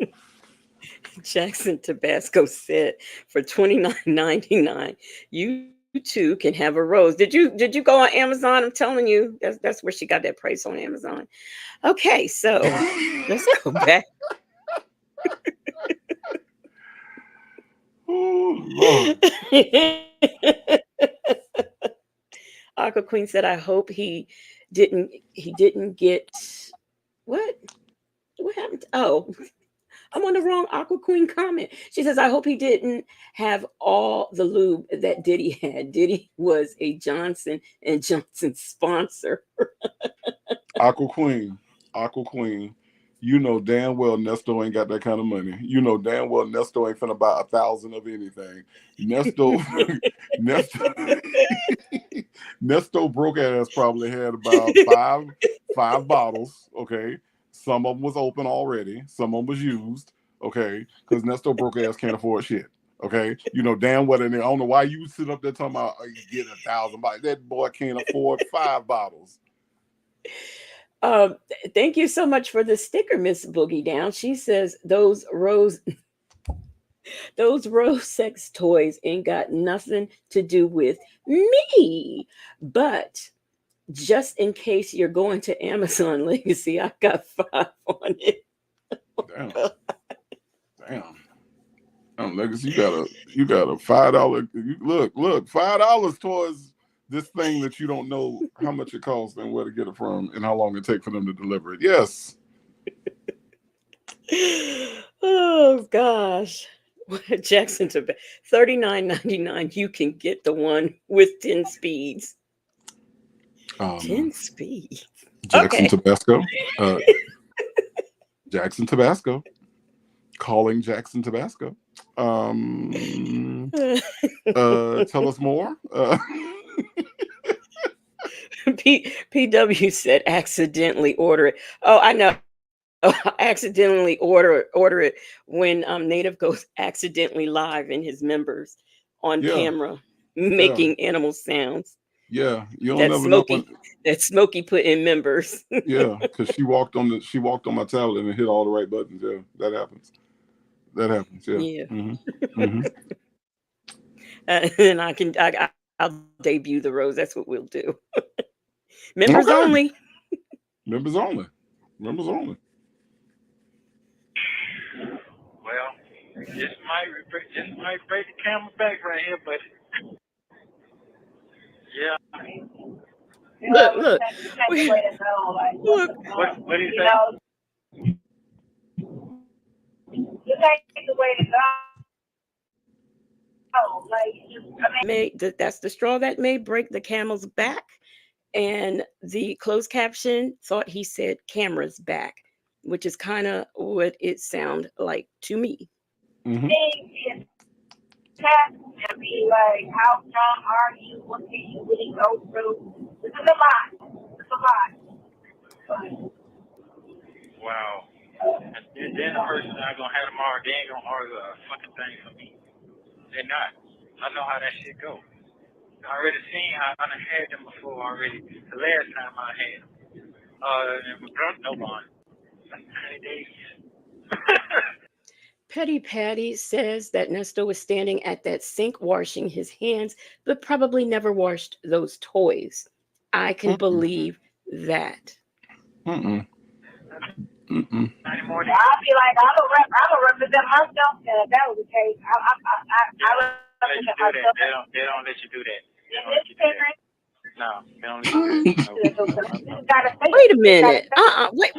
Jackson Tabasco said for $29.99, you too can have a rose. Did you go on Amazon? I'm telling you, that's where she got that price on Amazon. Okay, so let's go back. Oh Lord. Aqua Queen said, I hope he didn't get what happened? I'm on the wrong Aqua Queen comment. She says, I hope he didn't have all the lube that Diddy had. Diddy was a Johnson and Johnson sponsor. Aqua Queen, Aqua Queen. You know damn well Nesto ain't got that kind of money. You know damn well Nesto ain't finna buy 1,000 of anything. Nesto, Nesto broke ass probably had about five bottles. Okay, some of them was open already. Some of them was used. Okay, because Nesto broke ass can't afford shit. Okay, you know damn well, and I don't know why you sit up there talking about you get 1,000. That boy can't afford 5 bottles. Thank you so much for the sticker, Miss Boogie Down. She says those rose sex toys ain't got nothing to do with me. But just in case you're going to Amazon Legacy, I got 5 on it. Damn. Legacy, you got a $5. Look, $5 towards this thing that you don't know how much it costs and where to get it from and how long it take for them to deliver it. Yes. Oh gosh. Jackson to $39.99. You can get the one with 10 speeds. 10 speeds. Jackson Okay. Tabasco. Jackson Tabasco. Calling Jackson Tabasco. Tell us more. PW said accidentally order it. Oh, I know. Accidentally order it when Native goes accidentally live in his members on camera making animal sounds. Yeah, you don't never know when. That Smokey put in members. Yeah, because she walked on my tablet and hit all the right buttons. Yeah, that happens. Yeah. Yeah. Mm-hmm. And I'll debut the rose. That's what we'll do. Members only. Members only. Well, this might break the camera back right here, but yeah. Look. What do you say? You take the way to go. That's the straw that may break the camel's back. And the closed caption thought he said cameras back, which is kind of what it sounded like to me. Mm-hmm. And be like, how strong are you? What can you really go through? This is a lot. Wow. And then the person I'm gonna have tomorrow, they ain't gonna argue a fucking thing for me. They're not. I know how that shit go. I already seen how I done had them before already. The last time I had them. No bond. 90 days. Petty Patty says that Nesto was standing at that sink washing his hands, but probably never washed those toys. I can believe that. I'll be like, I'm a represent myself, and if that was the case, I represent myself. They don't let you do that. No, they don't let you do that. Wait a minute. Wait.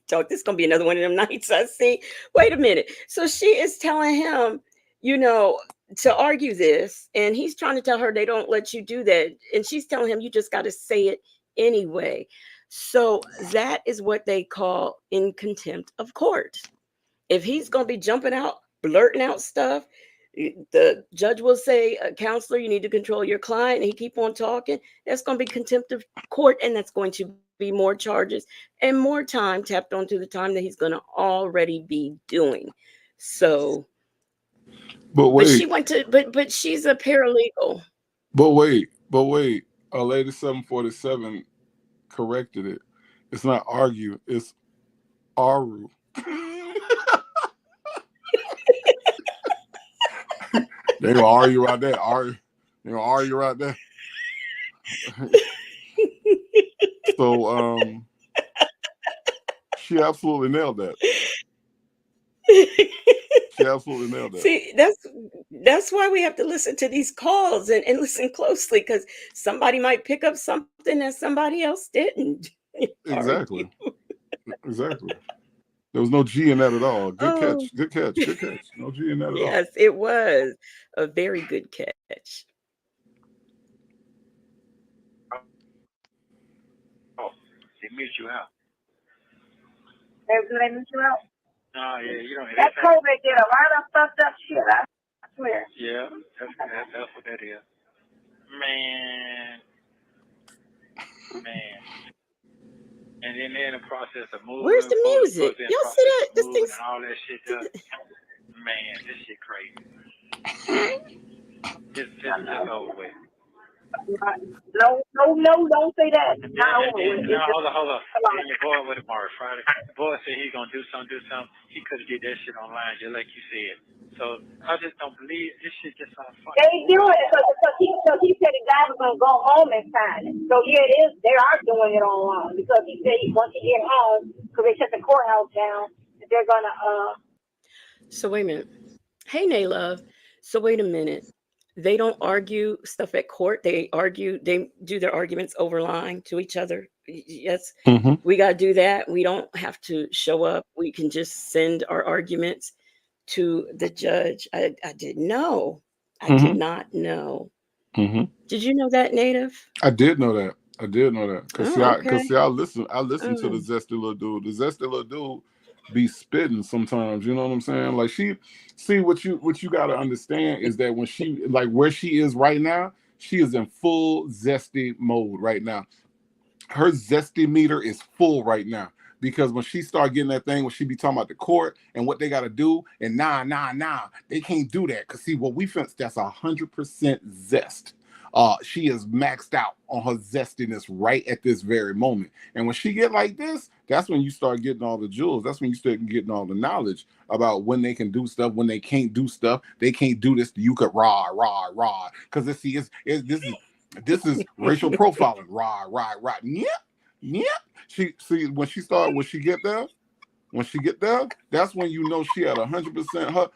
This is gonna be another one of them nights I see. Wait a minute. So she is telling him, to argue this, and he's trying to tell her they don't let you do that, and she's telling him you just got to say it anyway. So that is what they call in contempt of court. If he's gonna be jumping out, blurting out stuff, the judge will say, counselor, you need to control your client, and he keep on talking. That's going to be contempt of court, and that's going to be more charges and more time tapped onto the time that he's going to already be doing. So, but she went to, but she's a paralegal. But wait, our lady 747 corrected it. It's not argue, it's aru. They gonna argue right there. They gonna argue right there. So she absolutely nailed that. She absolutely nailed that. See, that's why we have to listen to these calls and listen closely, because somebody might pick up something that somebody else didn't. Exactly. Exactly. There was no G in that at all. Good Oh, catch. Good catch. Good catch. No G in that at all. yes, it was a very good catch. Oh, they mute you out. They mute you out. Oh yeah, you don't. That COVID did a lot of fucked up shit. I swear. Yeah, that's what that is. Man. And then they're in the process of moving. Where's the music? In Y'all see that? This moving thing's and all that shit. Man, this shit crazy. Just over with. No, don't say that. Now, hold on. And your boy with it, Mark Friday. The boy said he's gonna do something. He could have did that shit online, just like you said. So I just don't believe this shit just sounds funny. They do it because he said the guy was gonna go home and sign it. So yeah, it is. They are doing it online because he said once he get home, because they shut the courthouse down, they're gonna. So wait a minute. Hey, Naylove. So wait a minute. They don't argue stuff at court. They do their arguments over line to each other. Yes, we got to do that. We don't have to show up. We can just send our arguments to the judge. I didn't know. I did not know. Did you know that, Native? I did know that. Cause okay. I listen to the zesty little dude. The zesty little dude be spitting sometimes. You know what I'm saying? Like what you got to understand is that when she like where she is right now, she is in full zesty mode right now. Her zesty meter is full right now. Because when she start getting that thing, when she be talking about the court and what they got to do, and nah, they can't do that. Cause see, what we fence, that's 100% zest. She is maxed out on her zestiness right at this very moment. And when she get like this, that's when you start getting all the jewels. That's when you start getting all the knowledge about when they can do stuff, when they can't do stuff. They can't do this. You could rah. Cause this is racial profiling. Rah. Yep. When she get there, that's when you know she at 100%. Her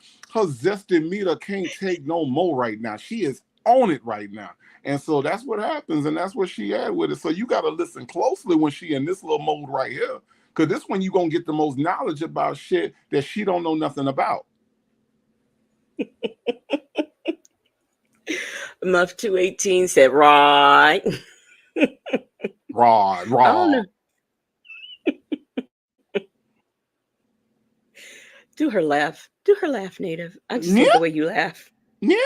zesty meter can't take no more right now. She is on it right now. And so that's what happens, and that's where she at with it. So you got to listen closely when she in this little mode right here, because this when you going to get the most knowledge about shit that she don't know nothing about. Muff 218 said, right. Raw. I don't know. Do her laugh, Native. I just love the way you laugh. Yeah.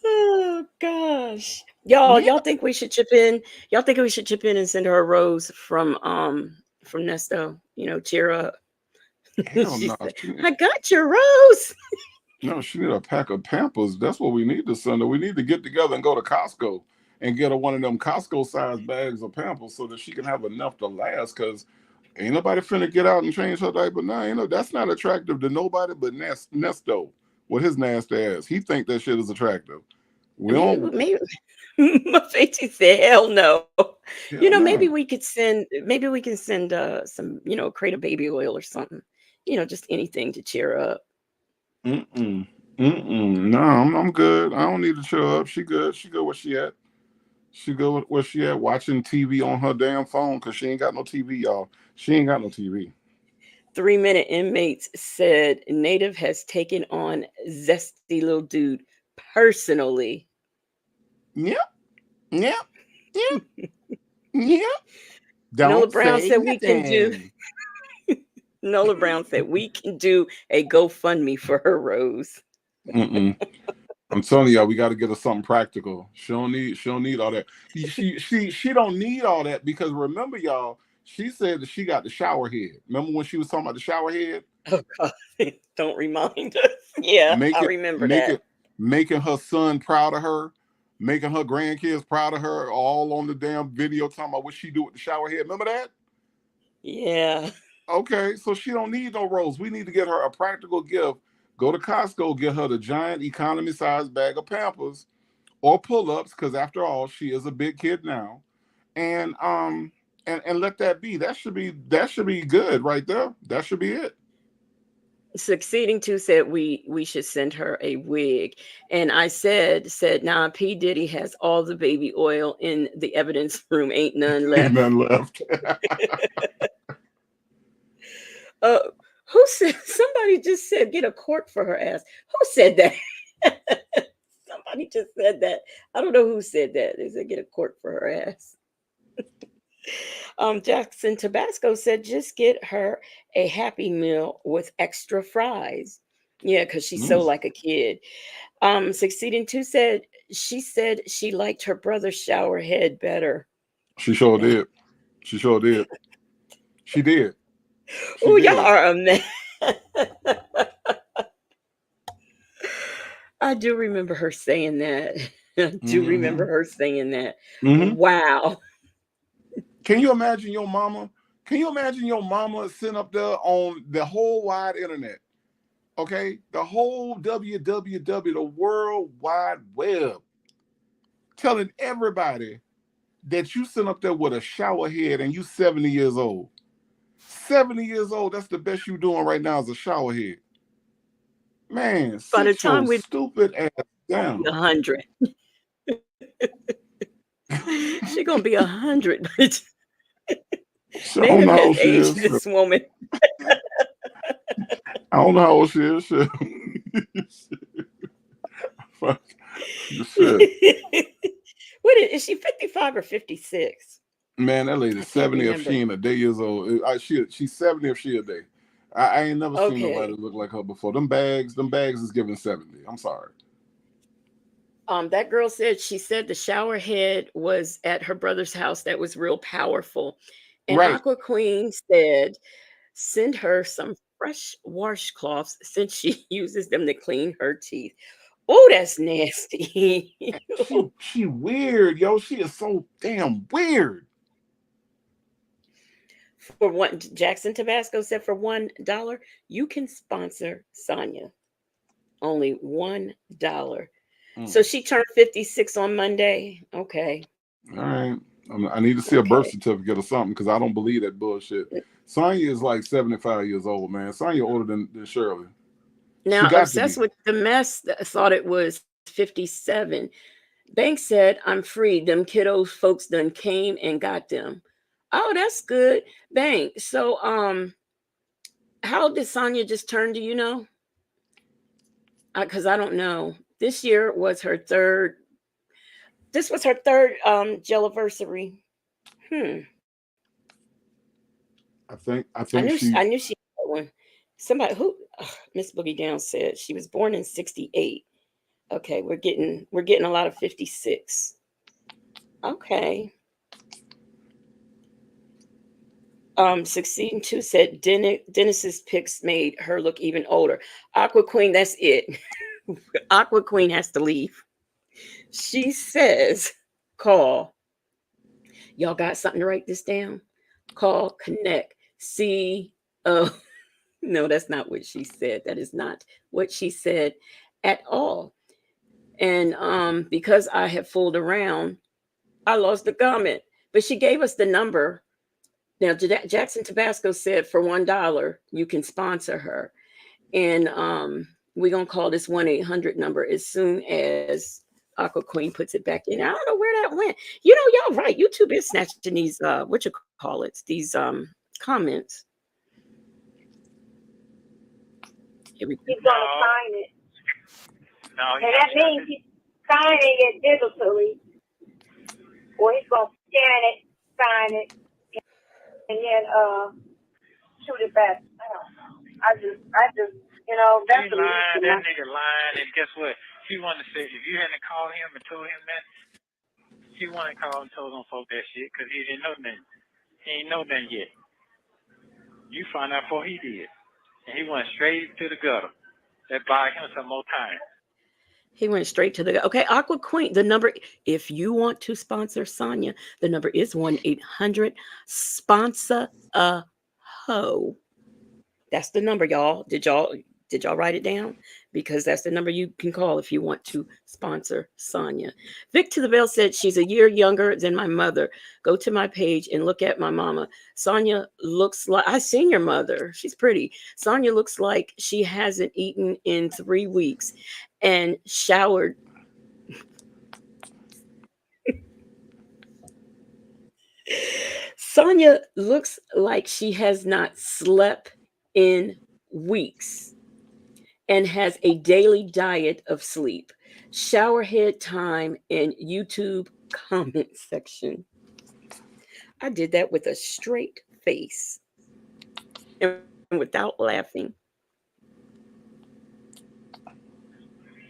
Oh gosh, y'all think we should chip in? Y'all think we should chip in and send her a rose from Nesto? Cheer up. Hell no. I got your rose. No, she need a pack of Pampers. That's what we need this Sunday. We need to get together and go to Costco and get her one of them Costco-sized bags of Pampers so that she can have enough to last. Because ain't nobody finna get out and change her diaper now. That's not attractive to nobody but Nesto with his nasty ass. He think that shit is attractive. Maybe my face said, "Hell no." Maybe we can send some, crate of baby oil or something. Just anything to cheer up. No, I'm good. I don't need to cheer up. She good. She good where she at. She good where she at, watching TV on her damn phone because she ain't got no TV, y'all. She ain't got no TV. 3-minute inmates said Native has taken on zesty little dude personally. Yep. Nola Brown said we can do. Nola Brown said we can do a GoFundMe for her rose. I'm telling y'all, we got to get her something practical. She don't need all that. She don't need all that because remember, y'all, she said that she got the shower head. Remember when she was talking about the shower head? Oh God, don't remind us. Yeah, I remember that. Making her son proud of her, making her grandkids proud of her, all on the damn video talking about what she do with the shower head. Remember that? Yeah. Okay, so she don't need no rose. We need to get her a practical gift. Go to Costco, get her the giant economy-sized bag of Pampers or pull-ups, because after all, she is a big kid now. And let that be. That should be good right there. That should be it. Succeeding to said we should send her a wig, and I said nah, P Diddy has all the baby oil in the evidence room, ain't none Ain't left. nothing left. uh who said, somebody just said get a court for her ass? Who said that? Somebody just said that. I don't know who said that. They said get a court for her ass. Jackson Tabasco said just get her a Happy Meal with extra fries. Yeah, because she's so like a kid. Succeeding to said she liked her brother's shower head better. She sure did. She sure did. She did. She Oh, y'all did. are a mess. I do remember her saying that. I do remember her saying that. Wow. Can you imagine your mama? Can you imagine your mama sitting up there on the whole wide internet? Okay, the whole WWW, the World Wide Web, telling everybody that you sit up there with a shower head and you 70 years old. 70 years old, that's the best you doing right now is a shower head. Man, By the sit time your we're stupid ass down. 100. She's gonna be 100. I don't Native know how has old she aged is. this woman. I don't know how old she is. Shit. Fuck. Shit. What is she, 55 or 56? Man, that lady 70 if she ain't a day years old. She's 70 if she a day. I ain't never seen nobody look like her before. Them bags is giving 70. I'm sorry. That girl said she said the shower head was at her brother's house that was real powerful. And Right. Aqua Queen said send her some fresh washcloths since she uses them to clean her teeth. Oh, that's nasty. She weird, yo. She is so damn weird. For one, Jackson Tabasco said for $1, you can sponsor Sonia. Only $1. So she turned 56 on Monday. Okay. All right. I need to see a birth certificate or something because I don't believe that bullshit. Sonya is like 75 years old, man. Sonya older than Shirley. Now, Obsessed with the Mess thought it was 57. Banks said, I'm free. Them kiddos folks done came and got them. Oh, that's good. Bank. So how old did Sonya just turn? Do you know? Because I don't know. This year was her third. This was her third Jelliversary. I knew she had one. Somebody who Miss Boogie Down said she was born in 68. Okay, we're getting a lot of 56. Okay. Succeeding to said Dennis's pics made her look even older. Aqua Queen, that's it. Aqua Queen has to leave. She says, call. Y'all got something to write this down? Call, connect, see. No, that's not what she said. That is not what she said at all. And because I have fooled around, I lost the comment. But she gave us the number. Now, Jackson Tabasco said for $1, you can sponsor her. And we're going to call this 1-800 number as soon as Aqua Queen puts it back in. I don't know where that went. You know, y'all right. YouTube is snatching these, these comments. Here we go. He's going to sign it. No, and that means he's signing it digitally. Or he's going to scan it, sign it, and then shoot it back. I just, that's he lying. That nigga lying, and guess what? He wanted to say, if you hadn't called him and told him that, he wanted to call and told them folk that shit because he didn't know nothing. He ain't know nothing yet. You found out before he did, and he went straight to the gutter. That buy him some more time. He went straight to the okay. Aqua Queen, the number, if you want to sponsor Sonia, the number is 1-800 sponsor a hoe. That's the number, y'all. Did y'all write it down? because that's the number you can call if you want to sponsor Sonia. Vic to the Bell said she's a year younger than my mother. Go to my page and look at my mama. Sonia looks like, I seen your mother. She's pretty. Sonia looks like she hasn't eaten in 3 weeks and showered. Sonia looks like she has not slept in weeks and has a daily diet of sleep. Showerhead time in YouTube comment section. I did that with a straight face and without laughing.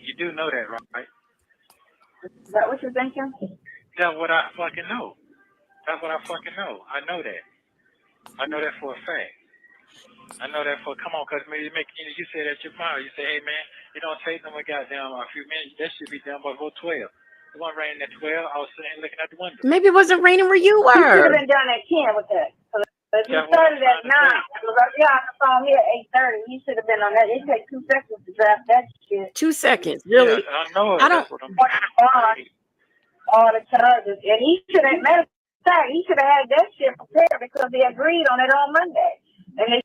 You do know that, right? Is that what you're thinking? That's what I fucking know. That's what I fucking know. I know that. I know that for a fact. I know that for, come on, because you said that your mom. You say, hey, man, it don't take no more goddamn a few minutes. That should be done by about 12. It wasn't raining at 12. I was sitting looking out the window. Maybe it wasn't raining where you You should have were. been done at 10 with that. But you started at 9. You're on the phone here at 8:30. You should have been on that. It takes 2 seconds to draft that shit. 2 seconds, really? Yeah, I know it. I don't. That's what I'm All the charges. And he should have, matter of fact, he should have had that shit prepared because they agreed on it on Monday. And they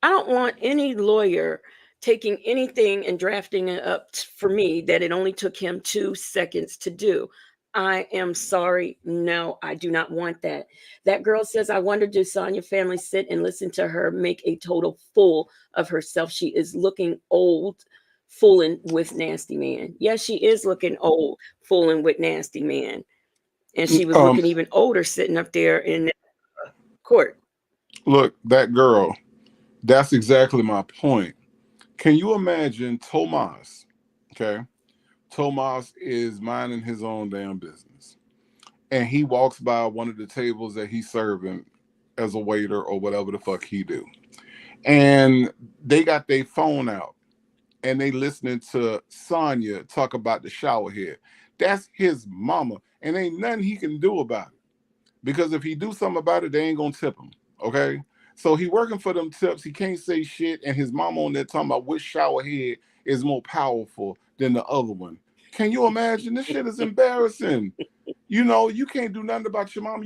I don't want any lawyer taking anything and drafting it up for me that it only took him 2 seconds to do. I am sorry. No, I do not want that. That girl says, I wonder, did Sonia family sit and listen to her make a total fool of herself? She is looking old, fooling with Nasty Man. Yes, she is looking old, fooling with Nasty Man. And she was looking even older sitting up there in the court. Look, that girl, that's exactly my point. Can you imagine Tomas? Okay. Tomas is minding his own damn business. And he walks by one of the tables that he's serving as a waiter or whatever the fuck he do. And they got their phone out and they listening to Sonia talk about the shower head. That's his mama. And ain't nothing he can do about it. Because if he do something about it, they ain't gonna tip him. Okay. So he working for them tips. He can't say shit. And his mama on there talking about which shower head is more powerful than the other one. Can you imagine? This shit is embarrassing. You know, you can't do nothing about your mama.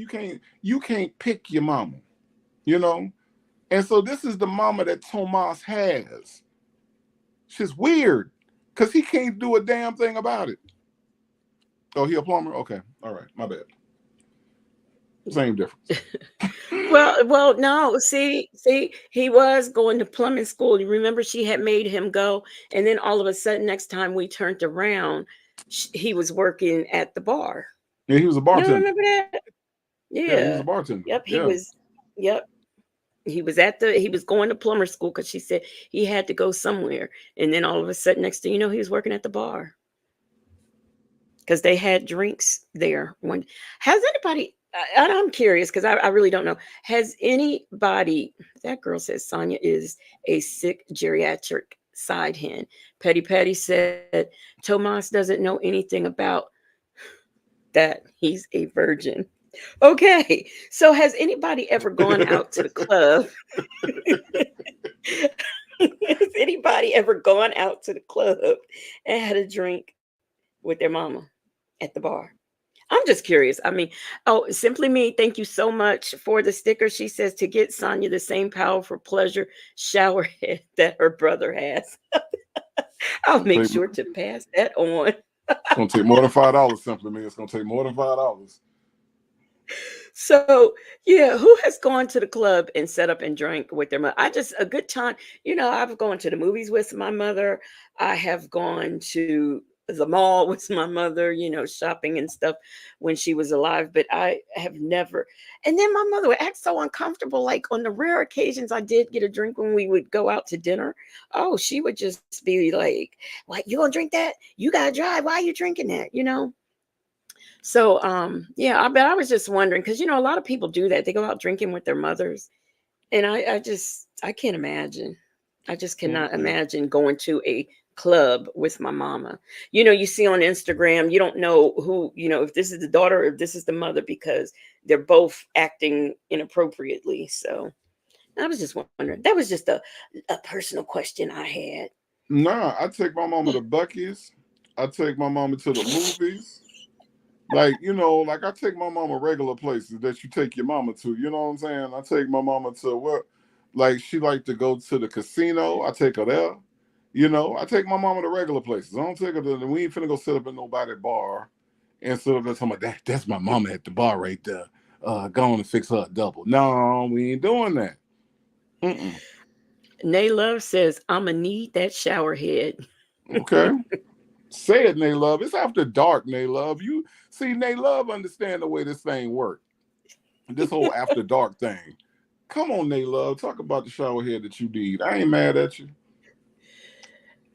You can't pick your mama, you know? And so this is the mama that Tomas has. She's weird because he can't do a damn thing about it. Oh, he a plumber? Okay. All right. My bad. Same difference. Well, no. See, he was going to plumbing school. You remember she had made him go, and then all of a sudden, next time we turned around, he was working at the bar. Yeah, he was a You bartender. don't remember that? Yeah, he was Yeah. a bartender. Yep. He Yeah. was. Yep. He was going to plumber school because she said he had to go somewhere, and then all of a sudden, next thing you know, he was working at the bar because they had drinks there. Has anybody? I'm curious because I really don't know. Has anybody? That girl says Sonia is a sick geriatric side hen. Petty said Tomas doesn't know anything about that. He's a virgin. Okay, so has anybody ever gone out to the club? Has anybody ever gone out to the club and had a drink with their mama at the bar? I'm just curious. I mean, oh, Simply Me, thank you so much for the sticker. She says to get Sonia the same powerful pleasure shower head that her brother has. I'll make sure to pass that on. It's gonna take more than $5, Simply Me. It's gonna take more than $5. So, yeah, who has gone to the club and set up and drank with their mother? A good time. I've gone to the movies with my mother. I have gone to the mall with my mother, shopping and stuff when she was alive, but I have never. And then my mother would act so uncomfortable. Like on the rare occasions I did get a drink when we would go out to dinner. Oh, she would just be like, "What, you gonna drink that? You gotta drive. Why are you drinking that?" So, yeah, I was just wondering because a lot of people do that. They go out drinking with their mothers, and I can't imagine. I just cannot imagine going to a club with my mama. You see on Instagram, you don't know who, if this is the daughter or if this is the mother because they're both acting inappropriately. So I was just wondering. That was just a personal question I had. Nah, I take my mama to Buc-ee's. I take my mama to the movies. Like, like I take my mama regular places that you take your mama to. You know what I'm saying? I take my mama to what? Like, she like to go to the casino. I take her there. I take my mama to regular places. I don't take her to we ain't finna go sit up in nobody's bar and sit up there talking about that's my mama at the bar right there. Go on and fix her a double. No, we ain't doing that. Mm-mm. Nay Love says, I'ma need that shower head. Okay. Say it, Nay Love. It's after dark, Nay Love. You see, Nay Love understand the way this thing works. This whole after dark thing. Come on, Nay Love. Talk about the shower head that you need. I ain't mad at you.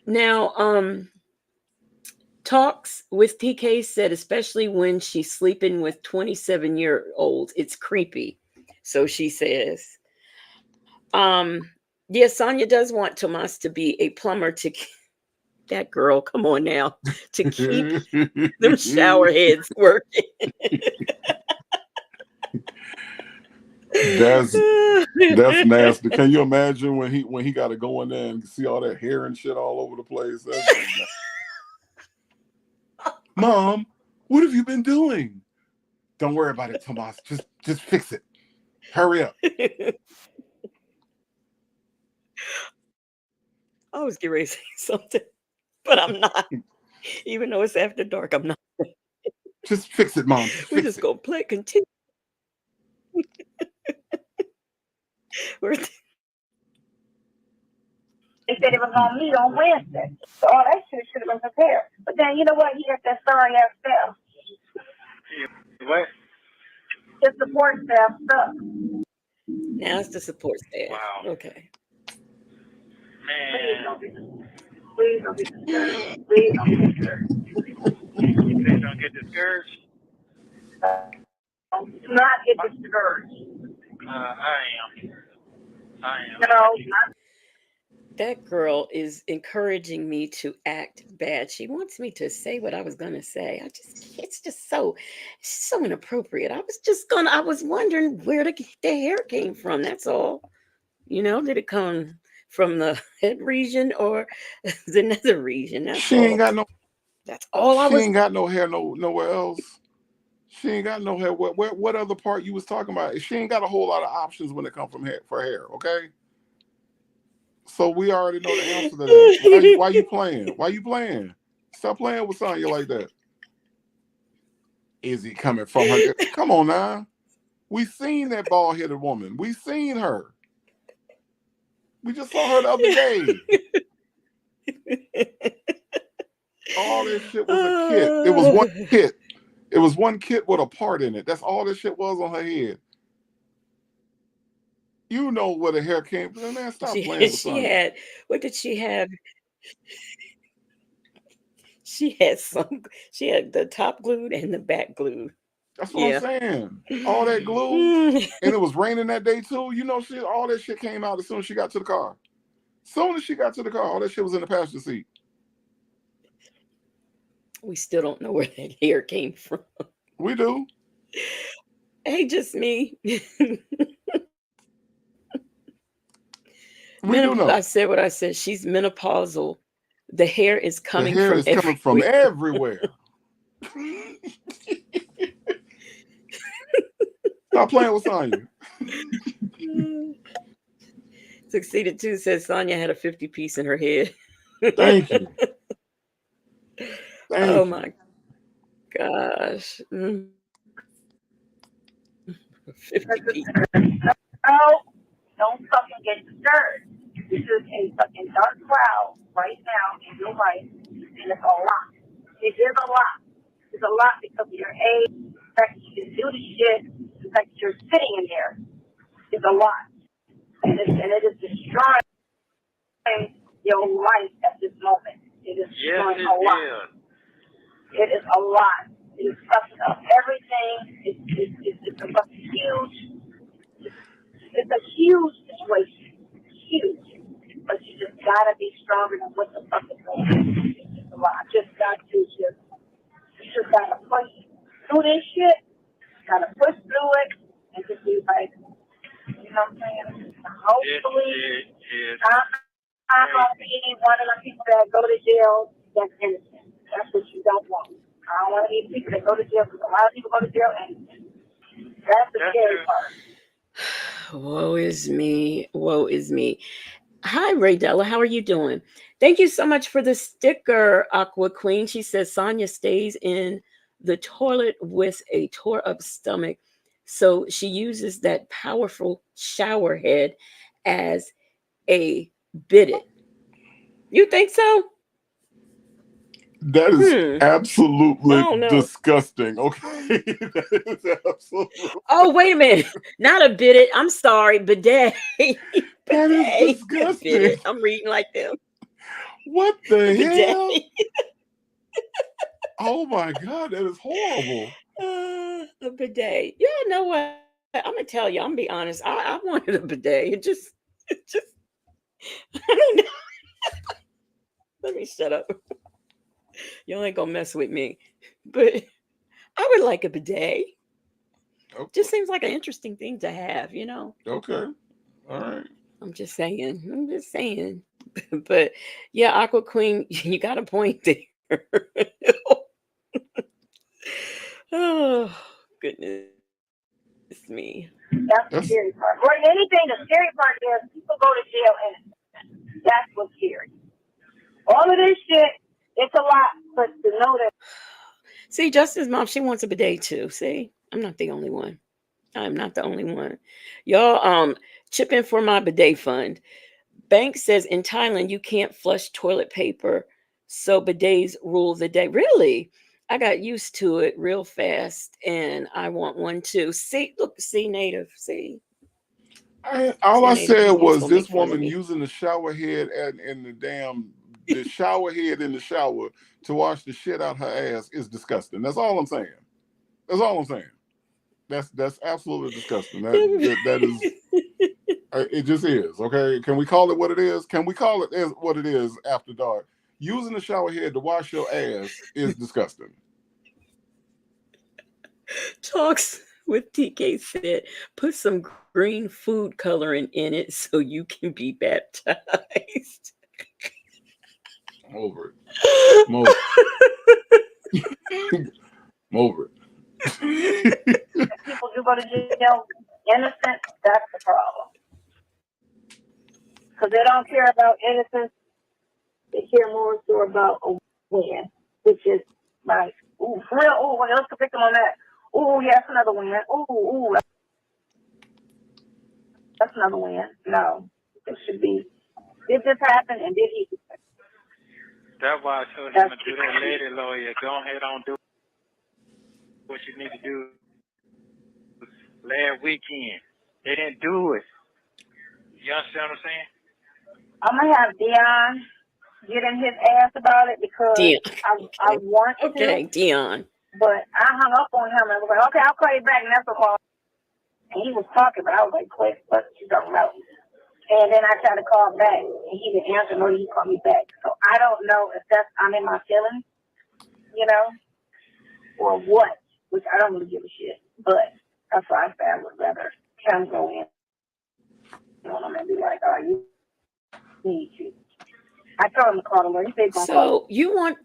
Now, Talks with TK said, especially when she's sleeping with 27-year-olds, it's creepy. So she says, yeah, Sonia does want Tomas to be a plumber to that girl, come on now, to keep them shower heads working. That's nasty. Can you imagine when he got to go in there and see all that hair and shit all over the place? Mom, what have you been doing? Don't worry about it, Tomas. Just fix it. Hurry up. I was getting ready to say something, but I'm not. Even though it's after dark, I'm not. Just fix it, Mom. We're just going to play continue. They said it was going to meet on Wednesday. So all that shit should have been prepared. But then, you know what? He got that sorry ass staff. What? His support staff stuck. Now it's the support staff. Wow. Okay. Man. Please don't be discouraged. Please don't be discouraged. Please don't get discouraged. Do not get discouraged. I am. You know, that girl is encouraging me to act bad. She wants me to say what I was going to say. It's just so inappropriate. I was wondering where the hair came from. That's all. Did it come from the head region or the nether region? She ain't got no. That's all She ain't got no hair nowhere else. She ain't got no hair. What other part you was talking about? She ain't got a whole lot of options when it comes from hair for hair. Okay. So we already know the answer to that. Why you playing? Why you playing? Stop playing with Sonya like that. Is he coming from her? Come on now. We seen that bald-headed woman. We seen her. We just saw her the other day. All this shit was a kit. It was one kit. It was one kit with a part in it. That's all this shit was on her head. You know where the hair came from. Man, stop playing with Sonya. What did she have? She had the top glued and the back glued. That's what I'm saying. All that glue. And it was raining that day too. All that shit came out as soon as she got to the car. As soon as she got to the car, all that shit was in the passenger seat. We still don't know where that hair came from. We do. Hey, just me. We do know. I said what I said. She's menopausal. The hair is coming from everywhere. Coming from everywhere. Stop playing with Sonya. Succeeded 2 says Sonya had a 50-piece in her head. Thank you. Oh my gosh. 50 piece. Oh, don't fucking get discouraged. This is a fucking dark cloud right now in your life, and it's a lot. It is a lot. It's a lot because of your age, the fact that you can do the shit, the fact that you're sitting in there. It's a lot. And it is destroying your life at this moment. It is destroying a lot. It is a lot. It is fucking up everything. It's a fucking huge. It's a huge situation. Huge. But you just gotta be stronger than what the fuck is going on. It's just a lot. You just gotta push through this shit. Gotta push through it and just be like, you know what I'm saying? Hopefully, I want to be one of the people that go to jail that's innocent. That's what you don't want. I don't want to be people that go to jail because a lot of people go to jail innocent. That's the scary part. Woe is me. Woe is me. Hi, Ray Della. How are you doing? Thank you so much for the sticker, Aqua Queen. She says Sonia stays in the toilet with a tore up stomach. So she uses that powerful shower head as a bidet. You think so? That is absolutely disgusting. Okay. That is absolutely. Oh, wait a minute. Not a bidet. I'm sorry. Bidet. That is disgusting. Bidet. I'm reading like them. What the Bidet. hell? Oh my God, that is horrible. A bidet. Yeah, know what? I'm gonna tell you. I'm gonna be honest. I wanted a bidet. It just, I don't know. Let me shut up. Y'all ain't gonna mess with me. But I would like a bidet. Okay. Just seems like an interesting thing to have, Okay. All right. I'm just saying. I'm just saying. But yeah, Aqua Queen, you got a point there. Oh, goodness me. That's the scary part. More than anything, the scary part is people go to jail innocent. That's what's scary. All of this shit, it's a lot, but to know that. See, Justin's mom, she wants a bidet too. See, I'm not the only one. I'm not the only one. Y'all, chip in for my bidet fund. Bank says in Thailand you can't flush toilet paper, so bidets rule the day. Really? I got used to it real fast, and I want one too. See, look, see, native, see. All I said was gonna make this fun of woman me. using the shower head and the shower head in the shower to wash the shit out her ass is disgusting. That's all I'm saying. That's all I'm saying. That's absolutely disgusting. That is it just is. Okay. Can we call it what it is? Can we call it as what it is after dark? Using the shower head to wash your ass is disgusting. Talks with TK said, put some green food coloring in it so you can be baptized. I'm over it. I'm over it. I'm over it. People do go to jail innocent, that's the problem. Because they don't care about innocence. They care more so about a win, which is like, ooh, for real, ooh, let's go pick them on that. Ooh, yeah, that's another win. Ooh, that's another win. No, it should be, did this happen and did he? That's why I told him to do that lady lawyer. Go ahead on do what you need to do last weekend. They didn't do it. You understand what I'm saying? I'm going to have Dion get in his ass about it because I want to. Okay, Dion. But I hung up on him and was like, okay, I'll call you back. And that's all. And he was talking, but I was like, quick, what you talking about? And then I tried to call back, and he didn't answer, nor did he call me back. So I don't know if I'm in my feelings, or what, which I don't really give a shit. But that's why I said I would rather him go in on him and be like, oh, you need to. I told him to call the lawyer. He said, so you want,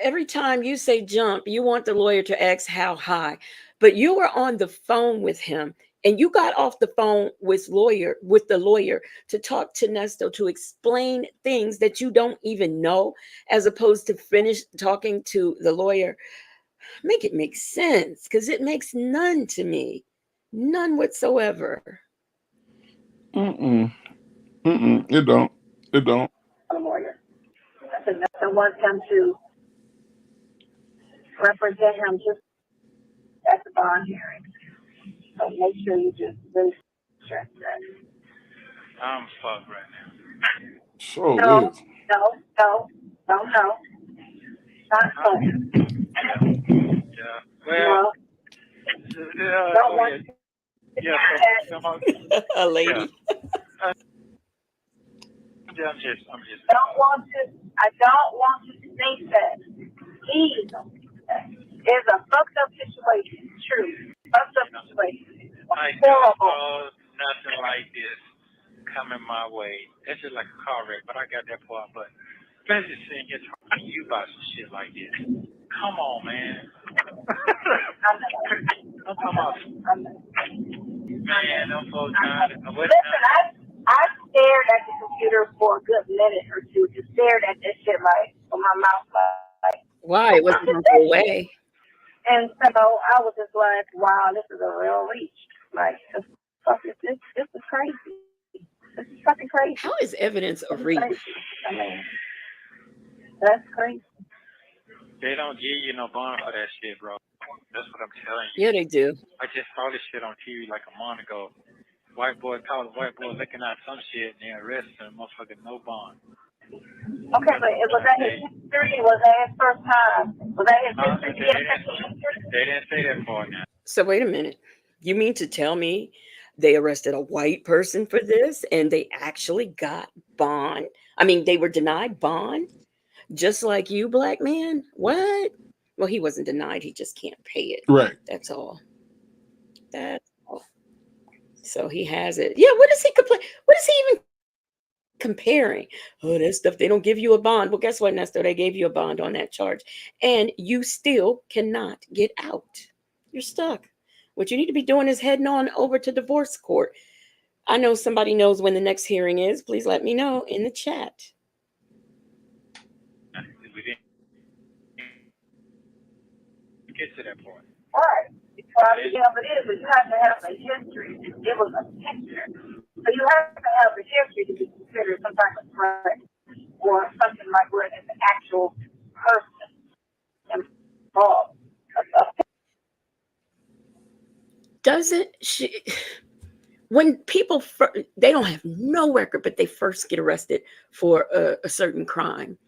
every time you say jump, you want the lawyer to ask how high. But you were on the phone with him, and you got off the phone with the lawyer to talk to Nesto to explain things that you don't even know, as opposed to finish talking to the lawyer. Make it make sense, because it makes none to me. None whatsoever. It don't. It don't. A lawyer. I said, Nesto wants him to represent him just at the bond hearing. So make sure you just really stress that. I'm fucked right now. So No. is. Not fun. Yeah. Well. No. Don't want a lady. Yeah. I'm just. I don't want to think that he is a fucked up situation. True. Fucked up situation. Horrible. Nothing like this. coming my way. It's just like a car wreck, but I got that part. But especially seeing his heart, you about some shit like this. Come on, man. I'm talking about, man, them folks trying to. Listen, I stared at the computer for a good minute or two. Just stared at this shit like with my mouth like. Why? It wasn't going to go away. And so I was just like, wow, this is a real reach. Like, this is crazy. This is fucking crazy. How is evidence a reach? I mean, that's crazy. They don't give you no bond for that shit, bro. That's what I'm telling you. Yeah, they do. I just saw this shit on TV like a month ago. White boy caught a white boy looking at some shit and they arrested him, motherfucking no bond. Okay, but was that his history? Was that his first time? Was that his history? They didn't say that part now. So wait a minute. You mean to tell me they arrested a white person for this and they actually got bond? I mean, they were denied bond? Just like you, black man? What? Well, he wasn't denied. He just can't pay it. Right. That's all. That's all. So he has it. Yeah, what does he complain? What is he even comparing? Oh, that stuff, they don't give you a bond. Well, guess what, Nesto? They gave you a bond on that charge. And you still cannot get out. You're stuck. What you need to be doing is heading on over to divorce court. I know somebody knows when the next hearing is. Please let me know in the chat. We didn't get to that point. Right. Yeah, but you have to have a history. It was a picture. So you have to have a history to be considered some type of threat or something like where there's an actual person involved. Doesn't she? When people, they don't have no record, but they first get arrested for a certain crime.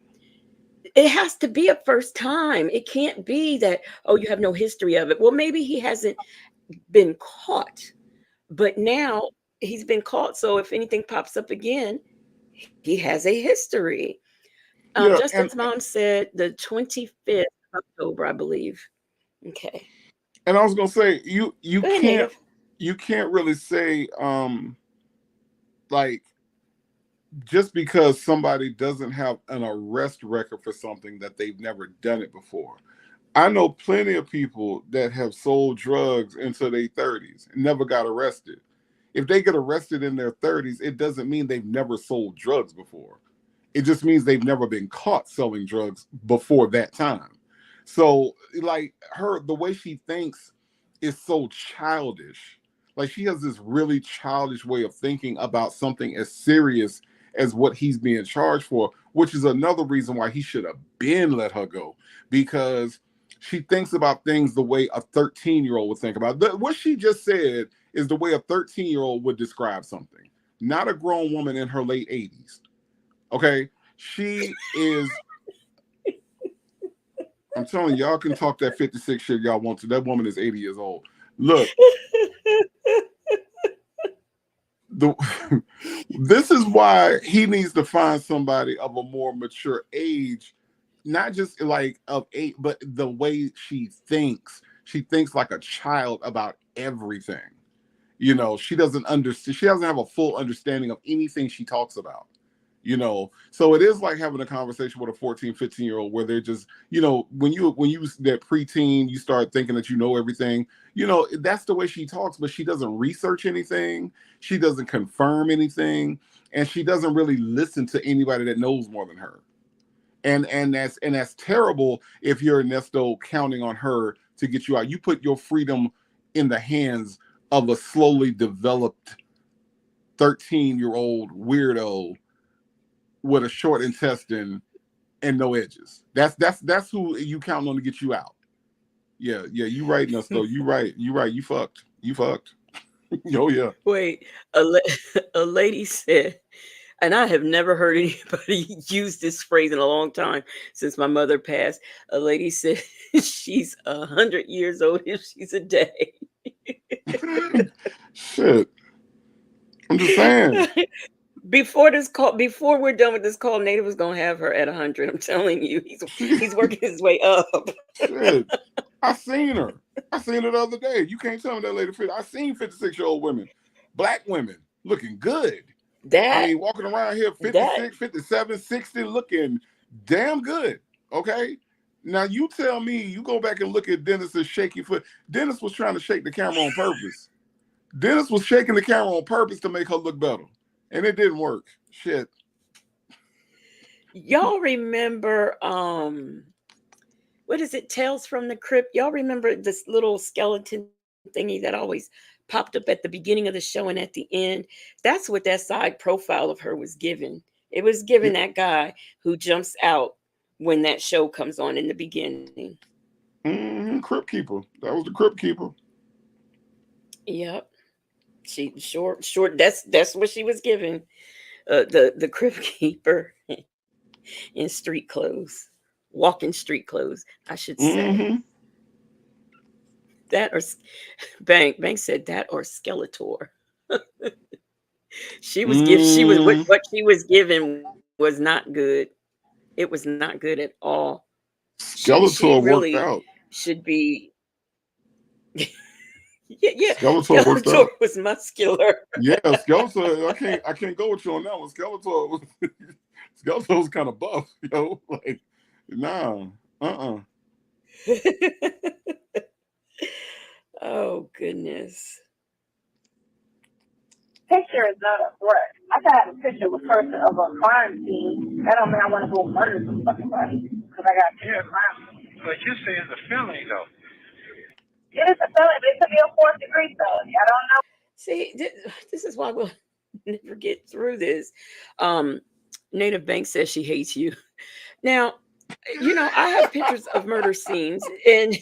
It has to be a first time. It can't be that, oh, you have no history of it. Well, maybe he hasn't been caught, but now he's been caught. So if anything pops up again, he has a history. Justin's mom said the 25th of October, I believe. Okay. And I was gonna say you ahead, can't really say like just because somebody doesn't have an arrest record for something that they've never done it before. I know plenty of people that have sold drugs into their 30s and never got arrested. If they get arrested in their 30s, it doesn't mean they've never sold drugs before. It just means they've never been caught selling drugs before that time. So, like, the way she thinks is so childish. Like, she has this really childish way of thinking about something as serious as what he's being charged for, which is another reason why he should have been let her go, because she thinks about things the way a 13-year-old would think about it. What she just said is the way a 13-year-old would describe something, not a grown woman in her late 80s. Okay? She is... I'm telling you, y'all can talk that 56 shit y'all want to. That woman is 80 years old. Look. This is why he needs to find somebody of a more mature age, not just like of age, but the way she thinks like a child about everything. You know, she doesn't understand. She doesn't have a full understanding of anything she talks about. You know, so it is like having a conversation with a 14, 15-year-old where they're just, you know, when you that preteen, you start thinking that you know everything. You know, that's the way she talks, but she doesn't research anything. She doesn't confirm anything, and she doesn't really listen to anybody that knows more than her. And that's terrible if you're Nesto counting on her to get you out. You put your freedom in the hands of a slowly developed 13-year-old weirdo with a short intestine and no edges. That's who you count on to get you out. Yeah, you right, Nesto. You right. You fucked. Oh yeah. Wait, a lady said, and I have never heard anybody use this phrase in a long time since my mother passed. A lady said she's 100 years old if she's a day. Shit. I'm just saying. Before we're done with this call, Native was gonna have her at 100. I'm telling you, he's working his way up. Shit. I seen her the other day. You can't tell me that lady fit. I seen 56-year-old women, black women, looking good. That I mean, walking around here 56, 57, 60, looking damn good. Okay. Now you tell me, you go back and look at Dennis's shaky foot. Dennis was trying to shake the camera on purpose. Dennis was shaking the camera on purpose to make her look better. And it didn't work. Shit. y'all remember what is it, Tales from the Crypt? Y'all remember this little skeleton thingy that always popped up at the beginning of the show and at the end? That's what that side profile of her was given. It was given that guy who jumps out when that show comes on in the beginning. Crypt Keeper. That was the Crypt Keeper. Yep. She short. That's what she was given. The Crypt Keeper in street clothes, walking street clothes, I should say. That or Bank said that or Skeletor. She was what she was given was not good. It was not good at all. She Skeletor worked really out. should be. Yeah. Skeletor worked out. Was muscular. Yeah, Skeletor. I can't go with you on that one. Skeletor was kind of buff, like nah, Oh goodness. Picture is not a threat. I can have a picture of a person of a crime scene. That don't mean I want to go murder somebody because I got a picture of a crime scene. But you're saying the feeling, though. It is a felony, but it could be a fourth degree felony. I don't know. See, this is why we'll never get through this. Native Bank says she hates you. Now, I have pictures of murder scenes, and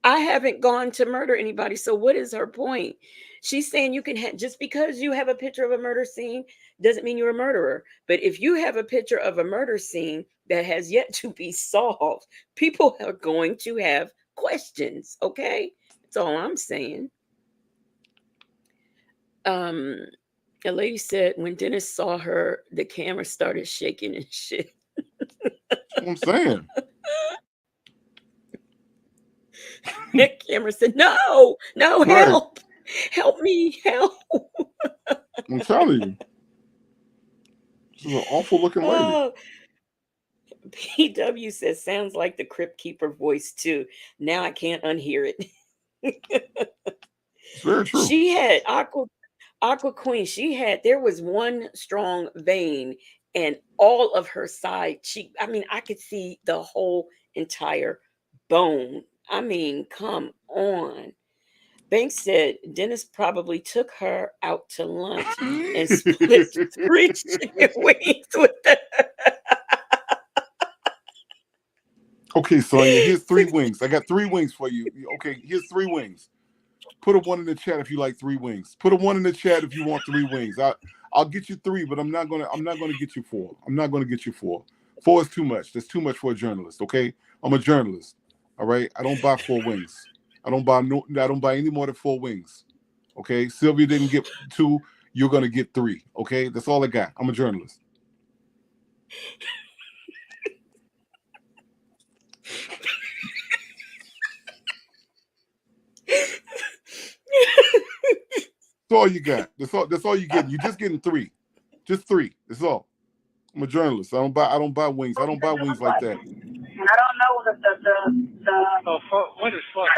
I haven't gone to murder anybody. So what is her point? She's saying you can just because you have a picture of a murder scene doesn't mean you're a murderer. But if you have a picture of a murder scene that has yet to be solved, people are going to have questions. Okay, that's all I'm saying. A lady said when Dennis saw her, the camera started shaking and shit. That's what I'm saying. That camera said, no, Right. help me, help. I'm telling you, this is an awful looking lady. Oh, PW says, sounds like the Crypt Keeper voice too. Now I can't unhear it. It's very true. She had Aqua Queen. There was one strong vein and all of her side cheek. I mean, I could see the whole entire bone. I mean, come on. Banks said Dennis probably took her out to lunch and split 3 chicken wings with her. Okay, Sonia, here's 3 wings. I got 3 wings for you. Okay, here's 3 wings. Put a 1 in the chat if you like 3 wings. Put a 1 in the chat if you want 3 wings. I'll get you 3, but I'm not gonna get you 4. I'm not gonna get you 4. 4 is too much. That's too much for a journalist. Okay, I'm a journalist. All right, I don't buy 4 wings. I don't buy any more than 4 wings. Okay, Sylvia didn't get 2. You're gonna get 3. Okay, that's all I got. I'm a journalist. That's all you got. That's all you getting. You're just getting 3. Just 3. That's all. I'm a journalist. I don't buy wings. I don't buy wings like that. And I don't know What is fuck?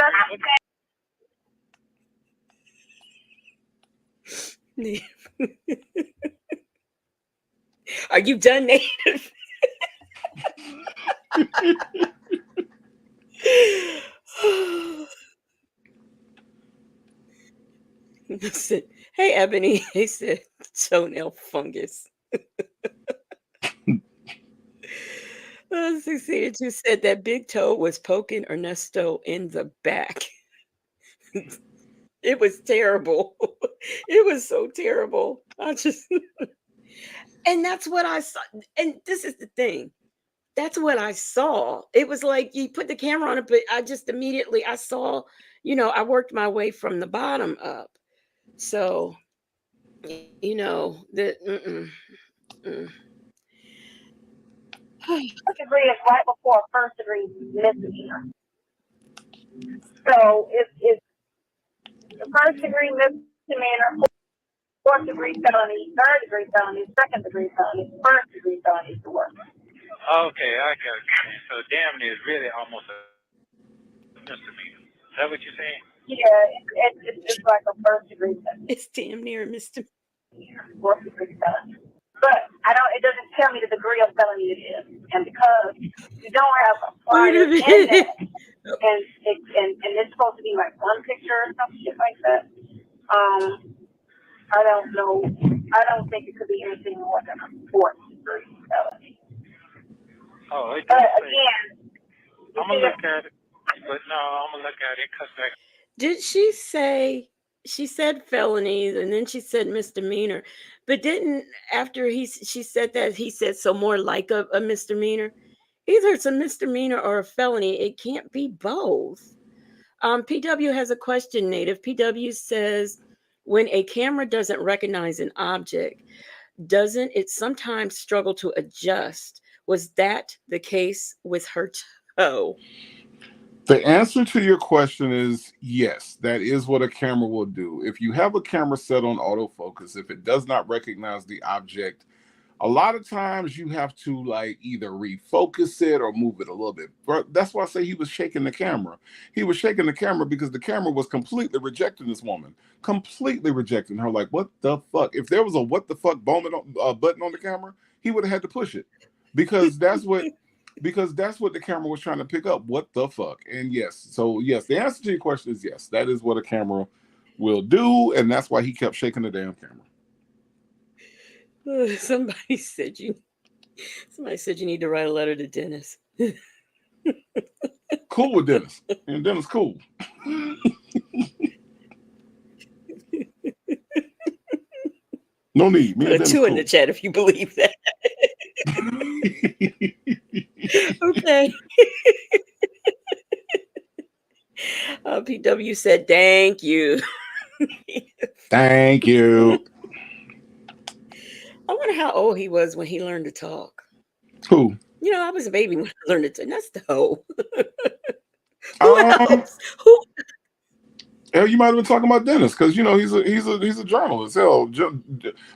Are you done, Native? Listen, hey Ebony, he said toenail fungus. 682 said that big toe was poking Ernesto in the back. It was terrible. It was so terrible. And that's what I saw. And this is the thing. That's what I saw. It was like you put the camera on it, but I just immediately I saw, I worked my way from the bottom up. So, first degree is right before first degree misdemeanor. So it's the first degree misdemeanor, 4 4th-degree felony, 3rd-degree felony, 2nd-degree felony, 1st-degree felony is the worst. Okay, I got it. So damn near is really almost a misdemeanor. Is that what you're saying? Yeah, it's like a 1st-degree felony. It's damn near a misdemeanor. 4th-degree felony. But it doesn't tell me the degree of felony it is. And because you don't have a prior in that, and it's supposed to be like one picture or some shit like that, I don't know. I don't think it could be anything more than a 4th-degree felony. Oh, it But does say. again, I'm gonna look at it. But no, I'm gonna look at it. Cause back. Did she say, she said felonies and then she said misdemeanor, but didn't after she said that, he said so more like a misdemeanor? Either it's a misdemeanor or a felony. It can't be both. PW has a question, Native. PW says, when a camera doesn't recognize an object, doesn't it sometimes struggle to adjust? Was that the case with her toe? The answer to your question is yes. That is what a camera will do. If you have a camera set on autofocus, if it does not recognize the object, a lot of times you have to like either refocus it or move it a little bit. But that's why I say he was shaking the camera. He was shaking the camera because the camera was completely rejecting this woman, completely rejecting her. Like, what the fuck? If there was a what the fuck button on the camera, he would have had to push it because that's what the camera was trying to pick up. What the fuck? And yes, the answer to your question is yes. That is what a camera will do, and that's why he kept shaking the damn camera. Somebody said you need to write a letter to Dennis. Cool with Dennis. And Dennis cool. No need. Put a 2 in the chat if you believe that. Okay. PW said, thank you. Thank you. I wonder how old he was when he learned to talk. Who? I was a baby when I learned to talk. That's the hoe. Who else? Who? Hell, you might have been talking about Dennis because he's a journalist. Hell,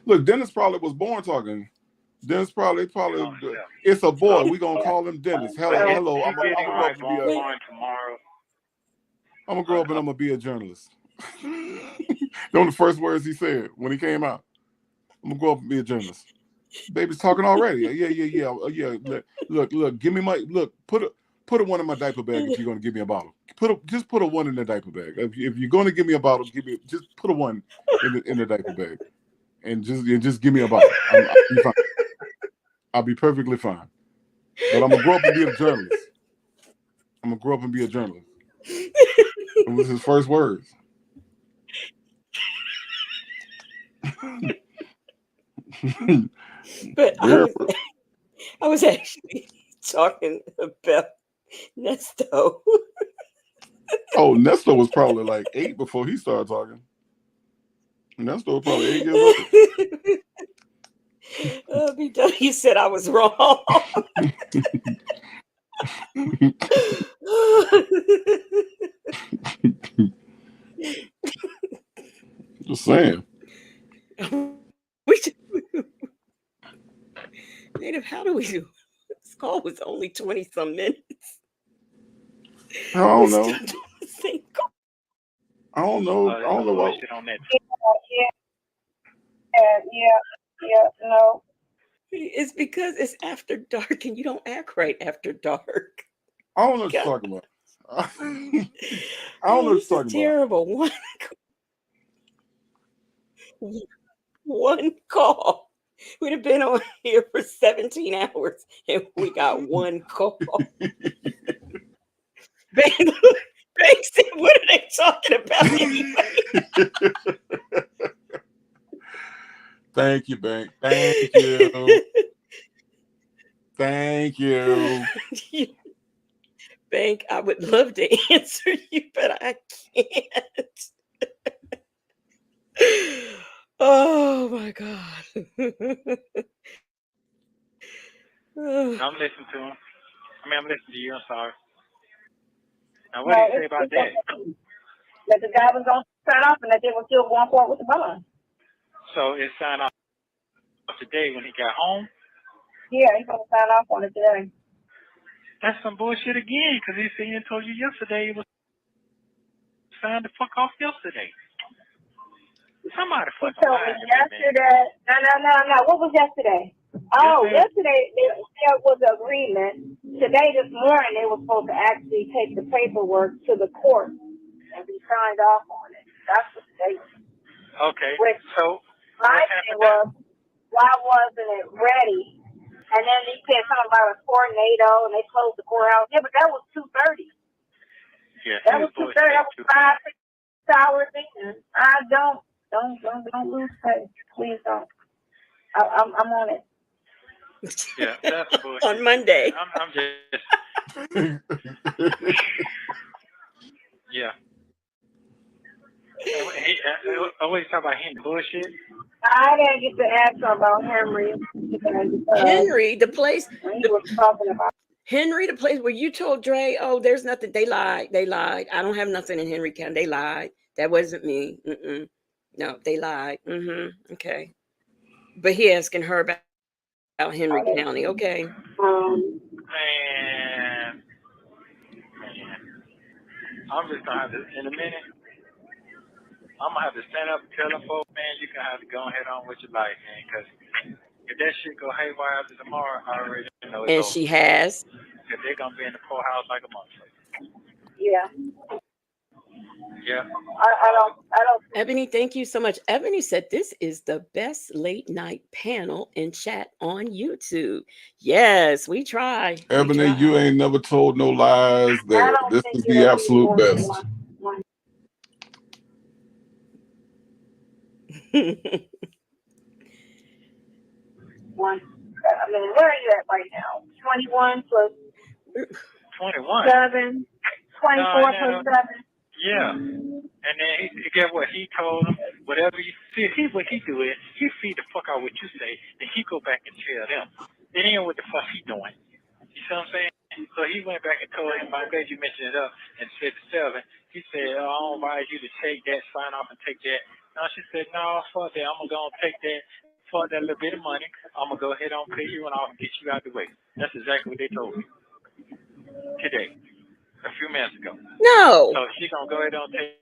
look, Dennis probably was born talking. Dennis probably it's a boy. We gonna call him Dennis. Hello. I'm gonna grow up and I'm gonna be a journalist. Those are the first words he said when he came out. I'm gonna grow up and be a journalist. Baby's talking already. Yeah. Look. Give me put a one in my diaper bag if you're gonna give me a bottle. Just put a one in the diaper bag. If you're gonna give me a bottle, just put a one in the diaper bag, and just give me a bottle. I'll be fine. I'll be perfectly fine. But I'm gonna grow up and be a journalist. It was his first words. But I was actually talking about Nesto. Oh, Nesto was probably like 8 before he started talking. Nesto was probably 8 years old. BW said I was wrong. Just saying. Native, how do we do? This call was only 20-some minutes. I don't know. I don't know what. No. It's because it's after dark and you don't act right after dark. I don't know what you're talking about. I don't know what you're talking terrible. One call. We'd have been on here for 17 hours and we got one call. Bank said, what are they talking about anyway? Thank you, Bank. Thank you. Thank you. Bank, I would love to answer you, but I can't. Oh my God. I'm listening to him. I'm listening to you. I'm sorry. Now, what do you say about that? That the guy was going to start off and that they were still going forward with the bond. So it signed off today when he got home. Yeah, he's gonna sign off on it today. That's some bullshit again, because he said he told you yesterday it was signed the fuck off yesterday. Somebody He fucking told me lied to me, yesterday. No. What was yesterday? Oh, yesterday there was an agreement. Today, this morning, they were supposed to actually take the paperwork to the court and be signed off on it. That's what they. Okay. Which So my thing was, why wasn't it ready? And then he said something about a tornado, and they closed the courthouse. Yeah, but that was 2:30. Yeah, that was 2:30. That was 5-6 hours in. I don't lose faith. Please don't. I'm on it. Yeah, that's bullshit. On Monday. I'm just. Yeah. Always talk about him bullshit. I didn't get to ask her about Henry. Henry, the place. He was talking about. Henry, the place where you told Dre, oh, there's nothing. They lied. I don't have nothing in Henry County. They lied. That wasn't me. No, they lied. Okay. But he asking her about Henry County. Okay. Man. I'm just gonna have to, in a minute, I'm gonna have to stand up and tell them folks, man, you can have to go ahead on with your life, man, because if that shit go haywire after tomorrow, I already know it's And over. she has. Because they're gonna be in the poorhouse like a motherfucker. Yeah. Yeah. I don't. Ebony, thank you so much. Ebony said this is the best late night panel and chat on YouTube. Yes, we try. Ebony, you ain't never told no lies there. This is the absolute best. One. I mean, where are you at right now? 21 plus 21. 7. 24 plus 7. Yeah. And then he get what he told him. Whatever you see, what he do is he feed the fuck out what you say, then he go back and tell them. It ain't what the fuck he doing. You see what I'm saying? So he went back and told him. I'm glad you mentioned it up and said to 7. He said, I don't advise you to take that, sign off and take that. No, she said, no, fuck that. I'm gonna go and take that. Fuck that little bit of money. I'm gonna go ahead and pay you and I'll get you out the way. That's exactly what they told me today, a few minutes ago. No. So she gonna go ahead and get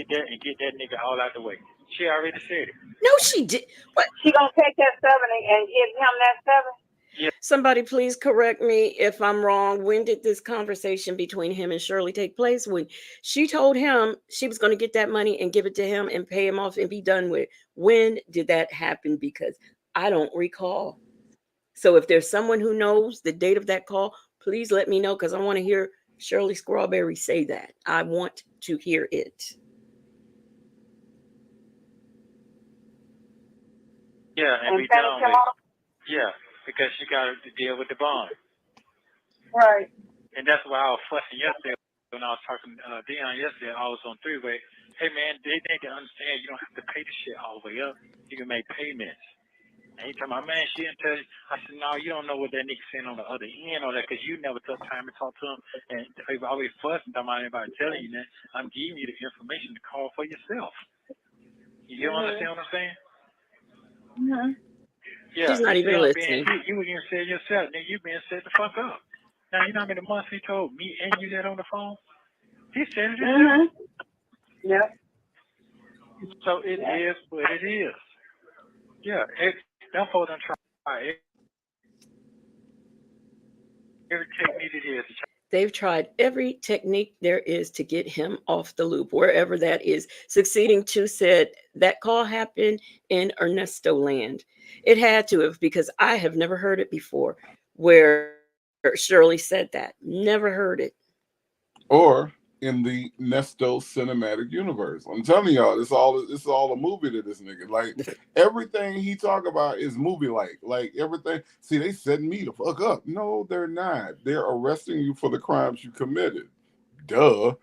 that, and get that nigga all out the way. She already said it. No, she did. What? She gonna take that 7 and give him that 7. Yeah. Somebody please correct me if I'm wrong. When did this conversation between him and Shirley take place? When she told him she was going to get that money and give it to him and pay him off and be done with it. When did that happen? Because I don't recall. So if there's someone who knows the date of that call, please let me know, because I want to hear Shirley Strawberry say that. I want to hear it. Yeah, and be done with it. Yeah, because she got to deal with the bond. Right. And that's why I was fussing yesterday when I was talking to Dion yesterday. I was on three-way. Hey, man, they need to understand you don't have to pay the shit all the way up. You can make payments. And he told my man, she didn't tell you. I said, no, you don't know what that nigga saying on the other end or that, because you never took time to talk to him. And they always fussing about anybody telling you that. I'm giving you the information to call for yourself. You understand what I'm saying? Mm-hmm. Yeah, she's not even listening. You were even saying yourself, nigga, you being set the fuck up. Now, you know how many months he told me and you that on the phone? He said it himself. Yep. So it is what it is. Yeah, them folks done try every technique it is. They've tried every technique there is to get him off the loop, wherever that is. Succeeding to said that call happened in Ernesto land. It had to have, because I have never heard it before where Shirley said that. Never heard it. Or in the Nesto cinematic universe. I'm telling y'all, it's all a movie to this nigga. Like everything he talk about is movie like everything. See, they setting me the fuck up. No, they're not. They're arresting you for the crimes you committed. Duh.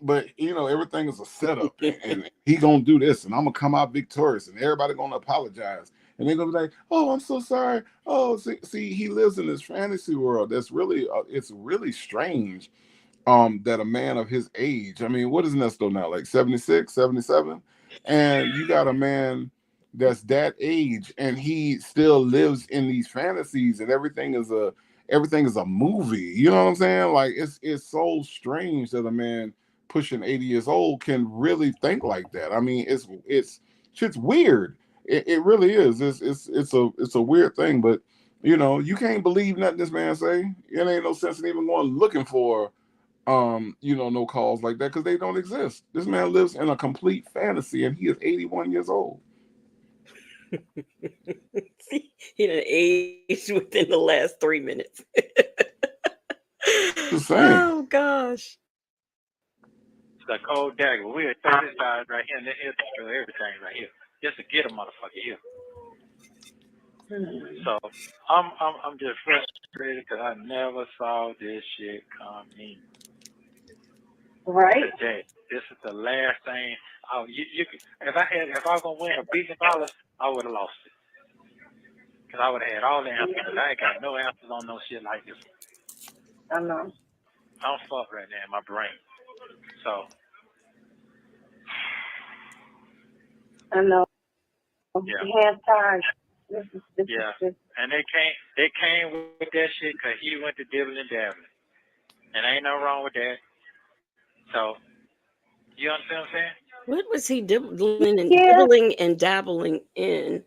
But you know, everything is a setup, and he gonna do this, and I'm gonna come out victorious, and everybody gonna apologize, and they're gonna be like, "Oh, I'm so sorry." Oh, see, he lives in this fantasy world that's really, it's really strange. That a man of his age, I mean, what is Nesto now, like 76, 77? And you got a man that's that age and he still lives in these fantasies and everything is a movie. You know what I'm saying? Like it's so strange that a man pushing 80 years old can really think like that. I mean, it's shit's weird. It really is. It's a weird thing, but you can't believe nothing this man say. It ain't no sense in even going looking for no calls like that because they don't exist. This man lives in a complete fantasy and he is 81 years old. See, he done aged within the last 3 minutes. Just saying. Oh gosh. It's like cold dagger. We'll throw this guy right here and then he'll destroy everything right here. Just to get a motherfucker here. So I'm just frustrated because I never saw this shit coming. Right. Today, this is the last thing. Oh, you could, if I was gonna win $1 billion, I would have lost it. Cause I would have had all the answers. But I ain't got no answers on no shit like this. I know. I'm fucked right now in my brain. So I know. yeah. He has time. This Yeah, is and they came with that shit because he went to dibbling and dabbling, and ain't no wrong with that. So you understand what I'm saying? What was he dibbling and Yeah. dibbling and dabbling in?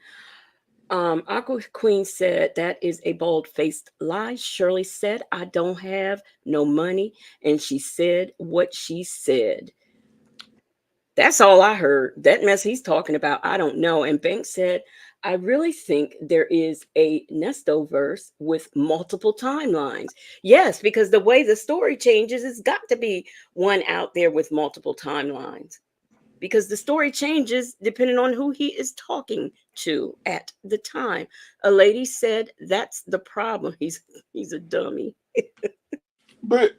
Aqua Queen said that is a bold-faced lie. Shirley said, I don't have no money. And she said what she said. That's all I heard. That mess he's talking about, I don't know. And Banks said, I really think there is a Nesto verse with multiple timelines. Yes, because the way the story changes, it's got to be one out there with multiple timelines. Because the story changes depending on who he is talking to at the time. A lady said that's the problem. He's a dummy. But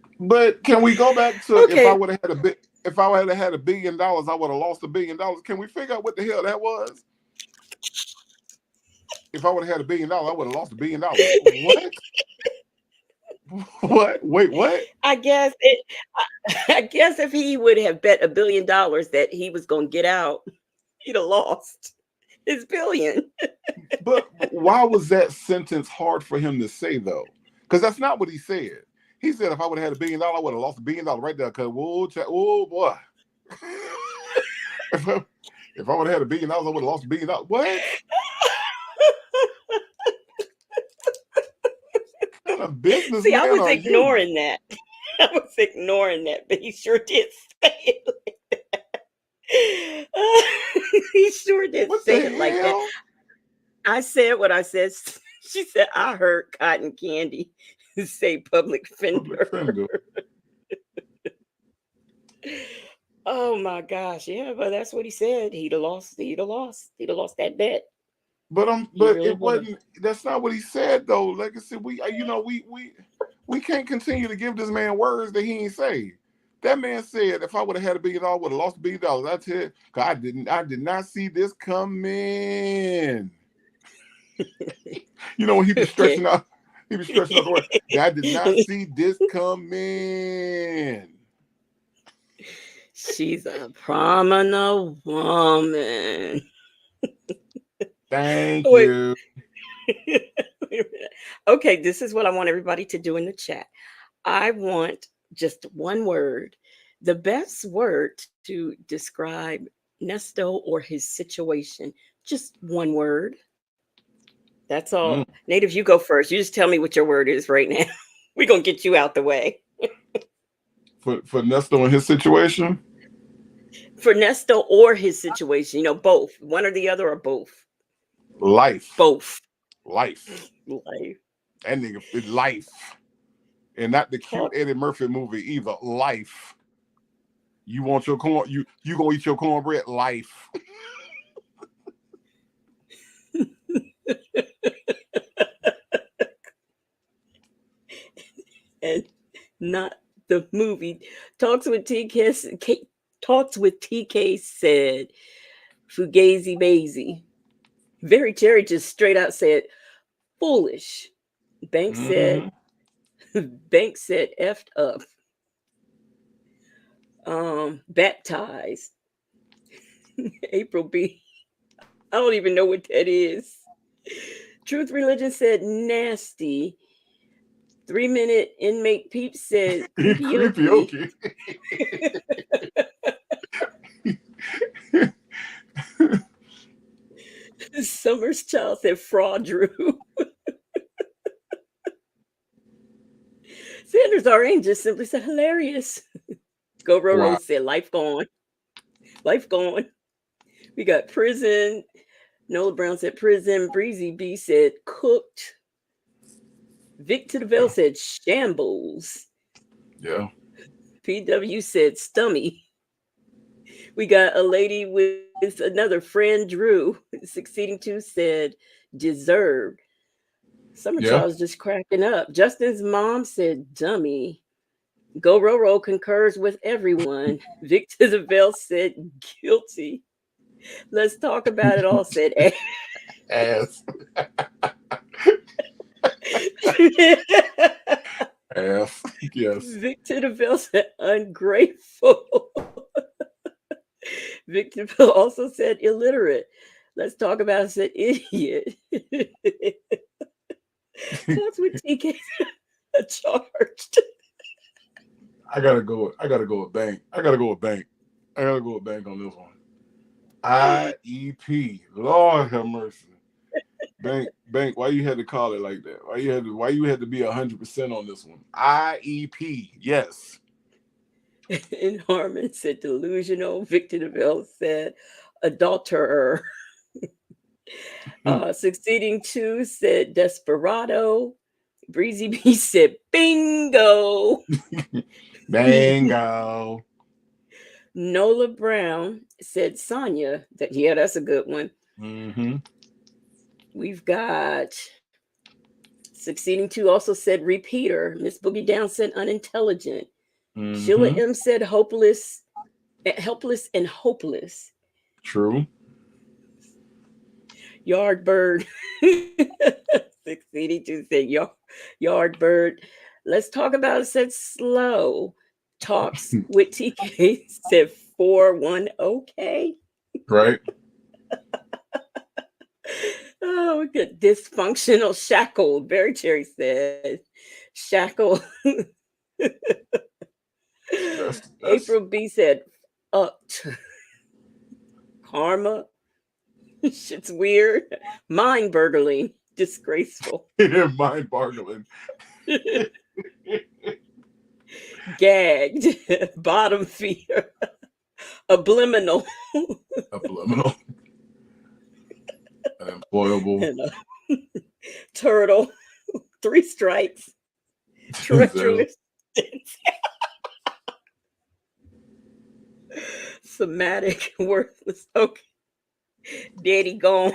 can we go back to Okay. if I would have had $1 billion, I would have lost $1 billion. Can we figure out what the hell that was? If I would have had $1 billion, I would have lost $1 billion. What? What? Wait, what? I guess if he would have bet $1 billion that he was going to get out, he'd have lost his billion. But why was that sentence hard for him to say though? Because that's not what he said. He said if I would have had $1 billion, I would have lost $1 billion right there. Cause oh boy. if I would have had $1 billion, I would have lost $1 billion. What? What kind of business? See, I was ignoring that. I was ignoring that, but he sure did say it like that. He sure did say it like that. I said what I said. She said, I heard cotton candy say public fender. Oh my gosh. Yeah, but that's what he said. He'd have lost that bet. But really it wasn't. That's not what he said though. Like I said, we can't continue to give this man words that he ain't say. That man said, if I would have had $1 billion, I would have lost $1 billion. That's it. Cause I did not see this coming. When he be stretching out, the word. I did not see this coming. She's a prominent woman. Thank you. Okay, this is what I want everybody to do in the chat. I want just one word, the best word to describe Nesto or his situation. Just one word. That's all. Native, you go first. You just tell me what your word is right now. We're going to get you out the way. For Nesto and his situation? For Nesto or his situation, both. One or the other or both. Life. Both. Life. Life. That nigga is life. And not the cute Eddie Murphy movie either. Life. You want your corn, you gonna eat your cornbread? Life. And not the movie. Talks with TK said Fugazi Bazy. Very Cherry just straight out said foolish. Banks said effed up. Baptized. April B. I don't even know what that is. Truth Religion said nasty. 3-minute inmate peep said creepy okie. Summer's Child said fraud Drew. Sanders Orange just simply said hilarious. Go Roro Wow. said life gone. Life gone. We got prison. Nola Brown said prison. Breezy B said cooked. Vic to the Veil said shambles. Yeah. PW said stummy. We got a lady with another friend, Drew, succeeding to said deserved. Summer Yeah. Child's just cracking up. Justin's mom said dummy. Go Roro concurs with everyone. Victor the Veil said guilty. Let's talk about it all, said Ass. Ass. Yes. Victor the Veil said ungrateful. Victor Phil also said illiterate. Let's talk about it, said idiot. Talks with TK charged. I gotta go with bank. I gotta go with bank on this one. IEP. Lord have mercy. Bank, why you had to call it like that? Why you had to be 100% on this one? IEP. Yes. And Harmon said delusional. Victor DeVille said adulterer. Succeeding to said desperado. Breezy B said bingo. Bingo. Nola Brown said Sonia. That's a good one. Mm-hmm. We've got succeeding to also said repeater. Miss Boogie Down said unintelligent. Mm-hmm. Sheila M said helpless and hopeless. True. Yardbird. Succeeding to said Yardbird. Let's talk about it said slow. Talks with TK said 4-1 Right. Oh, we got dysfunctional shackled. Berry Cherry said shackled. April B said upped. Karma. Shit's weird. Mind burgling. Disgraceful. Mind boggling. Gagged. Bottom feeder. Obliminal. Obliminal. Unemployable. And turtle. 3 strikes. Treacherous. Somatic. Worthless. Okay. Daddy gone.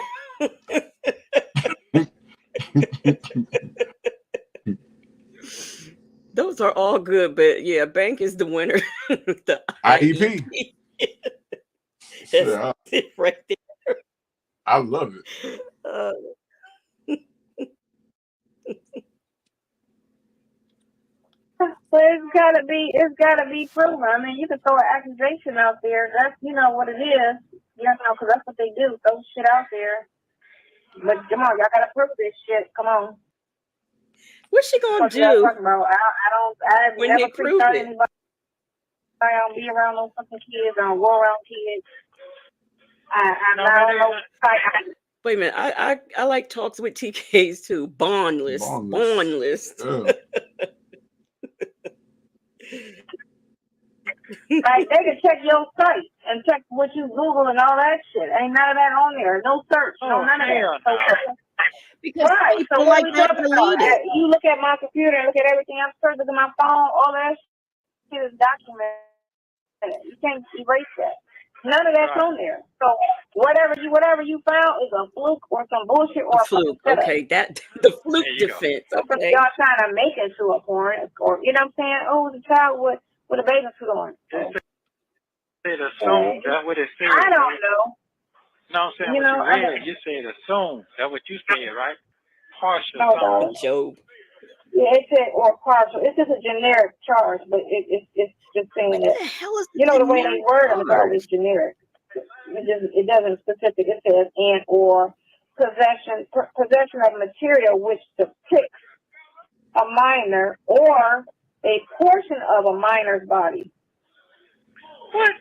Those are all good, but yeah, bank is the winner. The IEP. That's it right there. I love it. But it's gotta be proven. I mean, you can throw an accusation out there. That's what it is. Because that's what they do. Throw shit out there. But come on, y'all gotta prove this shit. Come on. What's she gonna do? I've when never they prove preached it? anybody. I don't be around those fucking kids. I don't go around kids. I'm not on those. Wait a minute. I like talks with TKs too. Bondless. Yeah. Like, they can check your site and check what you Google and all that shit. Ain't none of that on there. No search. No none of that. So, because right. people So what like we that talking about? delete it. You look at my computer and look at everything I'm searching, look at my phone. All that shit is documented. You can't erase that. None of that's on there. So whatever you found is a fluke or some bullshit or A fluke. Okay, that the fluke defense. Okay. Y'all trying to make it to a porn, or you know what I'm saying? Oh, the child with a bathing suit on. Said assume. That's what it said. I don't know. No, I'm saying what you read. You said assume. That's what you said, right? Partial. No, Job. Yeah, it said or partial. It's just a generic charge, but it's just saying what that. The hell is the way they word them is always generic. it doesn't specific. It says and or possession of material which depicts a minor or a portion of a minor's body. What?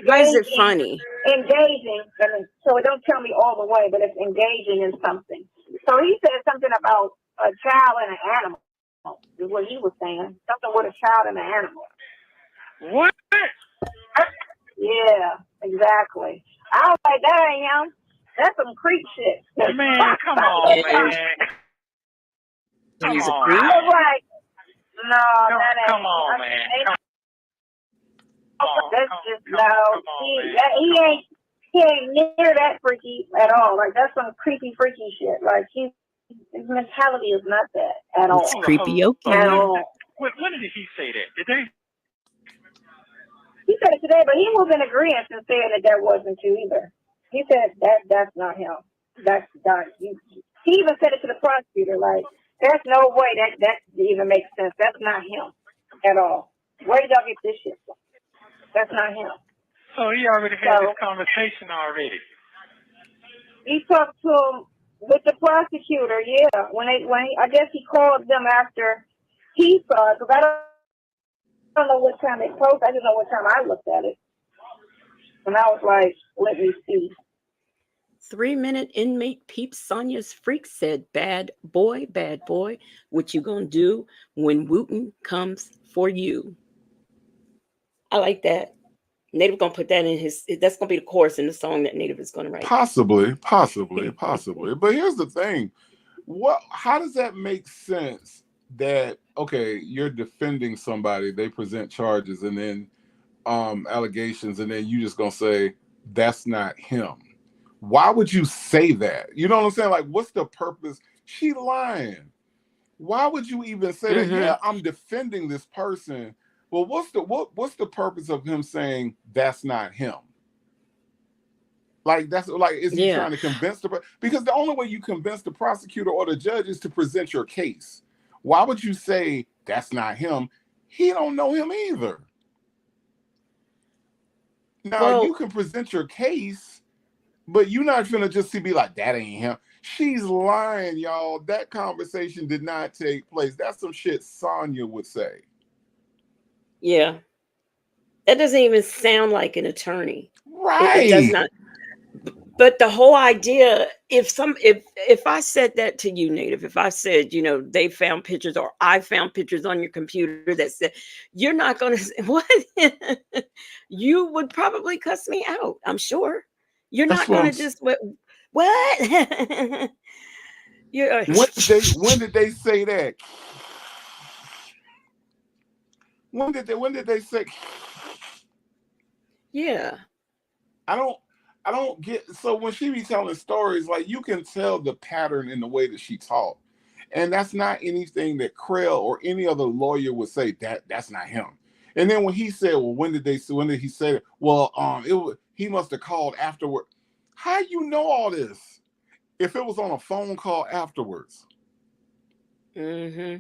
Why is it funny? Engaging, so it don't tell me all the way, but it's engaging in something. So he said something about a child and an animal, is what he was saying. Something with a child and an animal. What? Yeah, exactly. I was like, that ain't him. That's some creep shit. Man, come on, man. Come He's a on. creep? I was like, no, that ain't. Come on, man. That's just no. He ain't near that freaky at all. Like that's some creepy, freaky shit. Like his mentality is not that at all. It's creepy, okay. At all. When did he say that? Did they? He said it today, but he was in agreement in saying that wasn't too either. He said that's not him. That's not. He even said it to the prosecutor. Like there's no way that even makes sense. That's not him at all. Where did y'all get this shit from? That's not him. So he already had this conversation already. He talked to him with the prosecutor, yeah. When I guess he called them after he saw it, because I don't know what time it posted. I just know what time I looked at it. And I was like, let me see. 3-minute inmate peeps Sonia's freak said, bad boy, what you gonna do when Wooten comes for you? I like that. Native gonna put that in that's gonna be the chorus in the song that Native is gonna write. Possibly. But here's the thing. How does that make sense that, okay, you're defending somebody, they present charges and then allegations, and then you just gonna say that's not him? Why would you say that? You know what I'm saying? Like, what's the purpose? She lying. Why would you even say that? Yeah, I'm defending this person. Well, what's the purpose of him saying that's not him? Like is he trying to convince because the only way you convince the prosecutor or the judge is to present your case. Why would you say that's not him? He don't know him either. Now you can present your case, but you're not gonna just be like, that ain't him. She's lying, y'all. That conversation did not take place. That's some shit Sonia would say. Yeah. That doesn't even sound like an attorney. Right. It does not. But the whole idea, if I said that to you, Native, if I said, they found pictures or I found pictures on your computer that said, you're not going to say, what? You would probably cuss me out, I'm sure. You're not going to just, what? When did they say that? When did they say? Yeah. I don't get, so when she be telling stories, like you can tell the pattern in the way that she talked. And that's not anything that Krell or any other lawyer would say that's not him. And then when he said, well, when did he say it? Well, he must have called afterward. How you know all this? If it was on a phone call afterwards. Mm-hmm.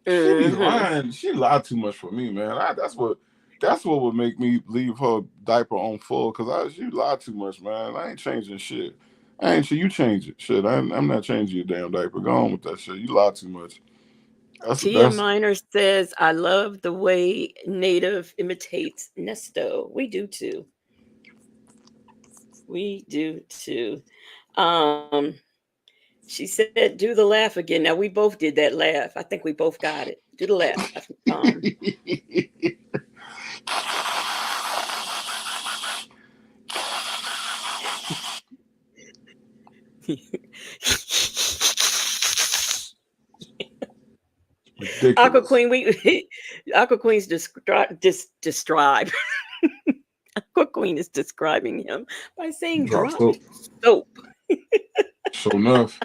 She be lying. She lied too much for me, man. That's what would make me leave her diaper on full, because she lied too much, man. I ain't changing shit. I ain't sure you change it. Shit, I'm not changing your damn diaper. Go on with that shit. You lie too much. Tia Minor says, I love the way Native imitates Nesto. We do too. She said, do the laugh again. Now, we both did that laugh. I think we both got it. Do the laugh. Aqua Queen, Aqua Queen's describe. Aqua Queen is describing him by saying drop soap. Sure enough.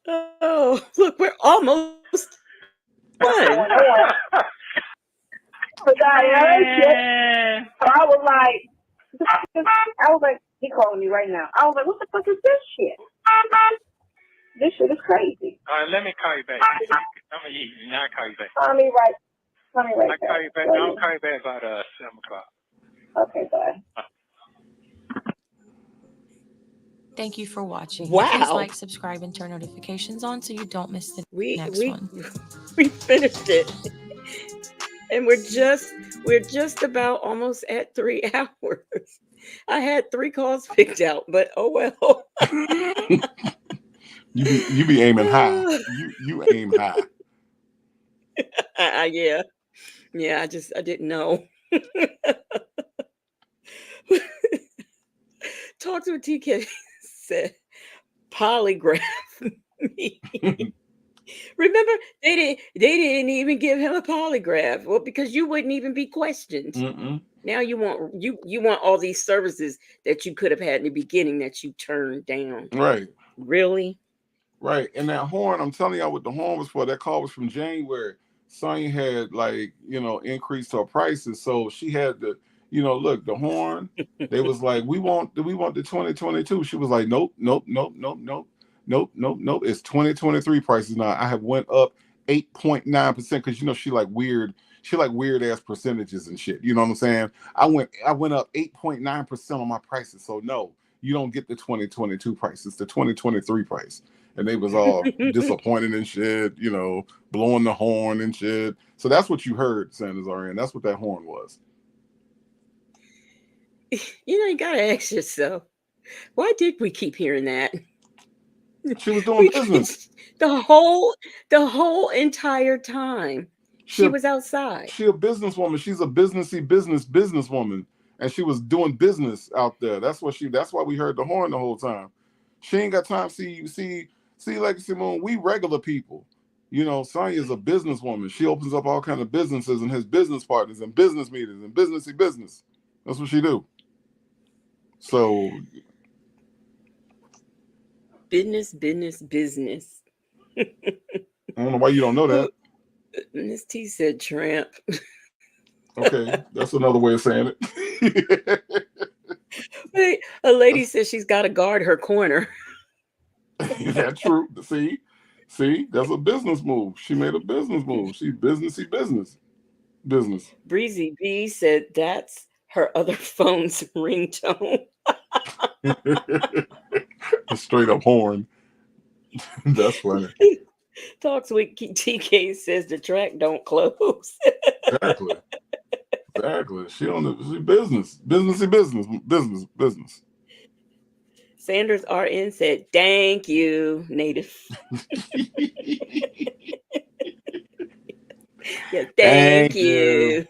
Oh, look, we're almost done. I was like, he calling me right now. I was like, what the fuck is this shit? This shit is crazy. All right, let me call you back. I'm gonna eat. Now I call you back. Call me right I'll back. call you back. I'll call you back about 7 o'clock. Okay, bye. Thank you for watching. Please Wow. like, subscribe, and turn notifications on so you don't miss the next We one. we finished it. And we're just about almost at 3 hours. I had 3 calls picked out, but oh well. You be aiming high. You aim high. Yeah. Yeah, I didn't know. Talk to a TK said polygraph me. Remember, they didn't even give him a polygraph. Well, because you wouldn't even be questioned. Mm-mm. Now you want all these services that you could have had in the beginning that you turned down. Right. Really? Right. And that horn, I'm telling y'all what the horn was for. That call was from January. Sonya had increased her prices. So she had to, look, the horn, they was like, we want the 2022. She was like, nope, nope, nope, nope, nope, nope, nope, nope. It's 2023 prices now. I have went up 8.9% because she like weird ass percentages and shit. You know what I'm saying? I went up 8.9% on my prices. So no, you don't get the 2022 price. It's the 2023 price. And they was all disappointed and shit, blowing the horn and shit. So that's what you heard, Sanders RN. That's what that horn was. You gotta ask yourself, why did we keep hearing that? She was doing business. The whole entire time. She was outside. She a businesswoman. She's a businesswoman. And she was doing business out there. That's why we heard the horn the whole time. She ain't got time. See, Legacy Moon, we regular people. Sonya's a businesswoman. She opens up all kind of businesses and has business partners and business meetings and business. That's what she do. So business. I don't know why you don't know that. Miss T said tramp. Okay, that's another way of saying it. Wait, a lady says she's got to guard her corner. Is that true? See, that's a business move. She made a business move. She businessy business. Breezy B said that's her other phone's ringtone. A straight up horn. That's funny. Talks with TK says the track don't close. Exactly. She businessy business. Sanders RN said, "Thank you, native." Yeah, thank you.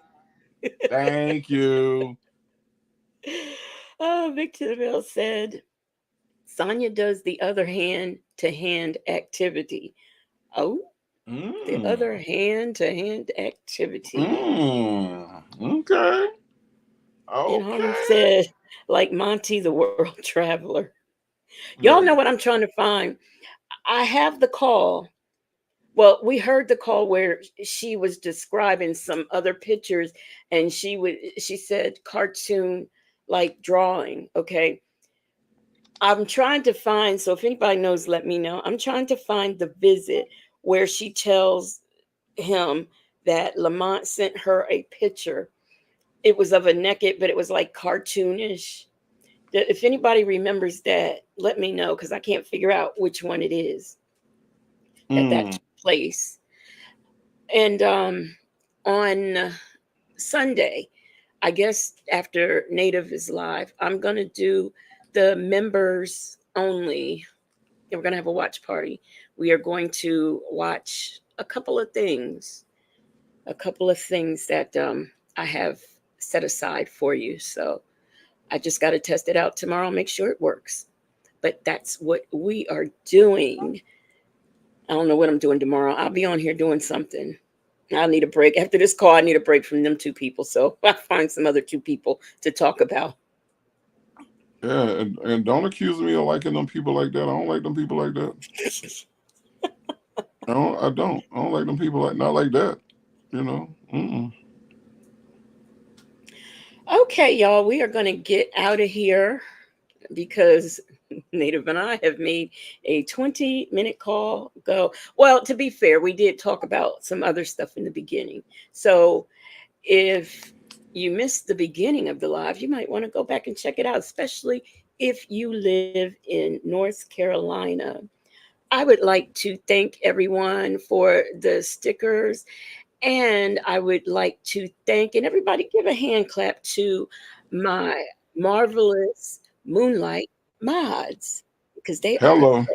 Thank you. Oh, Victorville said, Sonia does the other hand-to-hand activity. Oh, the other hand-to-hand activity. Okay. And Harmon said, like Monty the World Traveler. Y'all know what I'm trying to find. I have the call. Well, we heard the call where she was describing some other pictures and she said cartoon like drawing. Okay. I'm trying to find, so if anybody knows, let me know. I'm trying to find the visit where she tells him that Lamont sent her a picture. It was of a naked, but it was like cartoonish. If anybody remembers that, let me know because I can't figure out which one it is that took place. And on Sunday, I guess after Native is live, I'm going to do the members only. We're going to have a watch party. We are going to watch a couple of things that I have set aside for you. So I just got to test it out tomorrow, make sure it works. But that's what we are doing. I don't know what I'm doing tomorrow. I'll be on here doing something. I need a break. After this call, I need a break from them 2 people. So I'll find some other 2 people to talk about. Yeah, and don't accuse me of liking them people like that. I don't like them people like that. I don't like them people not like that. Okay, y'all, we are going to get out of here because Native and I have made a 20-minute call go. Well, to be fair, we did talk about some other stuff in the beginning. So if you missed the beginning of the live, you might want to go back and check it out, especially if you live in North Carolina. I would like to thank everyone for the stickers. And I would like to thank, and everybody give a hand clap to my marvelous Moonlight mods because they are Hello.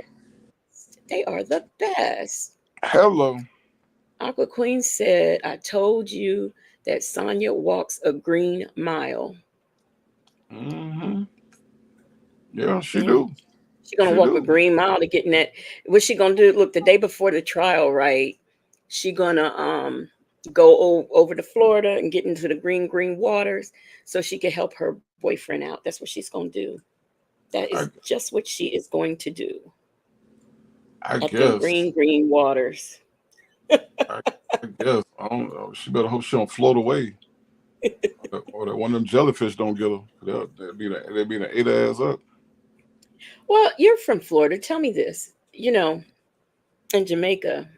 they are the best. Hello. Aqua Queen said, I told you that Sonia walks a green mile. Mm-hmm. Yeah, she Yeah. do. She's gonna She walk a do. green mile to get in that. What's she gonna do? Look, the day before the trial, right? She gonna go over to Florida and get into the green waters so she can help her boyfriend out. That's what she's gonna do. That I is just what she is going to do I at them guess. green waters. I, I guess. I don't know. She better hope she don't float away. Or that one of them jellyfish don't get her. They'd be an ate ass up. Well, you're from Florida. Tell me this. In Jamaica,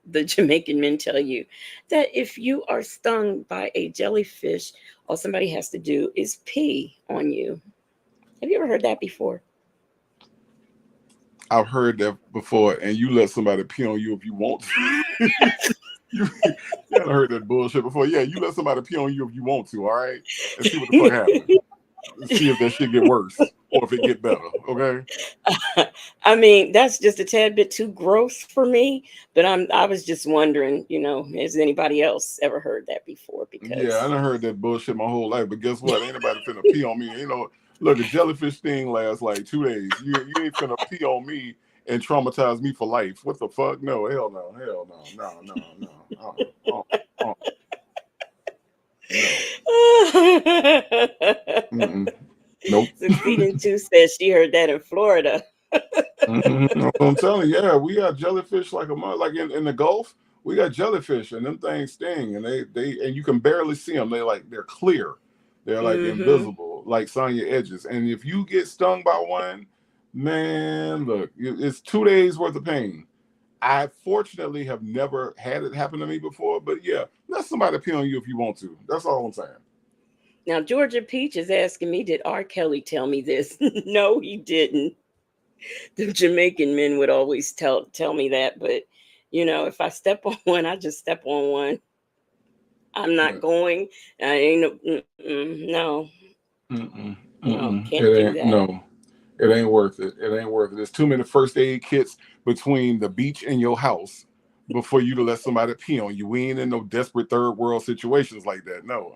the Jamaican men tell you that if you are stung by a jellyfish, all somebody has to do is pee on you. Have you ever heard that before? I've heard that before, and you let somebody pee on you if you want to. you haven't heard that bullshit before. Yeah, you let somebody pee on you if you want to, all right? And see what the fuck happens. See if that shit get worse or if it get better, okay? I mean, that's just a tad bit too gross for me, but I was just wondering, has anybody else ever heard that before? Yeah, I Because done heard that bullshit my whole life, but guess what? Ain't nobody finna pee on me. Look, a jellyfish sting lasts like 2 days. You ain't finna pee on me and traumatize me for life. What the fuck? No, hell no, no. Uh, no. Nope. Succeeding Two says she heard that in Florida. I'm telling you, yeah, we got jellyfish like a month, like in the Gulf. We got jellyfish, and them things sting, and and you can barely see them. They're clear, they're like Mm-hmm. invisible, like Sonya edges. And if you get stung by one, man, look, it's 2 days worth of pain. I fortunately have never had it happen to me before, but yeah, let somebody pee on you if you want to. That's all I'm saying. Now, Georgia Peach is asking me, did R. Kelly tell me this? No, he didn't. The Jamaican men would always tell me that, but if I step on one, I just step on one. I'm not going. I ain't no, no, can't It do ain't that. no. It ain't worth it. It ain't worth it. There's too many first aid kits between the beach and your house before you to let somebody pee on you. We ain't in no desperate third world situations like that. No.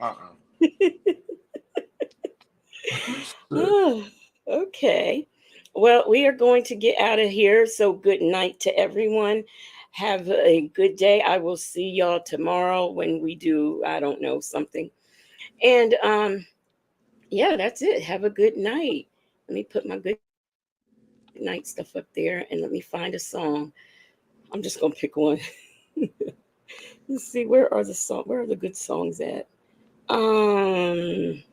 Okay. Well, we are going to get out of here. So good night to everyone. Have a good day. I will see y'all tomorrow when we do, I don't know, something. And yeah, that's it. Have a good night. Let me put my good night stuff up there and let me find a song. I'm just gonna pick one. Let's see, where are the good songs at? Um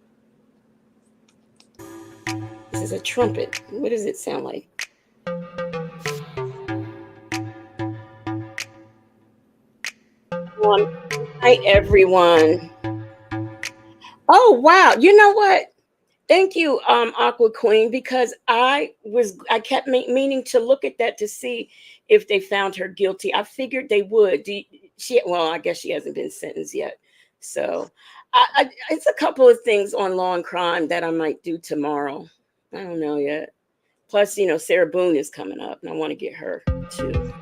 this is a trumpet. What does it sound like? One night, everyone. Oh wow. You know what? Thank you, Aqua Queen, because I kept meaning to look at that to see if they found her guilty. I figured they would. Well, I guess she hasn't been sentenced yet. So it's a couple of things on law and crime that I might do tomorrow. I don't know yet. Plus, Sarah Boone is coming up, and I want to get her too.